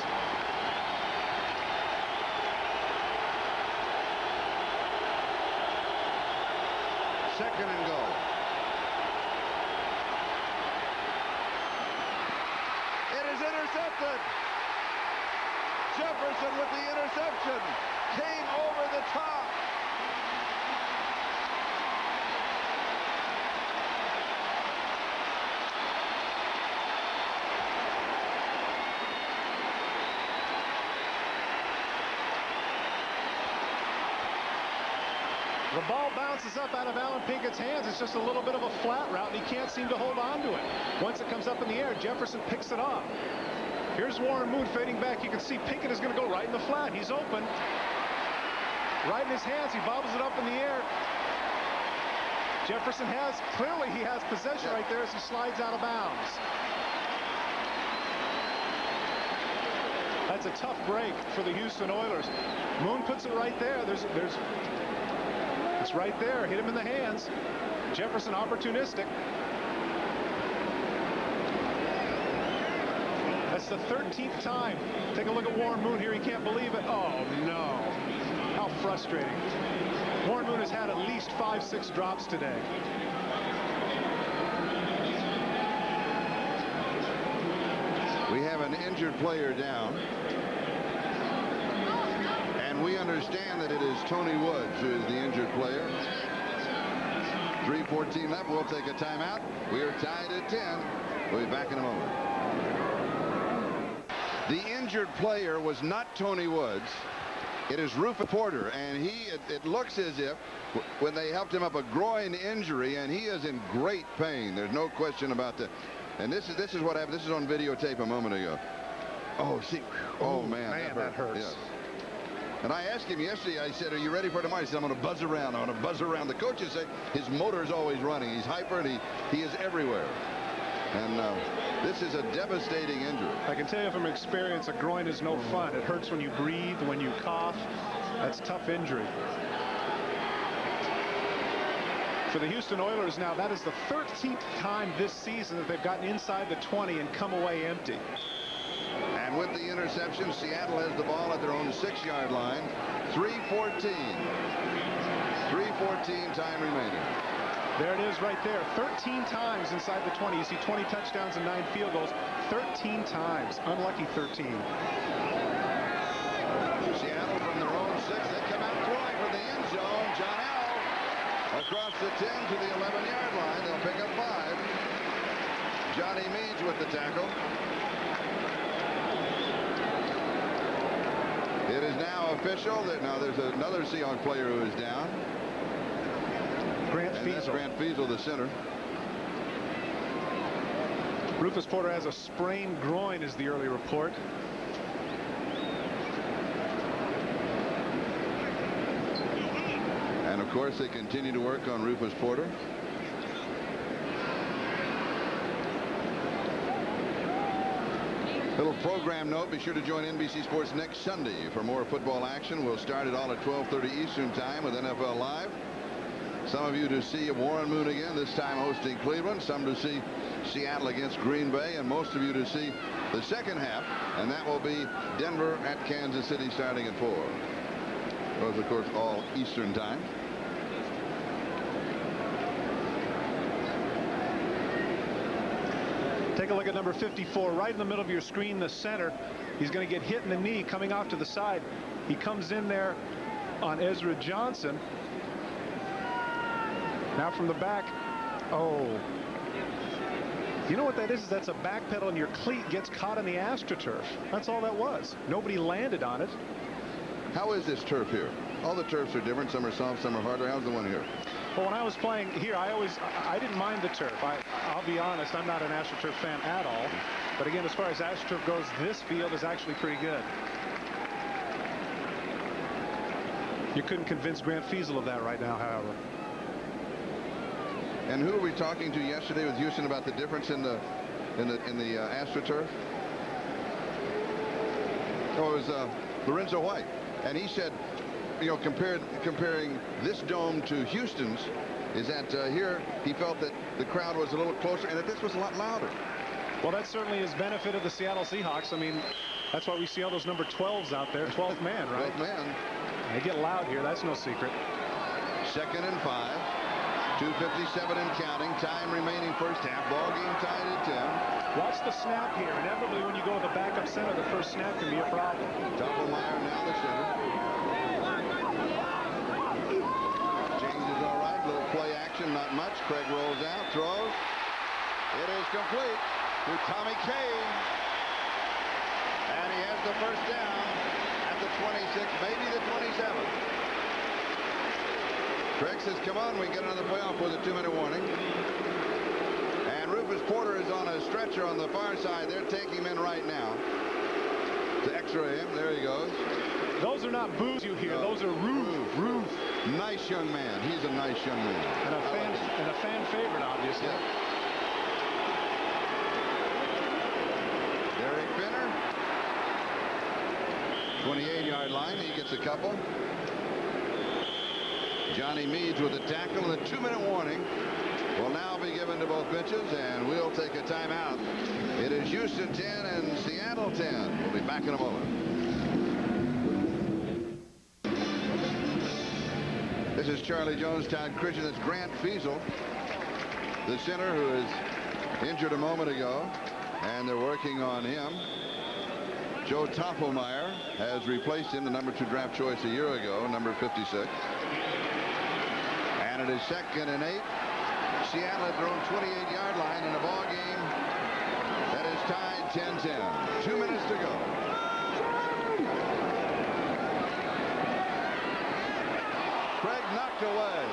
second and goal. It is intercepted. Jefferson with the interception. Came over the top. The ball bounces up out of Alan Pinkett's hands. It's just a little bit of a flat route, and he can't seem to hold on to it. Once it comes up in the air, Jefferson picks it off. Here's Warren Moon fading back. You can see Pinkett is going to go right in the flat. He's open. Right in his hands. He bobbles it up in the air. Jefferson clearly he has possession right there as he slides out of bounds. That's a tough break for the Houston Oilers. Moon puts it right there. It's right there. Hit him in the hands. Jefferson opportunistic. That's the 13th time. Take a look at Warren Moon here. He can't believe it. Oh, no. How frustrating. Warren Moon has had at least 5-6 drops today. We have an injured player down. And we understand that it is Tony Woods who is the injured player. 3:14 left. We'll take a timeout. We are tied at 10. We'll be back in a moment. The injured player was not Tony Woods. It is Rufus Porter, and it looks as if when they helped him up a groin injury, and he is in great pain. There's no question about that. And this is what happened. This is on videotape a moment ago. Oh, see. Oh, man, that hurts. Yes. And I asked him yesterday, I said, are you ready for tomorrow? He said, I'm going to buzz around. I'm going to buzz around. The coaches say his motor is always running. He's hyper, and he is everywhere. And this is a devastating injury. I can tell you from experience, a groin is no fun. It hurts when you breathe, when you cough. That's a tough injury. For the Houston Oilers now, that is the 13th time this season that they've gotten inside the 20 and come away empty. And with the interception, Seattle has the ball at their own 6-yard line. 3:14. 3:14 time remaining. There it is right there. 13 times inside the 20. You see 20 touchdowns and 9 field goals. 13 times. Unlucky 13. Seattle from their own 6. They come out throwing for the end zone. John L. across the 10 to the 11-yard line. They'll pick up 5. Johnny Meads with the tackle. It is now official that now there's another Seahawks player who is down. Grant Fiesel. Grant Fiesel, the center. Rufus Porter has a sprained groin, is the early report. And of course, they continue to work on Rufus Porter. Little program note, be sure to join NBC Sports next Sunday for more football action. We'll start it all at 12:30 Eastern Time with NFL Live. Some of you to see Warren Moon again, this time hosting Cleveland. Some to see Seattle against Green Bay, and most of you to see the second half, and that will be Denver at Kansas City starting at 4. Those, of course, all Eastern Time. Take a look at number 54 right in the middle of your screen, the center. He's going to get hit in the knee coming off to the side. He comes in there on Ezra Johnson. Now from the back. Oh. You know what that is? That's a back pedal and your cleat gets caught in the AstroTurf. That's all that was. Nobody landed on it. How is this turf here? All the turfs are different. Some are soft, some are harder. How's the one here? Well, when I was playing here, I didn't mind the turf. I'll be honest, I'm not an AstroTurf fan at all. But again, as far as AstroTurf goes, this field is actually pretty good. You couldn't convince Grant Fiesel of that right now, however. And who were we talking to yesterday with Houston about the difference in the AstroTurf? Oh, it was Lorenzo White, and he said, you know, comparing this dome to Houston's, is that here he felt that the crowd was a little closer and that this was a lot louder. Well, that certainly has benefited the Seattle Seahawks. I mean, that's why we see all those number 12s out there. 12th man, right? 12th man. They get loud here. That's no secret. 2nd and 5. 2:57 and counting. Time remaining first half. Ball game tied at 10. Watch the snap here. Inevitably, when you go to the backup center, the first snap can be a problem. Doppelmayr now the center. Changes all right. Little play action, not much. Craig rolls out, throws. It is complete to Tommy Kane. And he has the first down at the 26, maybe the 27. Craig says, come on, we get another playoff with a 2-minute warning. And Rufus Porter is on a stretcher on the far side. They're taking him in right now to x-ray him. There he goes. Those are not boos you hear. Those are Roof. Nice young man. He's a nice young man. And a fan favorite, obviously. Yeah. Derek Finner. 28-yard line. He gets a couple. Johnny Meads with a tackle, and the 2-minute warning will now be given to both benches, and we'll take a timeout. It is Houston 10 and Seattle 10. We'll be back in a moment. This is Charlie Jones, Todd Christian. That's Grant Fiesel, the center, who is injured a moment ago, and they're working on him. Joe Doppelmayr has replaced him, the number 2 draft choice a year ago, number 56. And it is 2nd and 8. Seattle at their own 28-yard line in a ball game that is tied 10-10. 2 minutes to go. Craig knocked away.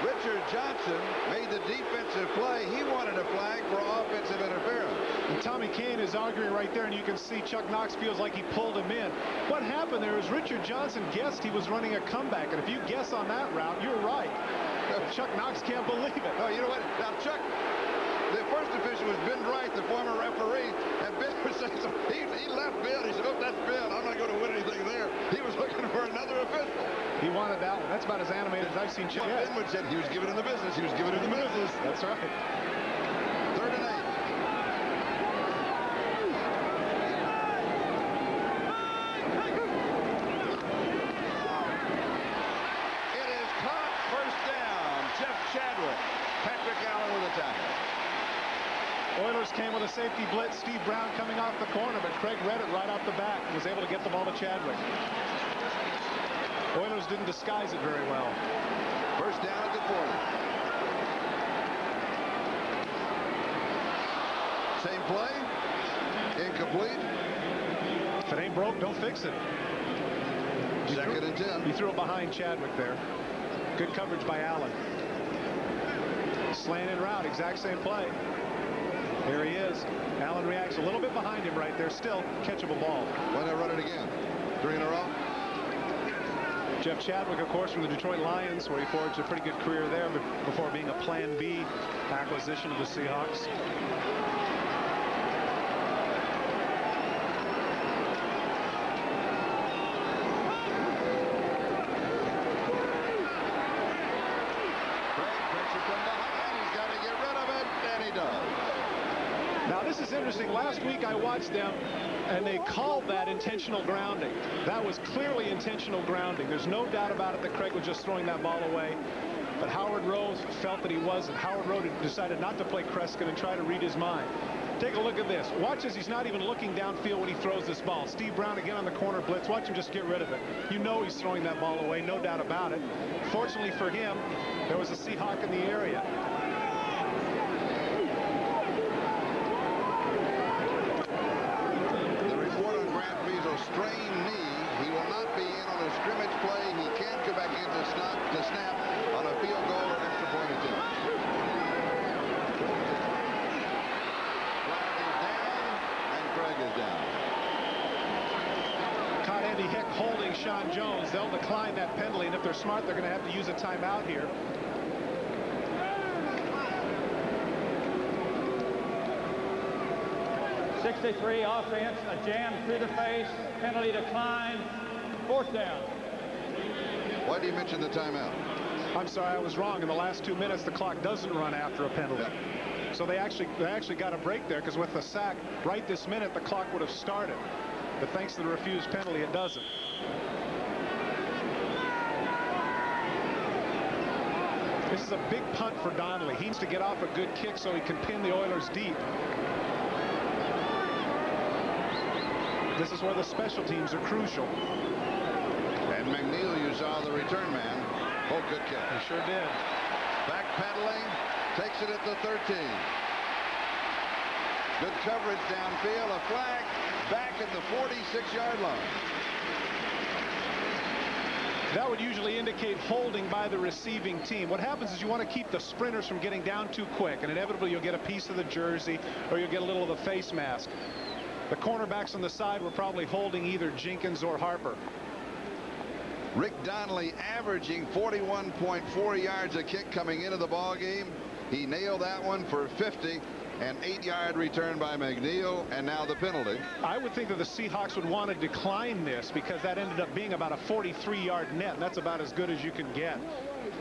Richard Johnson made the defensive play. He wanted a flag for offensive interference. And Tommy Kane is arguing right there, and you can see Chuck Knox feels like he pulled him in. What happened there is Richard Johnson guessed he was running a comeback, and if you guess on that route, you're right. Chuck Knox can't believe it. No, you know what? Now, Chuck, the first official was Ben Wright, the former referee, and Ben was saying, he left Ben. He said, oh, that's Ben. I'm not going to win anything there. He was looking for another official. He wanted that one. That's about as animated as I've seen Chuck. Ben would said he was giving him the business. He was giving him the business. That's right. 3rd and 8. It is caught. First down. Jeff Chadwick. Patrick Allen with a tackle. Oilers came with a safety blitz. Steve Brown coming off the corner, but Craig read it right off the bat and was able to get the ball to Chadwick. Oilers didn't disguise it very well. First down at the 40. Same play. Incomplete. If it ain't broke, don't fix it. 2nd and 10. He threw it behind Chadwick there. Good coverage by Allen. Slanted route, exact same play. Here he is. Allen reacts a little bit behind him right there. Still catchable ball. Why not run it again? 3 in a row. Jeff Chadwick, of course, from the Detroit Lions, where he forged a pretty good career there before being a Plan B acquisition of the Seahawks. This is interesting. Last week I watched them, and they called that intentional grounding. That was clearly intentional grounding. There's no doubt about it that Craig was just throwing that ball away. But Howard Rose felt that he wasn't. Howard Rose decided not to play Kreskin and try to read his mind. Take a look at this. Watch as he's not even looking downfield when he throws this ball. Steve Brown again on the corner blitz. Watch him just get rid of it. You know he's throwing that ball away, no doubt about it. Fortunately for him, there was a Seahawk in the area. Strained knee. He will not be in on a scrimmage play. He can come back in to snap on a field goal or extra point attempt. Flag is down, and Craig is down. Caught Andy Hick holding Sean Jones. They'll decline that penalty, and if they're smart, they're going to have to use a timeout here. '63 offense, a jam through the face, penalty decline, 4th down. Why do you mention the timeout? I'm sorry, I was wrong. In the last 2 minutes, the clock doesn't run after a penalty. Yeah. So they actually got a break there, because with the sack right this minute, the clock would have started. But thanks to the refused penalty, it doesn't. This is a big punt for Donnelly. He needs to get off a good kick so he can pin the Oilers deep. This is where the special teams are crucial. And McNeil, you saw the return man. Oh, good kick. He sure did. Backpedaling, takes it at the 13. Good coverage downfield. A flag back at the 46-yard line. That would usually indicate holding by the receiving team. What happens is you want to keep the sprinters from getting down too quick, and inevitably you'll get a piece of the jersey or you'll get a little of the face mask. The cornerbacks on the side were probably holding either Jenkins or Harper. Rick Donnelly averaging 41.4 yards a kick coming into the ball game. He nailed that one for 50. An 8-yard return by McNeil, and now the penalty. I would think that the Seahawks would want to decline this because that ended up being about a 43-yard net, and that's about as good as you can get.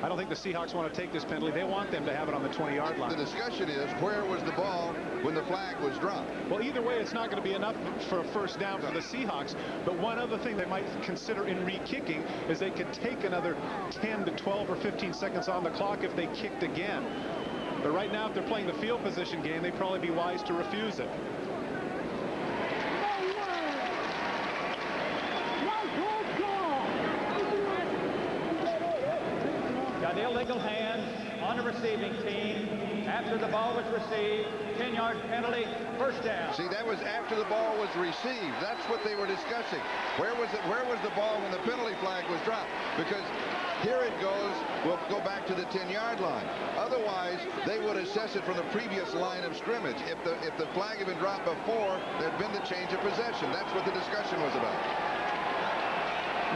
I don't think the Seahawks want to take this penalty. They want them to have it on the 20-yard line. The discussion is, where was the ball when the flag was dropped? Well, either way, it's not going to be enough for a first down for the Seahawks. But one other thing they might consider in re-kicking is they could take another 10 to 12 or 15 seconds on the clock if they kicked again. But right now, if they're playing the field position game, they'd probably be wise to refuse it. Got illegal hands on the receiving team after the ball was received. 10-yard penalty, first down. See, that was after the ball was received. That's what they were discussing. Where was it? Where was the ball when the penalty flag was dropped? Because here it goes. We'll go back to the 10-yard line. Otherwise, they would assess it from the previous line of scrimmage. If the flag had been dropped before, there'd been the change of possession. That's what the discussion was about.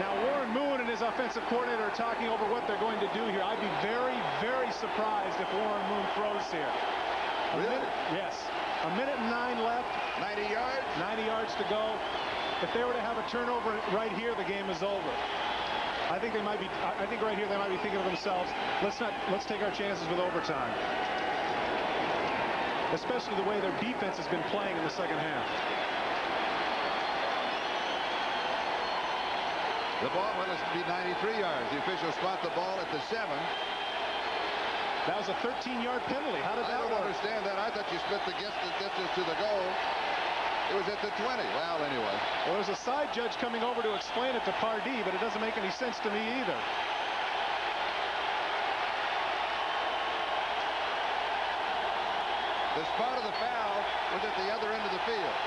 Now, Warren Moon and his offensive coordinator are talking over what they're going to do here. I'd be very, very surprised if Warren Moon throws here. Really? Yes. A minute and 9 left. 90 yards? 90 yards to go. If they were to have a turnover right here, the game is over. I think right here they might be thinking to themselves, let's take our chances with overtime. Especially the way their defense has been playing in the second half. The ball, well, it's be 93 yards. The officials spot the ball at the 7. That was a 13-yard penalty. How did that work? I don't understand that. I thought you split the distance to the goal. It was at the 20. Well, anyway. Well, there's a side judge coming over to explain it to Pardee, but it doesn't make any sense to me either. The spot of the foul was at the other end of the field.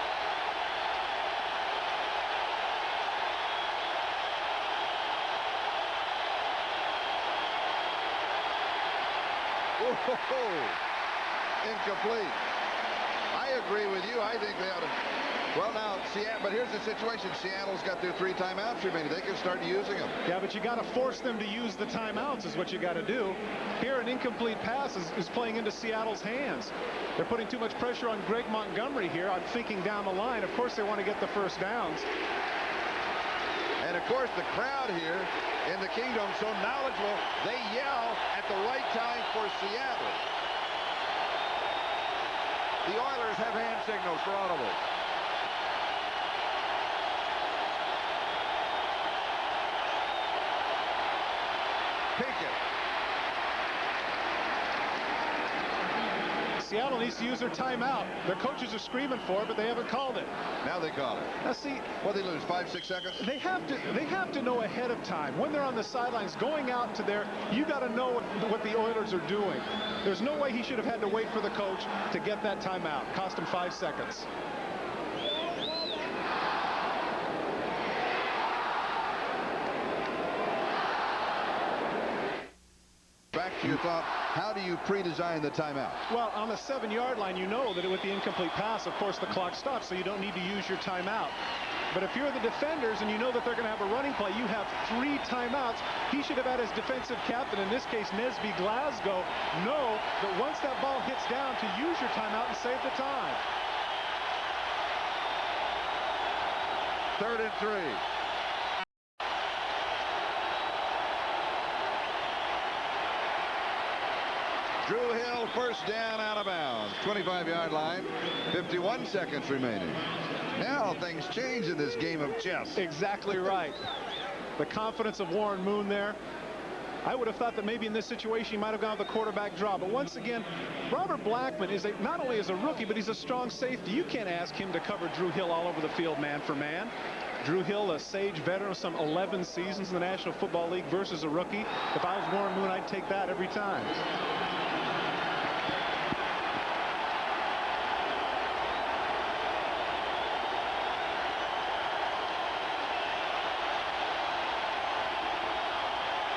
Incomplete. I agree with you. I think they ought to. Well, now, Seattle, but here's the situation. Seattle's got their 3 timeouts remaining. They can start using them. Yeah, but you got to force them to use the timeouts is what you got to do. Here, an incomplete pass is playing into Seattle's hands. They're putting too much pressure on Greg Montgomery here. I'm thinking down the line. Of course, they want to get the first downs. And, of course, the crowd here in the Kingdom, so knowledgeable, they yell at the right time for Seattle. The Oilers have hand signals for audible. Pinkett. Seattle needs to use their timeout. Their coaches are screaming for it, but they haven't called it. Now they call it. Now see, what they lose, 5-6 seconds? They have to know ahead of time when they're on the sidelines going out to there. You got to know what the Oilers are doing. There's no way he should have had to wait for the coach to get that timeout. Cost him 5 seconds. Back to your thought, how do you pre-design the timeout? Well, on the 7-yard line, you know that with the incomplete pass, of course, the clock stops, so you don't need to use your timeout. But if you're the defenders and you know that they're going to have a running play, you have 3 timeouts. He should have had his defensive captain, in this case, Nesby Glasgow, know that once that ball hits down to use your timeout and save the time. 3rd and 3. Drew Hill, first down, out of bounds. 25-yard line, 51 seconds remaining. Now things change in this game of chess. Exactly right. The confidence of Warren Moon there. I would have thought that maybe in this situation he might have gone with the quarterback draw. But once again, Robert Blackman is not only is a rookie, but he's a strong safety. You can't ask him to cover Drew Hill all over the field man for man. Drew Hill, a sage veteran of some 11 seasons in the National Football League versus a rookie. If I was Warren Moon, I'd take that every time.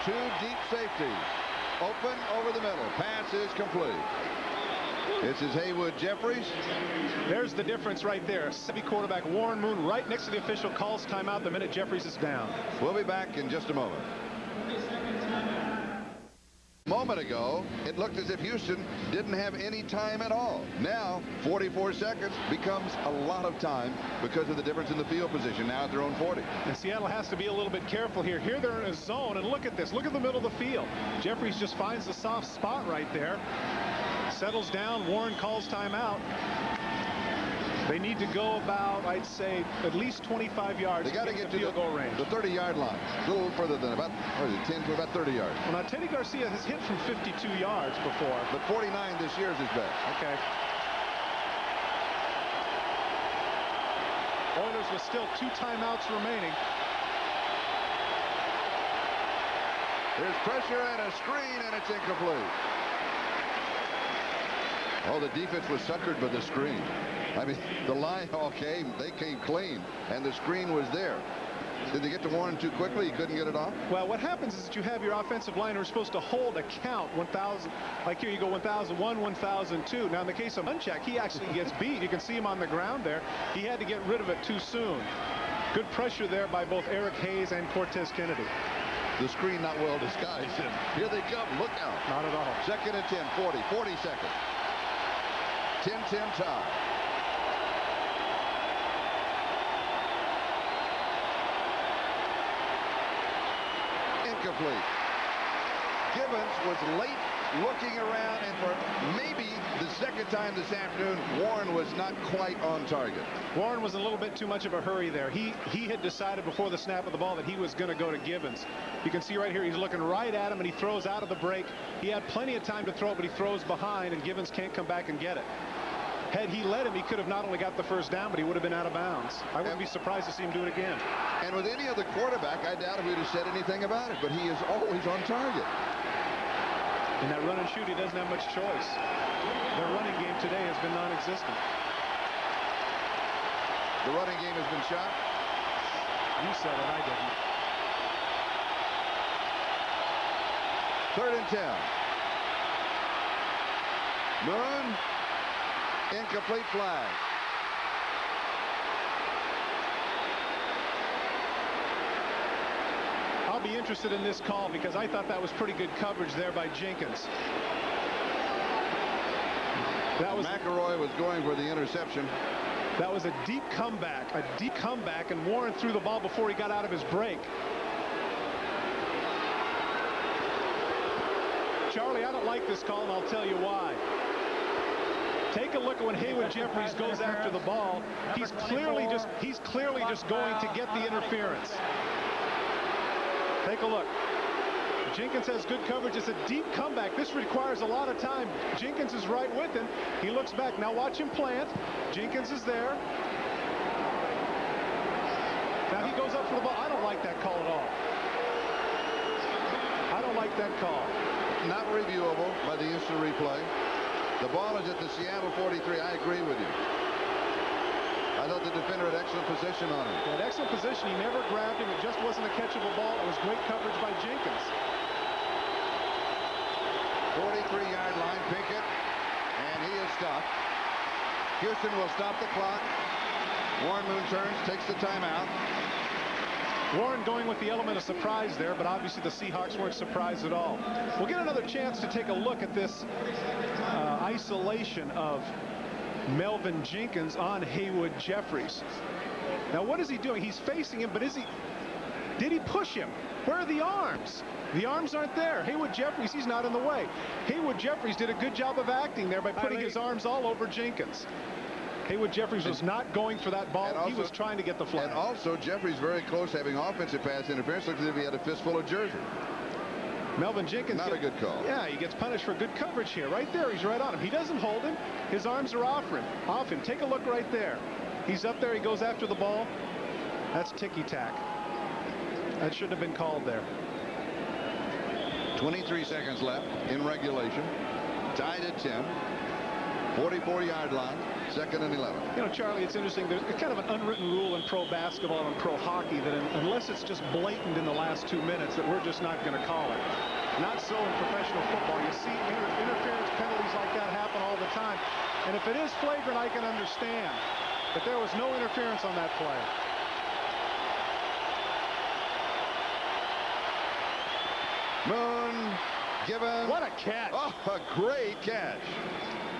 Two deep safeties. Open over the middle. Pass is complete. This is Haywood Jeffries. There's the difference right there. Savvy quarterback Warren Moon right next to the official calls timeout the minute Jeffries is down. We'll be back in just a moment. A moment ago, it looked as if Houston didn't have any time at all. Now, 44 seconds becomes a lot of time because of the difference in the field position now at their own 40. And Seattle has to be a little bit careful here. Here they're in a zone, and look at this. Look at the middle of the field. Jeffries just finds the soft spot right there. Settles down. Warren calls timeout. They need to go about, I'd say, at least 25 yards. They got to get to field goal range. The 30-yard line. A little further than about, what is it, 10 to about 30 yards. Well, now, Teddy Garcia has hit from 52 yards before. But 49 this year is his best. Okay. Oilers with still 2 timeouts remaining. There's pressure and a screen, and it's incomplete. Oh, the defense was suckered by the screen. I mean, the line all came. They came clean, and the screen was there. Did they get to Warren too quickly? He couldn't get it off? Well, what happens is that you have your offensive line who are supposed to hold a count 1,000. Like here, you go 1,001, 1,002. Now, in the case of Munchak, he actually gets beat. You can see him on the ground there. He had to get rid of it too soon. Good pressure there by both Eric Hayes and Cortez Kennedy. The screen not well disguised. Here they come. Look out. Not at all. 2nd and 10, 40 seconds. 10-10 tie. Incomplete. Gibbons was late looking around, and for maybe the second time this afternoon, Warren was not quite on target. Warren was in a little bit too much of a hurry there. He had decided before the snap of the ball that he was going to go to Gibbons. You can see right here he's looking right at him, and he throws out of the break. He had plenty of time to throw, but he throws behind, and Gibbons can't come back and get it. Had he led him, he could have not only got the first down, but he would have been out of bounds. I wouldn't be surprised to see him do it again. And with any other quarterback, I doubt if we'd have said anything about it, but he is always on target. In that run and shoot, he doesn't have much choice. Their running game today has been non-existent. The running game has been shot. You said it, I didn't. 3rd and 10. Moon. Incomplete flag. I'll be interested in this call because I thought that was pretty good coverage there by Jenkins. That was McElroy was going for the interception. That was a deep comeback, and Warren threw the ball before he got out of his break. Charlie, I don't like this call, and I'll tell you why. Take a look at when Haywood Jeffries goes after the ball. He's clearly just going to get the interference. Take a look. Jenkins has good coverage. It's a deep comeback. This requires a lot of time. Jenkins is right with him. He looks back. Now watch him plant. Jenkins is there. Now he goes up for the ball. I don't like that call at all. I don't like that call. Not reviewable by the instant replay. The ball is at the Seattle 43. I agree with you. I thought the defender had excellent position on him. Had excellent position. He never grabbed him. It just wasn't a catchable ball. It was great coverage by Jenkins. 43-yard line, Pinkett, and he is stopped. Houston will stop the clock. Warren Moon turns, takes the timeout. Warren going with the element of surprise there, but obviously the Seahawks weren't surprised at all. We'll get another chance to take a look at this isolation of Melvin Jenkins on Haywood Jeffries. Now, what is he doing? He's facing him, but did he push him? Where are the arms? The arms aren't there. Haywood Jeffries, he's not in the way. Haywood Jeffries did a good job of acting there by putting his arms all over Jenkins. Haywood Jeffries was not going for that ball. Also, he was trying to get the flag. And also, Jeffries very close having offensive pass interference. Looks as if he had a fistful of jersey. Melvin Jenkins. Not a good call. Yeah, he gets punished for good coverage here. Right there, he's right on him. He doesn't hold him. His arms are off him. Take a look right there. He's up there. He goes after the ball. That's ticky-tack. That shouldn't have been called there. 23 seconds left in regulation. Tied at 10. 44-yard line. 2nd and 11. You know, Charlie, it's interesting. There's kind of an unwritten rule in pro basketball and pro hockey that unless it's just blatant in the last 2 minutes, that we're just not going to call it. Not so in professional football. You see interference penalties like that happen all the time. And if it is flagrant, I can understand. But there was no interference on that play. Moon, Gibbons. What a catch. Oh, a great catch.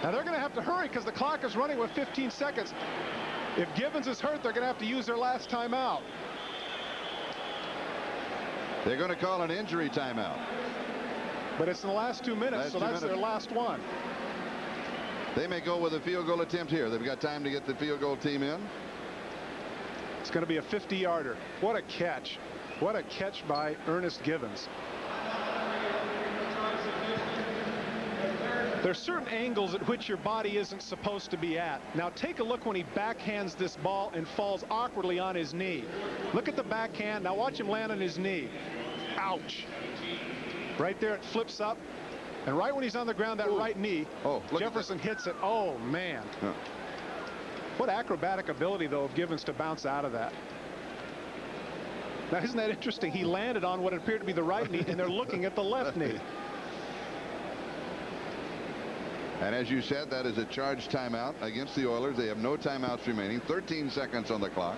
Now they're going to have to hurry because the clock is running with 15 seconds. If Gibbons is hurt, they're going to have to use their last timeout. They're going to call an injury timeout. But it's in the last 2 minutes, so that's their last one. They may go with a field goal attempt here. They've got time to get the field goal team in. It's going to be a 50-yarder. What a catch. What a catch by Ernest Gibbons. There's certain angles at which your body isn't supposed to be at. Now take a look when he backhands this ball and falls awkwardly on his knee. Look at the backhand. Now watch him land on his knee. Ouch. Right there it flips up. And right when he's on the ground, that right knee, Jefferson hits it. Oh, man. Huh. What acrobatic ability, though, of Gibbons to bounce out of that. Now, isn't that interesting? He landed on what appeared to be the right knee, and they're looking at the left knee. And as you said, that is a charged timeout against the Oilers. They have no timeouts remaining. 13 seconds on the clock.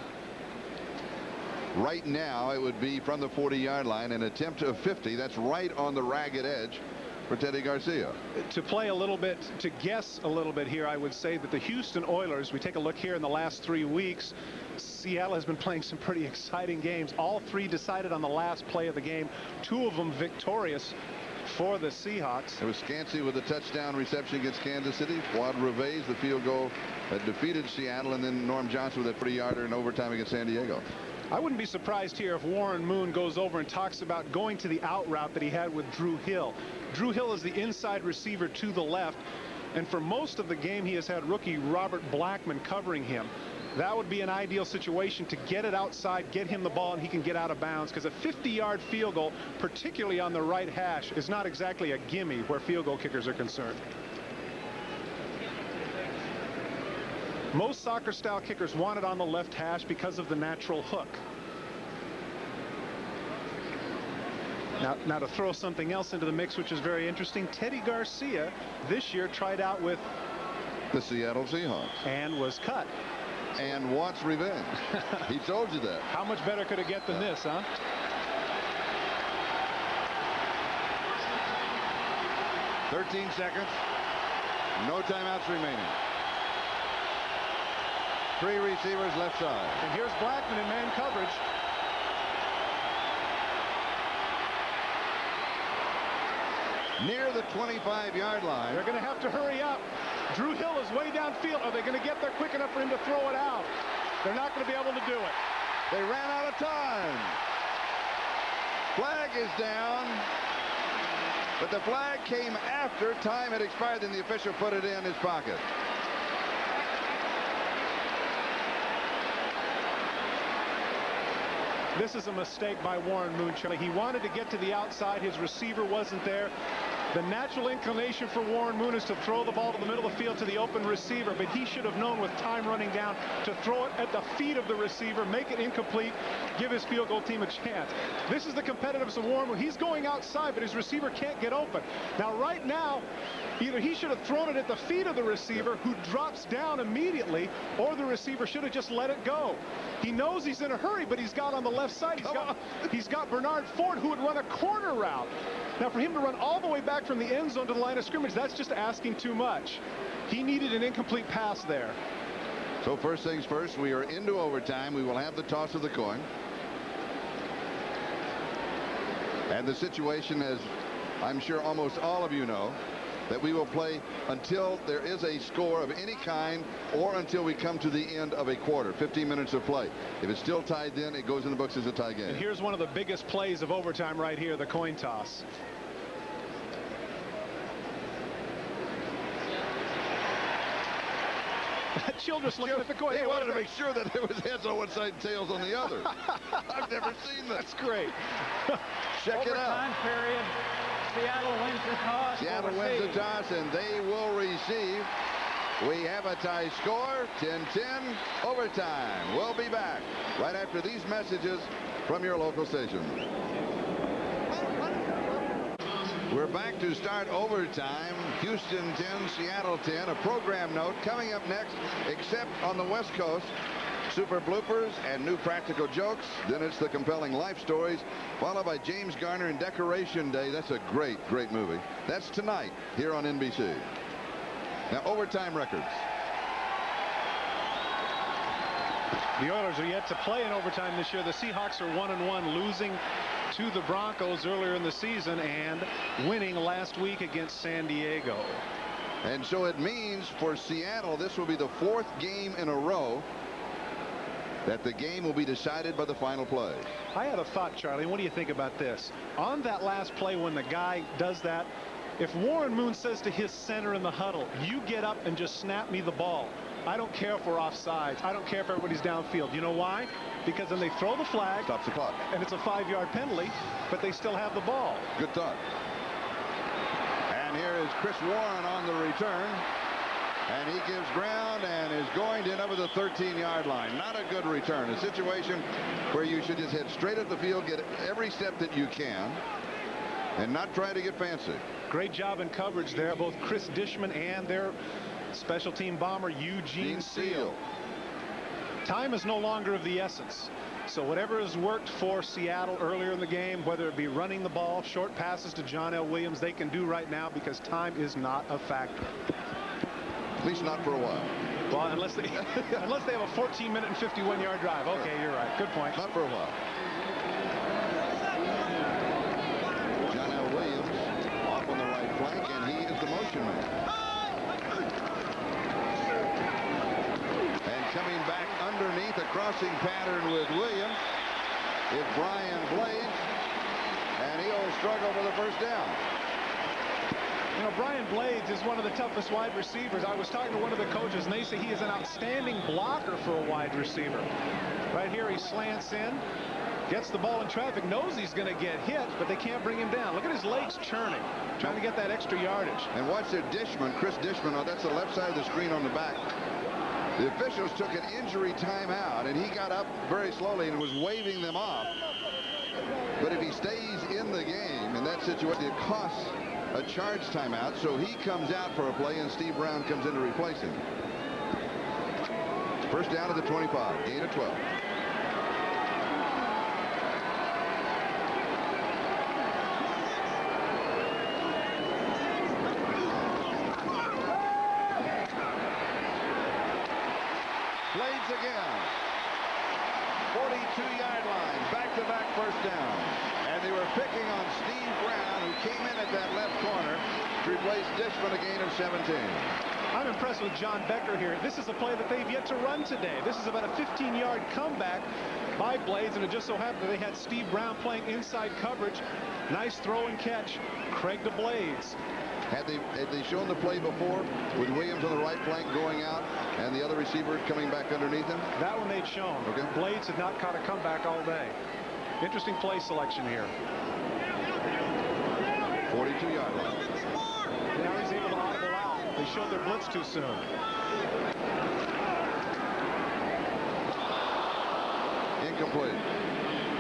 Right now, it would be from the 40-yard line, an attempt of 50. That's right on the ragged edge for Teddy Garcia. To play a little bit, to guess a little bit here, I would say that the Houston Oilers, we take a look here in the last 3 weeks, Seattle has been playing some pretty exciting games. All 3 decided on the last play of the game. 2 of them victorious for the Seahawks. It was Scansey with a touchdown reception against Kansas City. Fuad Reveiz, the field goal that defeated Seattle, and then Norm Johnson with a 30-yarder in overtime against San Diego. I wouldn't be surprised here if Warren Moon goes over and talks about going to the out route that he had with Drew Hill. Drew Hill is the inside receiver to the left, and for most of the game he has had rookie Robert Blackman covering him. That would be an ideal situation to get it outside, get him the ball, and he can get out of bounds, because a 50-yard field goal, particularly on the right hash, is not exactly a gimme where field goal kickers are concerned. Most soccer-style kickers want it on the left hash because of the natural hook. Now to throw something else into the mix, which is very interesting, Teddy Garcia this year tried out with the Seattle Seahawks and was cut. And wants revenge. He told you that. How much better could it get than this, huh? "13 seconds. No timeouts remaining. 3 receivers left side. And here's Blackman in man coverage. Near the 25-yard line. They're going to have to hurry up. Drew Hill is way downfield. Are they going to get there quick enough for him to throw it out? They're not going to be able to do it. They ran out of time. Flag is down. But the flag came after time had expired, and the official put it in his pocket. This is a mistake by Warren Moon, Charlie. He wanted to get to the outside. His receiver wasn't there. The natural inclination for Warren Moon is to throw the ball to the middle of the field to the open receiver, but he should have known with time running down to throw it at the feet of the receiver, make it incomplete, give his field goal team a chance. This is the competitiveness of Warren Moon. He's going outside, but his receiver can't get open. Now, right now, either he should have thrown it at the feet of the receiver, who drops down immediately, or the receiver should have just let it go. He knows he's in a hurry, but he's got on the left side, he's got Bernard Ford, who would run a corner route. Now, for him to run all the way back from the end zone to the line of scrimmage, that's just asking too much. He needed an incomplete pass there. So first things first, we are into overtime. We will have the toss of the coin. And the situation, as I'm sure almost all of you know, that we will play until there is a score of any kind, or until we come to the end of a quarter. 15 minutes of play. If it's still tied, then it goes in the books as a tie game. And here's one of the biggest plays of overtime right here, the coin toss. Childress looking at the coin. He wanted to make sure that it was heads on one side and tails on the other. I've never seen that. That's great. Check it out. Overtime period. Seattle wins the toss. Seattle wins the toss, and they will receive. We have a tie score, 10-10, overtime. We'll be back right after these messages from your local station. We're back to start overtime. Houston 10, Seattle 10. A program note coming up next, except on the West Coast. Super bloopers and new practical jokes. Then it's the compelling life stories, followed by James Garner and Decoration Day. That's a great, great movie. That's tonight here on NBC. Now, overtime records. The Oilers are yet to play in overtime this year. The Seahawks are 1-1, losing to the Broncos earlier in the season and winning last week against San Diego. And so it means for Seattle, this will be the 4th game in a row that the game will be decided by the final play. I had a thought, Charlie. What do you think about this? On that last play when the guy does that, if Warren Moon says to his center in the huddle, you get up and just snap me the ball, I don't care if we're offsides. I don't care if everybody's downfield. You know why? Because then they throw the flag. Stops the clock. And it's a 5-yard penalty, but they still have the ball. Good thought. And here is Chris Warren on the return. And he gives ground and is going to end up at the 13-yard line. Not a good return. A situation where you should just head straight at the field, get every step that you can, and not try to get fancy. Great job in coverage there, both Chris Dishman and their special team bomber Eugene Seal. Time is no longer of the essence. So whatever has worked for Seattle earlier in the game, whether it be running the ball, short passes to John L. Williams, they can do right now because time is not a factor. At least not for a while. Well, unless they have a 14-minute and 51-yard drive. Okay, you're right. Good point. Not for a while. John L. Williams off on the right flank, and he is the motion man. And coming back underneath, a crossing pattern with Williams is Brian Blades, and he'll struggle for the first down. You know, Brian Blades is one of the toughest wide receivers. I was talking to one of the coaches, and they say he is an outstanding blocker for a wide receiver. Right here, he slants in, gets the ball in traffic, knows he's going to get hit, but they can't bring him down. Look at his legs churning, trying to get that extra yardage. And watch their Dishman, Chris Dishman, oh, that's the left side of the screen on the back. The officials took an injury timeout, and he got up very slowly and was waving them off. But if he stays in the game in that situation, it costs a charge timeout, so he comes out for a play, and Steve Brown comes in to replace him. First down at the 25, gain of 12. Blades again. 42-yard line, back-to-back first down. And they were picking on Steve Brown, who came in at that left corner to replace Dishman, a gain of 17. I'm impressed with John Becker here. This is a play that they've yet to run today. This is about a 15-yard comeback by Blades, and it just so happened that they had Steve Brown playing inside coverage. Nice throw and catch. Craig to Blades. Had they shown the play before with Williams on the right flank going out and the other receiver coming back underneath him? That one they'd shown. Okay. Blades had not caught a comeback all day. Interesting play selection here. 42-yard line. Now he's able to audible out. They showed their blitz too soon. Incomplete.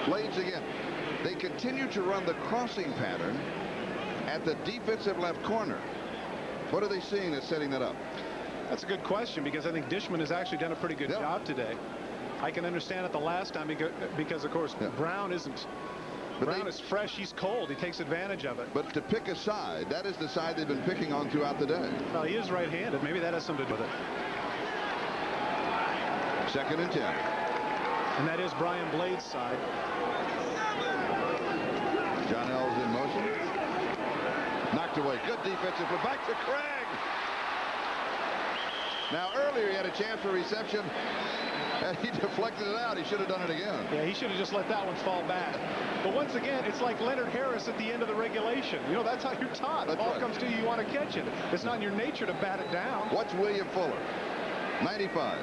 Blades again. They continue to run the crossing pattern at the defensive left corner. What are they seeing that's setting that up? That's a good question, because I think Dishman has actually done a pretty good job today. I can understand it the last time because of course, Brown isn't. But Brown is fresh. He's cold. He takes advantage of it. But to pick a side, that is the side they've been picking on throughout the day. Well, he is right-handed. Maybe that has something to do with it. 2nd and 10. And that is Brian Blades' side. John L's in motion. Knocked away. Good defensive. But back to Craig. Now, earlier he had a chance for reception, and he deflected it out. He should have done it again. Yeah, he should have just let that one fall back. But once again, it's like Leonard Harris at the end of the regulation. You know, that's how you're taught. The ball comes to you, you want to catch it. It's not in your nature to bat it down. What's William Fuller? 95.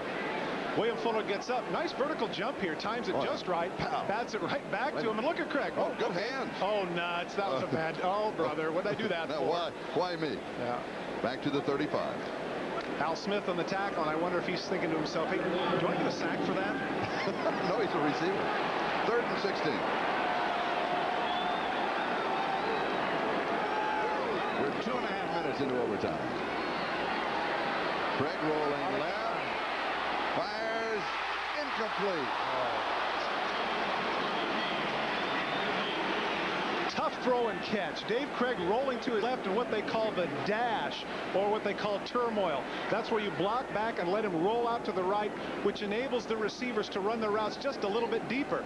William Fuller gets up. Nice vertical jump here. Times it just right. Bats it right back to him. And look at Craig. Oh, good hands. Oh, nuts. That was a bad. Oh, brother. What did I do that for? Why me? Yeah. Back to the 35. Al Smith on the tackle, and I wonder if he's thinking to himself, hey, do I get a sack for that? No, he's a receiver. 3rd and 16. We're 2.5 minutes into overtime. Craig rolling left. Fires. Incomplete. Tough throw and catch. Dave Craig rolling to his left in what they call the dash, or what they call turmoil. That's where you block back and let him roll out to the right, which enables the receivers to run their routes just a little bit deeper.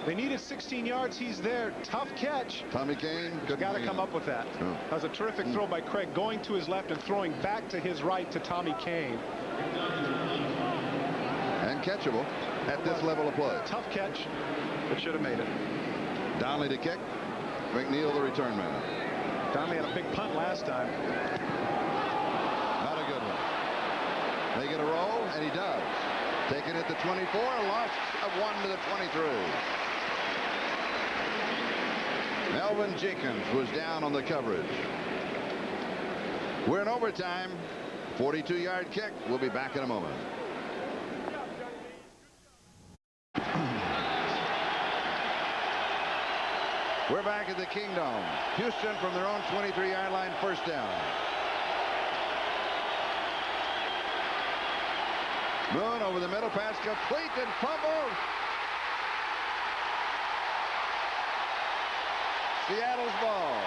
They needed 16 yards. He's there. Tough catch. Tommy Kane. Got to come up with that. Oh. That was a terrific throw by Craig, going to his left and throwing back to his right to Tommy Kane. And catchable at this level of play. Tough catch, but should have made it. Donnelly to kick. McNeil the return man. Donnelly had a big punt last time. Not a good one. They get a roll, and he does. Taking it to 24, a loss of 1 to the 23. Melvin Jenkins was down on the coverage. We're in overtime. 42-yard kick. We'll be back in a moment. We're back at the Kingdom. Houston from their own 23-yard line, first down. Moon over the middle, pass complete and fumbled. Seattle's ball.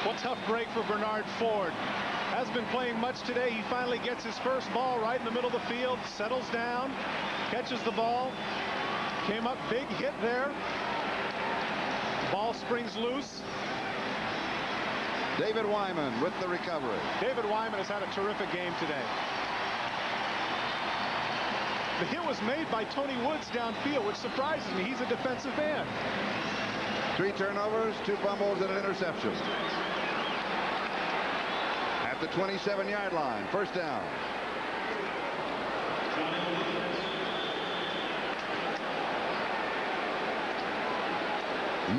What tough break for Bernard Ford. Has been playing much today. He finally gets his first ball right in the middle of the field, settles down, catches the ball, came up big hit there. Ball springs loose. David Wyman with the recovery. David Wyman has had a terrific game today. The hit was made by Tony Woods downfield, which surprises me. He's a defensive end. 3 turnovers, 2 fumbles, and an interception. At the 27-yard line, first down.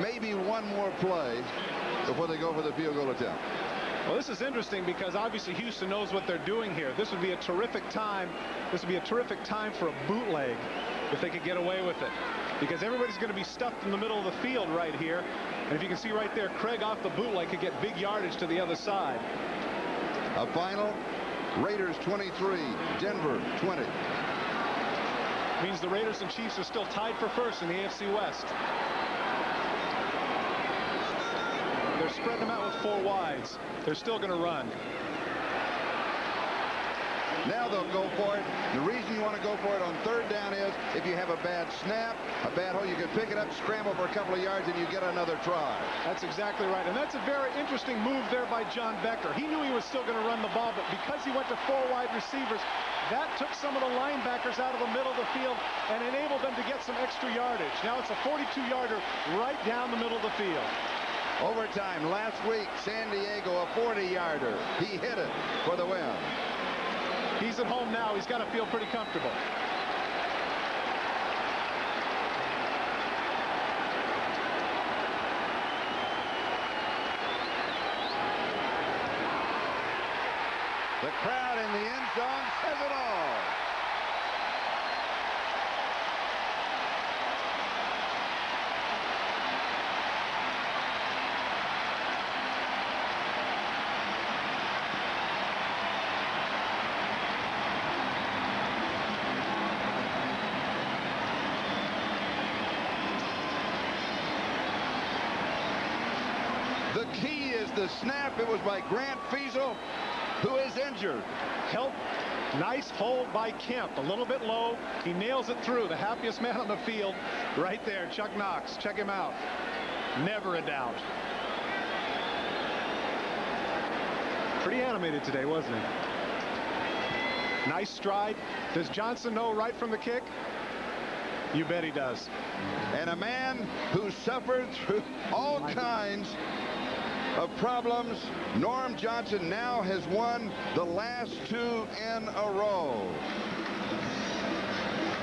Maybe one more play before they go for the field goal attempt. Well, this is interesting because obviously Houston knows what they're doing here. This would be a terrific time. This would be a terrific time for a bootleg if they could get away with it, because everybody's going to be stuffed in the middle of the field right here. And if you can see right there, Craig off the bootleg could get big yardage to the other side. A final, Raiders 23, Denver 20. Means the Raiders and Chiefs are still tied for first in the AFC West. They're spreading them out with 4 wides. They're still going to run. Now they'll go for it. The reason you want to go for it on 3rd down is if you have a bad snap, a bad hole, you can pick it up, scramble for a couple of yards, and you get another try. That's exactly right. And that's a very interesting move there by John Becker. He knew he was still going to run the ball, but because he went to 4 wide receivers, that took some of the linebackers out of the middle of the field and enabled them to get some extra yardage. Now it's a 42-yarder right down the middle of the field. Overtime last week, San Diego, a 40-yarder. He hit it for the win. He's at home now. He's got to feel pretty comfortable. The crowd in the end zone says it all. The key is the snap. It was by Grant Fiesel, who is injured. Help. Nice hold by Kemp. A little bit low. He nails it through. The happiest man on the field right there, Chuck Knox. Check him out. Never a doubt. Pretty animated today, wasn't he? Nice stride. Does Johnson know right from the kick? You bet he does. And a man who suffered through all kinds of problems, Norm Johnson now has won the last 2 in a row.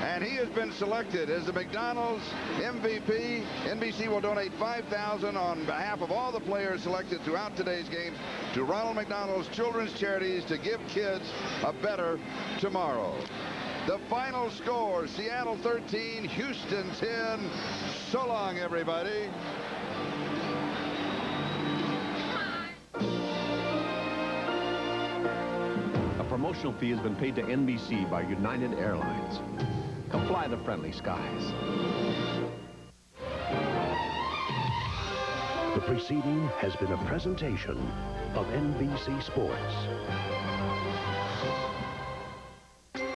And he has been selected as the McDonald's MVP. NBC will donate $5,000 on behalf of all the players selected throughout today's game to Ronald McDonald's Children's Charities to give kids a better tomorrow. The final score, Seattle 13, Houston 10. So long, everybody. A promotional fee has been paid to NBC by United Airlines. Come fly the friendly skies. The preceding has been a presentation of NBC Sports.